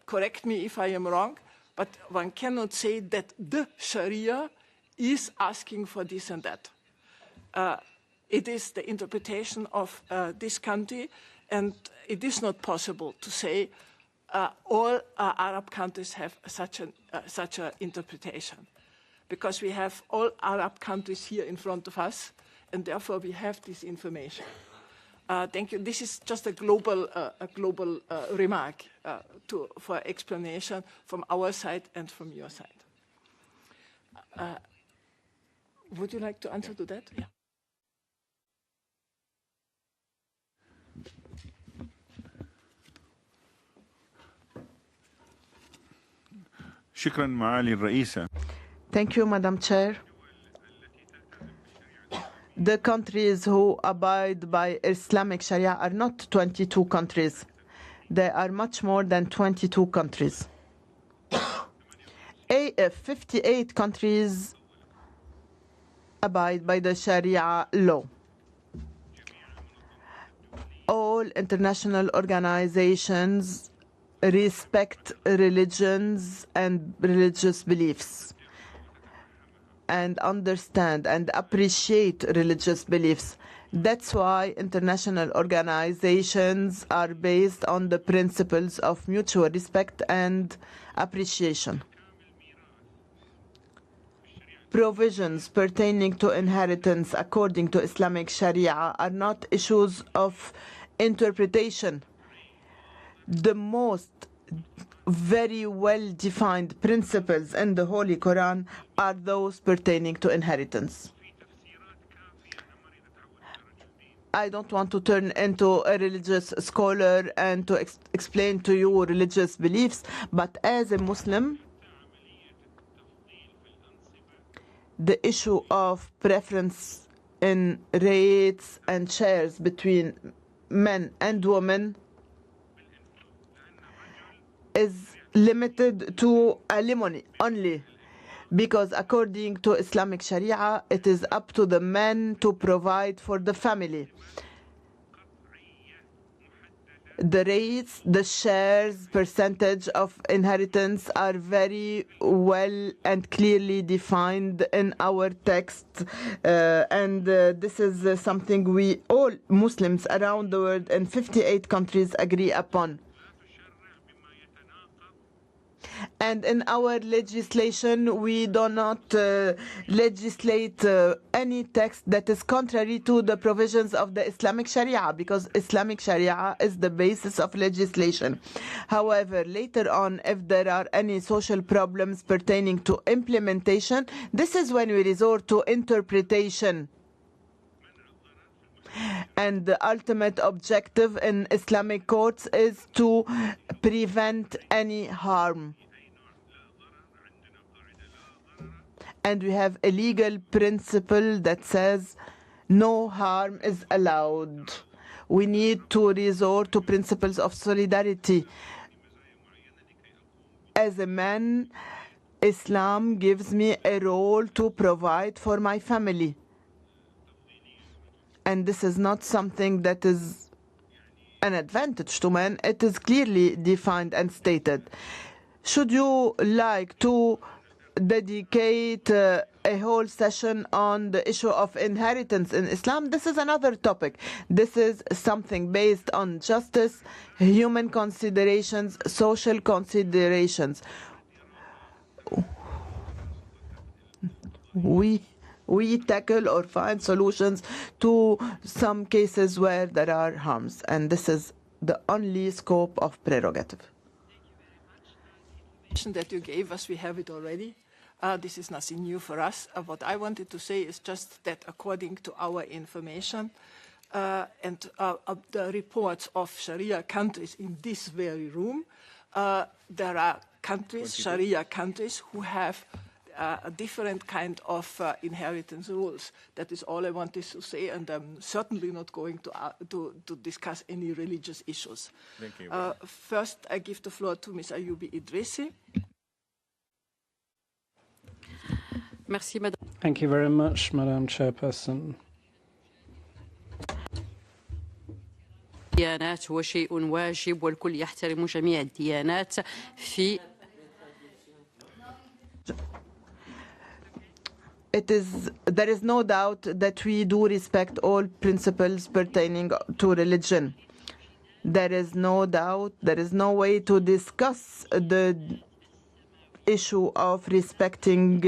correct me if I am wrong, but one cannot say that the Sharia is asking for this and that. It is the interpretation of this country, and it is not possible to say all Arab countries have such an interpretation, because we have all Arab countries here in front of us, and therefore we have this information. Thank you. This is just a global remark for explanation from our side and from your side. Would you like to answer to that? Yeah. شكرا معالي الرئيسة. Thank you, Madam Chair. The countries who abide by Islamic Sharia are not 22 countries. They are much more than 22 countries. 58 countries abide by the Sharia law. All international organizations respect religions and religious beliefs, and understand and appreciate religious beliefs. That's why international organizations are based on the principles of mutual respect and appreciation. Provisions pertaining to inheritance according to Islamic Sharia are not issues of interpretation. The most very well-defined principles in the Holy Quran are those pertaining to inheritance. I don't want to turn into a religious scholar and to explain to you religious beliefs, but as a Muslim, the issue of preference in rates and shares between men and women is limited to alimony only, because according to Islamic Sharia, it is up to the men to provide for the family. the rates, the shares, percentage of inheritance are very well and clearly defined in our text. This is something we all Muslims around the world in 58 countries agree upon. And in our legislation, we do not legislate any text that is contrary to the provisions of the Islamic Sharia, because Islamic Sharia is the basis of legislation. However, later on, if there are any social problems pertaining to implementation, this is when we resort to interpretation. And the ultimate objective in Islamic courts is to prevent any harm. And we have a legal principle that says no harm is allowed. We need to resort to principles of solidarity. As a man, Islam gives me a role to provide for my family. And this is not something that is an advantage to men. It is clearly defined and stated. Should you like to dedicate a whole session on the issue of inheritance in Islam? This is another topic. This is something based on justice, human considerations, social considerations. We tackle or find solutions to some cases where there are harms, and this is the only scope of prerogative. That you gave us, we have it already. This is nothing new for us. What I wanted to say is just that according to our information and the reports of Sharia countries in this very room, there are countries, Sharia countries, who have a different kind of inheritance rules. That is all I wanted to say, and I'm certainly not going to discuss any religious issues. Thank you. First, I give the floor to Ms. Ayoubi Idrissi. Thank you very much, Madam Chairperson. الديانات هو شيء واجب والكل يحترم جميع الديانات في There is no doubt that we do respect all principles pertaining to religion. There is no doubt, there is no way to discuss the issue of respecting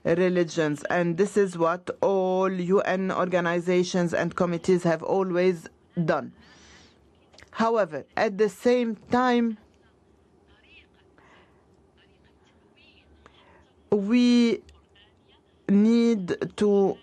religions, and this is what all UN organizations and committees have always done. However, at the same time, we need to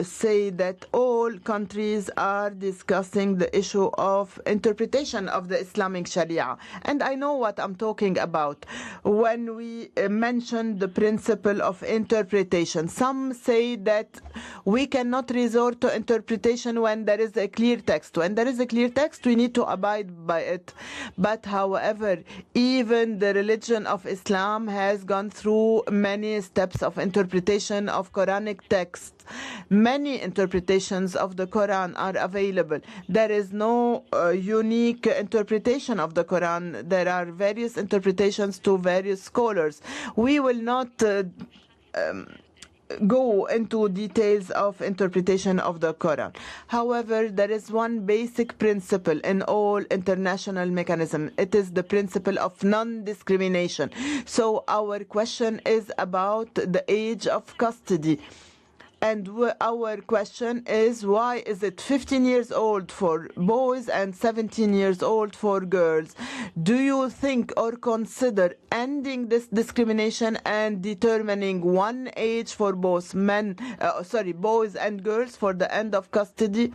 say that all countries are discussing the issue of interpretation of the Islamic Sharia. And I know what I'm talking about. When we mention the principle of interpretation, some say that we cannot resort to interpretation when there is a clear text. When there is a clear text, we need to abide by it. But however, even the religion of Islam has gone through many steps of interpretation of Quranic texts. Many interpretations of the Quran are available. There is no unique interpretation of the Quran. There are various interpretations to various scholars. We will not go into details of interpretation of the Quran. However, there is one basic principle in all international mechanisms. It is the principle of non-discrimination. So our question is about the age of custody. And our question is, why is it 15 years old for boys and 17 years old for girls? Do you think or consider ending this discrimination and determining one age for both boys and girls for the end of custody?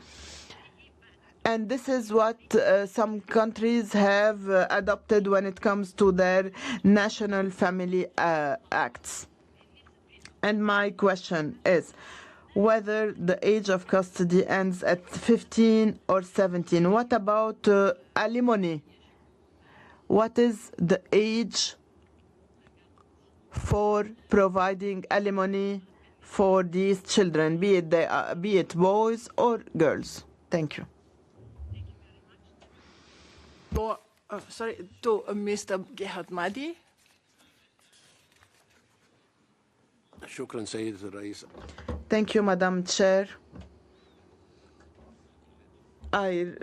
And this is what some countries have adopted when it comes to their national family acts. And my question is whether the age of custody ends at 15 or 17. What about alimony? What is the age for providing alimony for these children, be it boys or girls? Thank you. floor, to Mr. Gerhard Mahdi. شكرا سيدة الرئيسة. Thank you, Madam Chair. I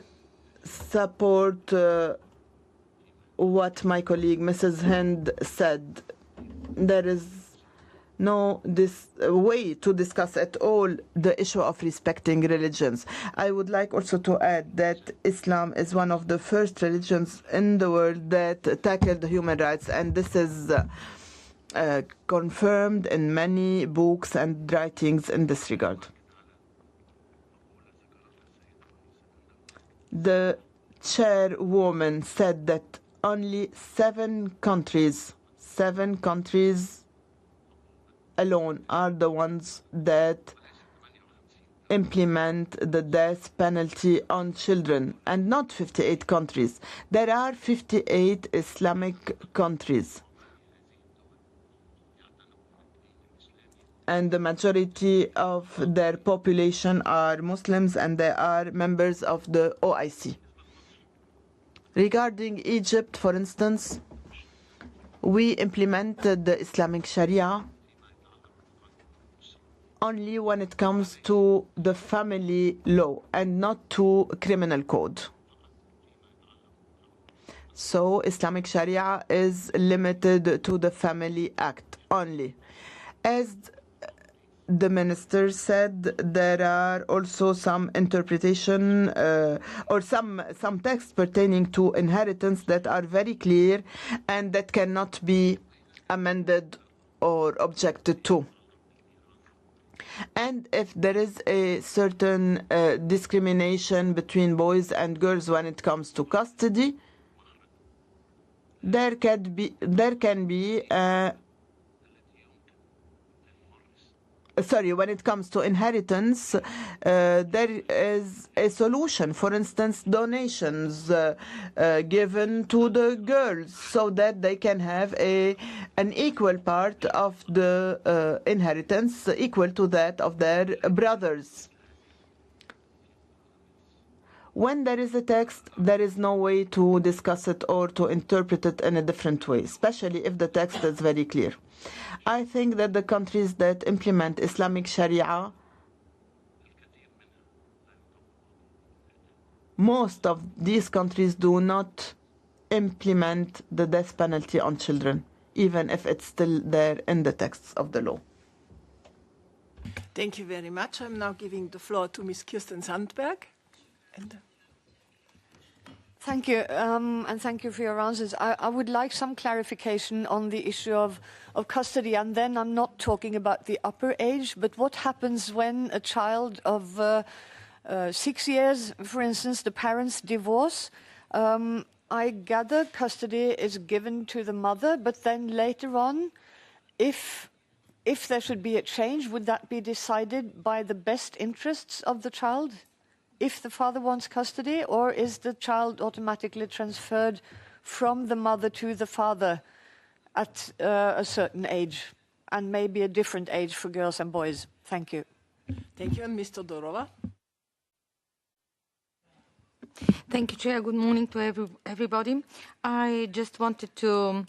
support what my colleague Mrs. Hind said. There is no way to discuss at all the issue of respecting religions. I would like also to add that Islam is one of the first religions in the world that tackled human rights, and this is confirmed in many books and writings in this regard. The chairwoman said that only 7 countries alone are the ones that implement the death penalty on children, and not 58 countries. There are 58 Islamic countries, and the majority of their population are Muslims, and they are members of the OIC. Regarding Egypt, for instance, we implemented the Islamic Sharia only when it comes to the family law and not to criminal code. So Islamic Sharia is limited to the Family Act only. As the minister said, there are also some interpretation or some texts pertaining to inheritance that are very clear and that cannot be amended or objected to. And if there is a certain discrimination between boys and girls when it comes to custody, there can be when it comes to inheritance, there is a solution. For instance, donations given to the girls so that they can have an equal part of the inheritance, equal to that of their brothers. When there is a text, there is no way to discuss it or to interpret it in a different way, especially if the text is very clear. I think that the countries that implement Islamic Sharia, most of these countries do not implement the death penalty on children, even if it's still there in the texts of the law. Thank you very much. I'm now giving the floor to Ms. Kirsten Sandberg. Thank you, and thank you for your answers. I would like some clarification on the issue of custody, and then I'm not talking about the upper age, but what happens when a child of 6 years, for instance, the parents divorce. I gather custody is given to the mother, but then later on, if there should be a change, would that be decided by the best interests of the child? If the father wants custody, or is the child automatically transferred from the mother to the father at a certain age, and maybe a different age for girls and boys? Thank you. Thank you. And Mr. Dorova. Thank you, Chair. Good morning to everybody. I just wanted to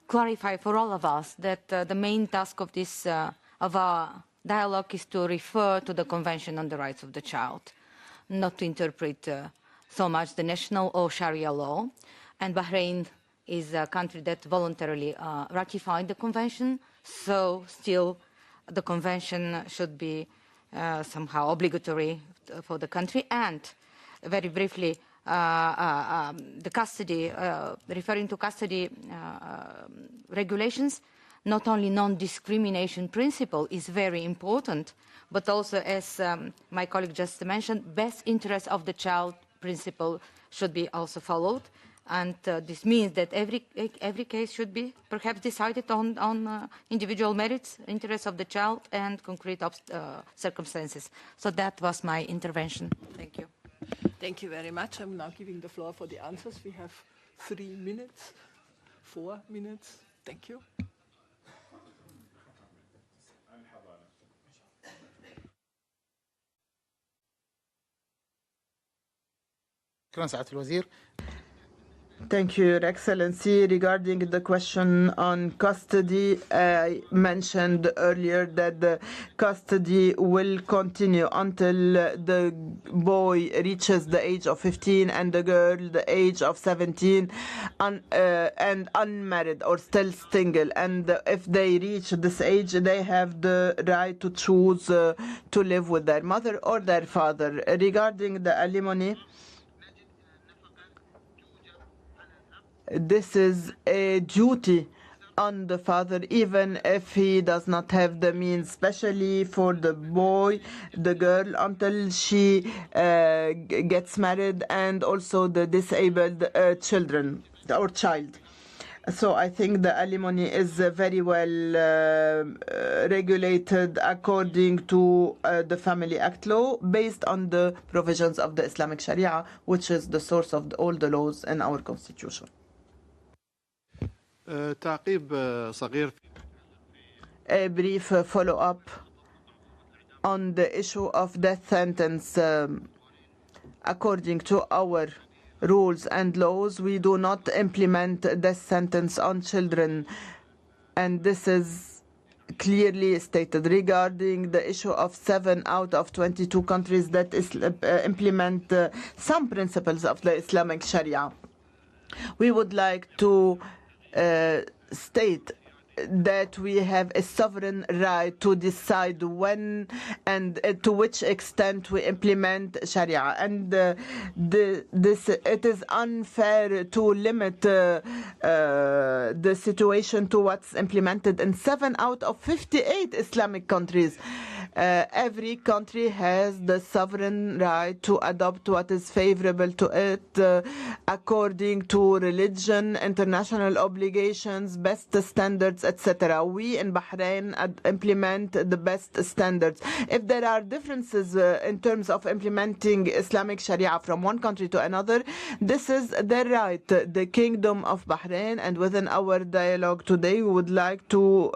clarify for all of us that the main task of this of our dialogue is to refer to the Convention on the Rights of the Child, not to interpret so much the national or Sharia law. And Bahrain is a country that voluntarily ratified the Convention, so still the Convention should be somehow obligatory for the country. And very briefly, the custody, referring to custody regulations, not only non-discrimination principle is very important, but also, as my colleague just mentioned, best interest of the child principle should be also followed. And this means that every case should be perhaps decided on individual merits, interests of the child, and concrete circumstances. So that was my intervention. Thank you. Thank you very much. I'm now giving the floor for the answers. We have 3 minutes, 4 minutes. Thank you. شكرا سعادة الوزير. Thank you, Your Excellency. Regarding the question on custody, I mentioned earlier that the custody will continue until the boy reaches the age of 15 and the girl the age of 17 and unmarried or still single. And if they reach this age, they have the right to choose to live with their mother or their father. Regarding the alimony, this is a duty on the father, even if he does not have the means, especially for the boy, the girl, until she gets married, and also the disabled children or child. So I think the alimony is very well regulated according to the Family Act law, based on the provisions of the Islamic Sharia, which is the source of all the laws in our constitution. تعقيب صغير. A brief follow-up on the issue of death sentence. According to our rules and laws, we do not implement death sentence on children, and this is clearly stated. Regarding the issue of 7 out of 22 countries that implement some principles of the Islamic Sharia, we would like to state that we have a sovereign right to decide when and to which extent we implement Sharia, and it is unfair to limit the situation to what's implemented in 7 out of 58 Islamic countries. Every country has the sovereign right to adopt what is favorable to it according to religion, international obligations, best standards, etc. We in Bahrain implement the best standards. If there are differences in terms of implementing Islamic Sharia from one country to another, this is their right. The Kingdom of Bahrain, and within our dialogue today, we would like to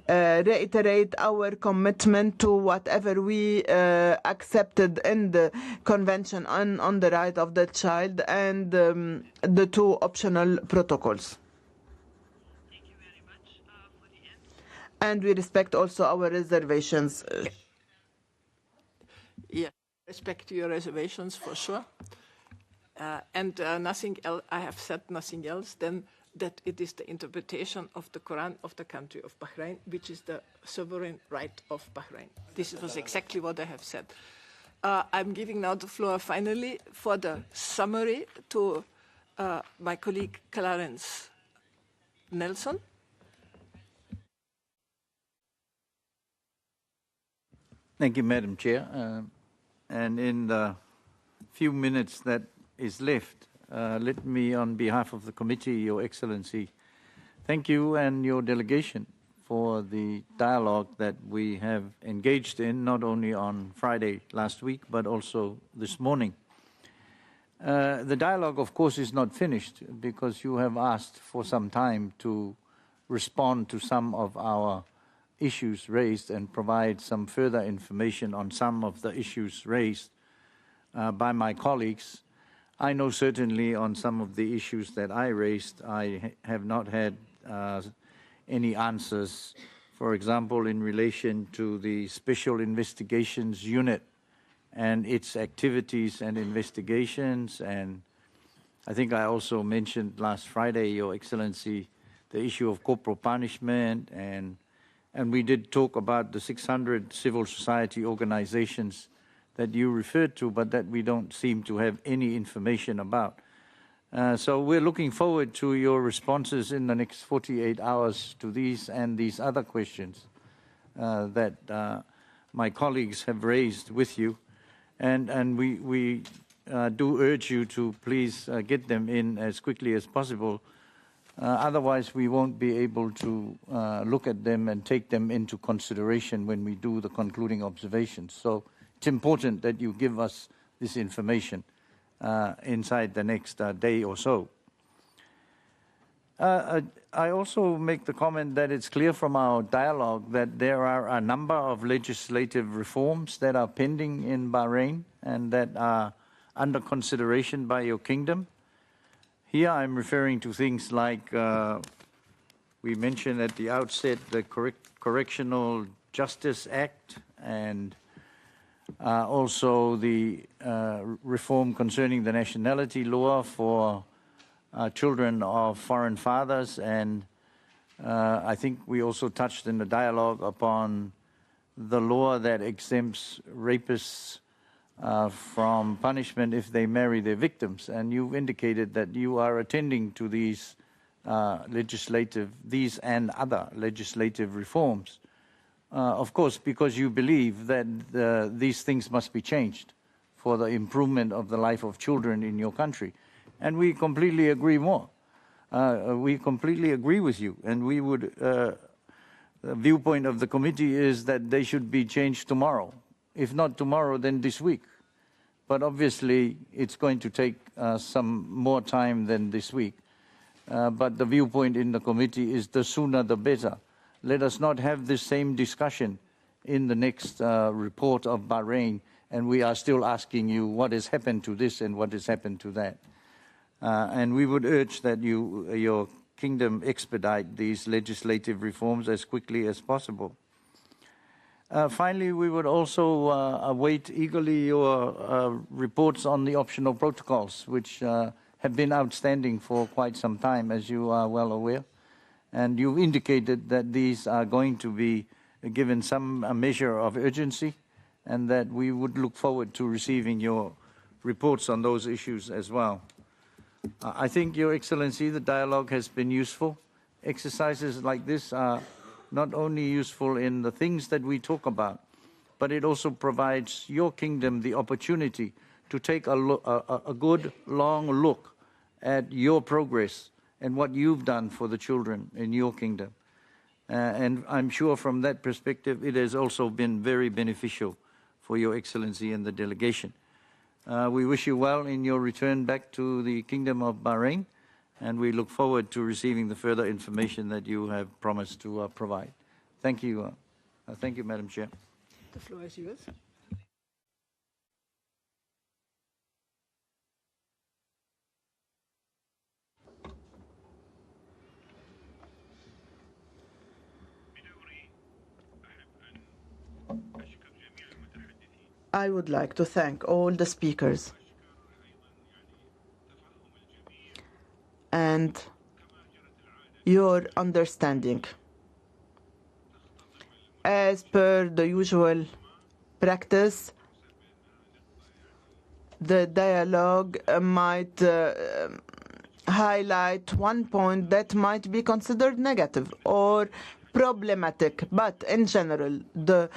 reiterate our commitment to whatever we accepted in the Convention on the Right of the Child and the 2 optional protocols. And we respect also our reservations. Yeah, respect your reservations for sure. And nothing else. I have said nothing else than that it is the interpretation of the Quran of the country of Bahrain, which is the sovereign right of Bahrain. This was exactly what I have said. I'm giving now the floor finally for the summary to my colleague Clarence Nelson. Thank you, Madam Chair. And in the few minutes that is left, let me, on behalf of the committee, Your Excellency, thank you and your delegation for the dialogue that we have engaged in, not only on Friday last week, but also this morning. The dialogue, of course, is not finished because you have asked for some time to respond to some of our issues raised and provide some further information on some of the issues raised by my colleagues. I know certainly on some of the issues that I raised, I have not had any answers. For example, in relation to the Special Investigations Unit and its activities and investigations. And I think I also mentioned last Friday, Your Excellency, the issue of corporal punishment, and we did talk about the 600 civil society organizations that you referred to, but that we don't seem to have any information about. So we're looking forward to your responses in the next 48 hours to these and these other questions that my colleagues have raised with you. And we do urge you to please get them in as quickly as possible. Otherwise, we won't be able to look at them and take them into consideration when we do the concluding observations. So it's important that you give us this information inside the next day or so. I also make the comment that it's clear from our dialogue that there are a number of legislative reforms that are pending in Bahrain and that are under consideration by your kingdom. Here I'm referring to things like we mentioned at the outset the Correctional Justice Act and also the reform concerning the nationality law for children of foreign fathers, and I think we also touched in the dialogue upon the law that exempts rapists from punishment if they marry their victims, and you've indicated that you are attending to these these and other legislative reforms. Of course, because you believe that these things must be changed for the improvement of the life of children in your country. And we completely agree more. We completely agree with you. And we would, the viewpoint of the committee is that they should be changed tomorrow. If not tomorrow, then this week. But obviously, it's going to take some more time than this week. But the viewpoint in the committee is the sooner the better. Let us not have this same discussion in the next report of Bahrain, and we are still asking you what has happened to this and what has happened to that. And we would urge that your kingdom expedite these legislative reforms as quickly as possible. Finally, we would also await eagerly your reports on the optional protocols, which have been outstanding for quite some time, as you are well aware. And you've indicated that these are going to be given some measure of urgency, and that we would look forward to receiving your reports on those issues as well. I think, Your Excellency, the dialogue has been useful. Exercises like this are not only useful in the things that we talk about, but it also provides your kingdom the opportunity to take a good, long look at your progress and what you've done for the children in your kingdom. And I'm sure from that perspective, it has also been very beneficial for Your Excellency and the delegation. We wish you well in your return back to the Kingdom of Bahrain, and we look forward to receiving the further information that you have promised to provide. Thank you. Thank you, Madam Chair. The floor is yours. I would like to thank all the speakers and your understanding. As per the usual practice, the dialogue might highlight one point that might be considered negative or problematic, but in general, the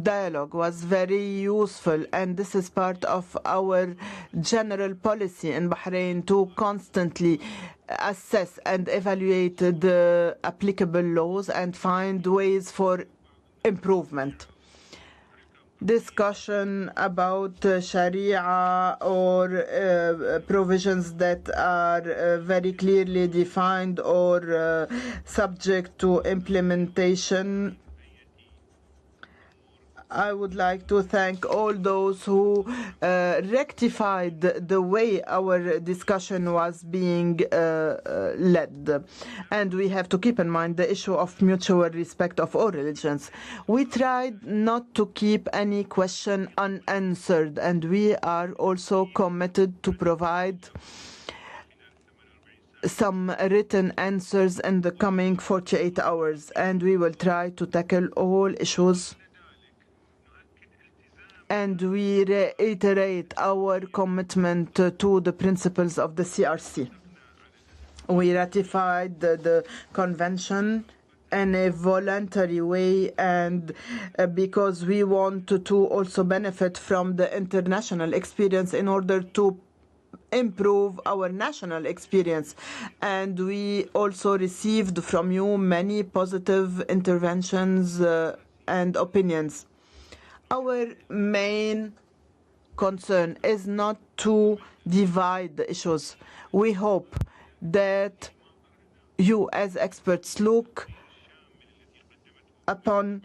dialogue was very useful, and this is part of our general policy in Bahrain to constantly assess and evaluate the applicable laws and find ways for improvement. Discussion about Sharia or provisions that are very clearly defined or subject to implementation. I would like to thank all those who rectified the way our discussion was being led. And we have to keep in mind the issue of mutual respect of all religions. We tried not to keep any question unanswered, and we are also committed to provide some written answers in the coming 48 hours, and we will try to tackle all issues. And we reiterate our commitment to the principles of the CRC. We ratified the convention in a voluntary way, and because we want to also benefit from the international experience in order to improve our national experience. And we also received from you many positive interventions and opinions. Our main concern is not to divide the issues. We hope that you as experts look upon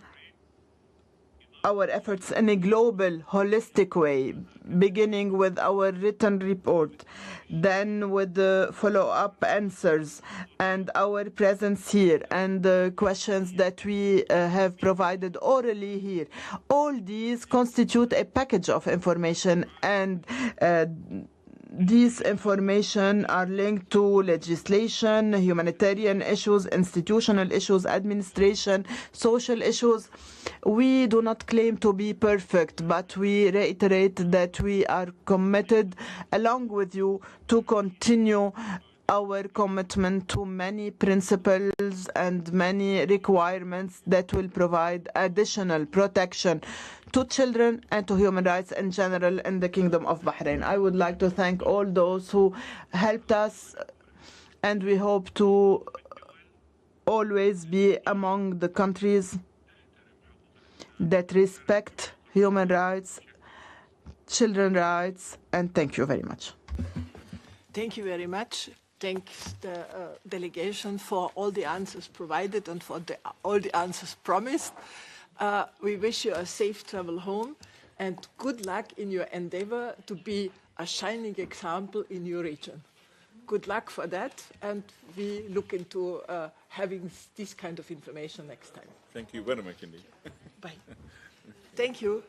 our efforts in a global, holistic way, beginning with our written report, then with the follow-up answers and our presence here and the questions that we have provided orally here. All these constitute a package of information, and these information are linked to legislation, humanitarian issues, institutional issues, administration, social issues. We do not claim to be perfect, but we reiterate that we are committed, along with you, to continue our commitment to many principles and many requirements that will provide additional protection to children and to human rights in general in the Kingdom of Bahrain. I would like to thank all those who helped us, and we hope to always be among the countries that respect human rights, children's rights, and thank you very much. Thank you very much. Thanks the delegation for all the answers provided and for all the answers promised. We wish you a safe travel home and good luck in your endeavor to be a shining example in your region. Good luck for that, and we look into having this kind of information next time. Thank you very much indeed. Bye. Thank you.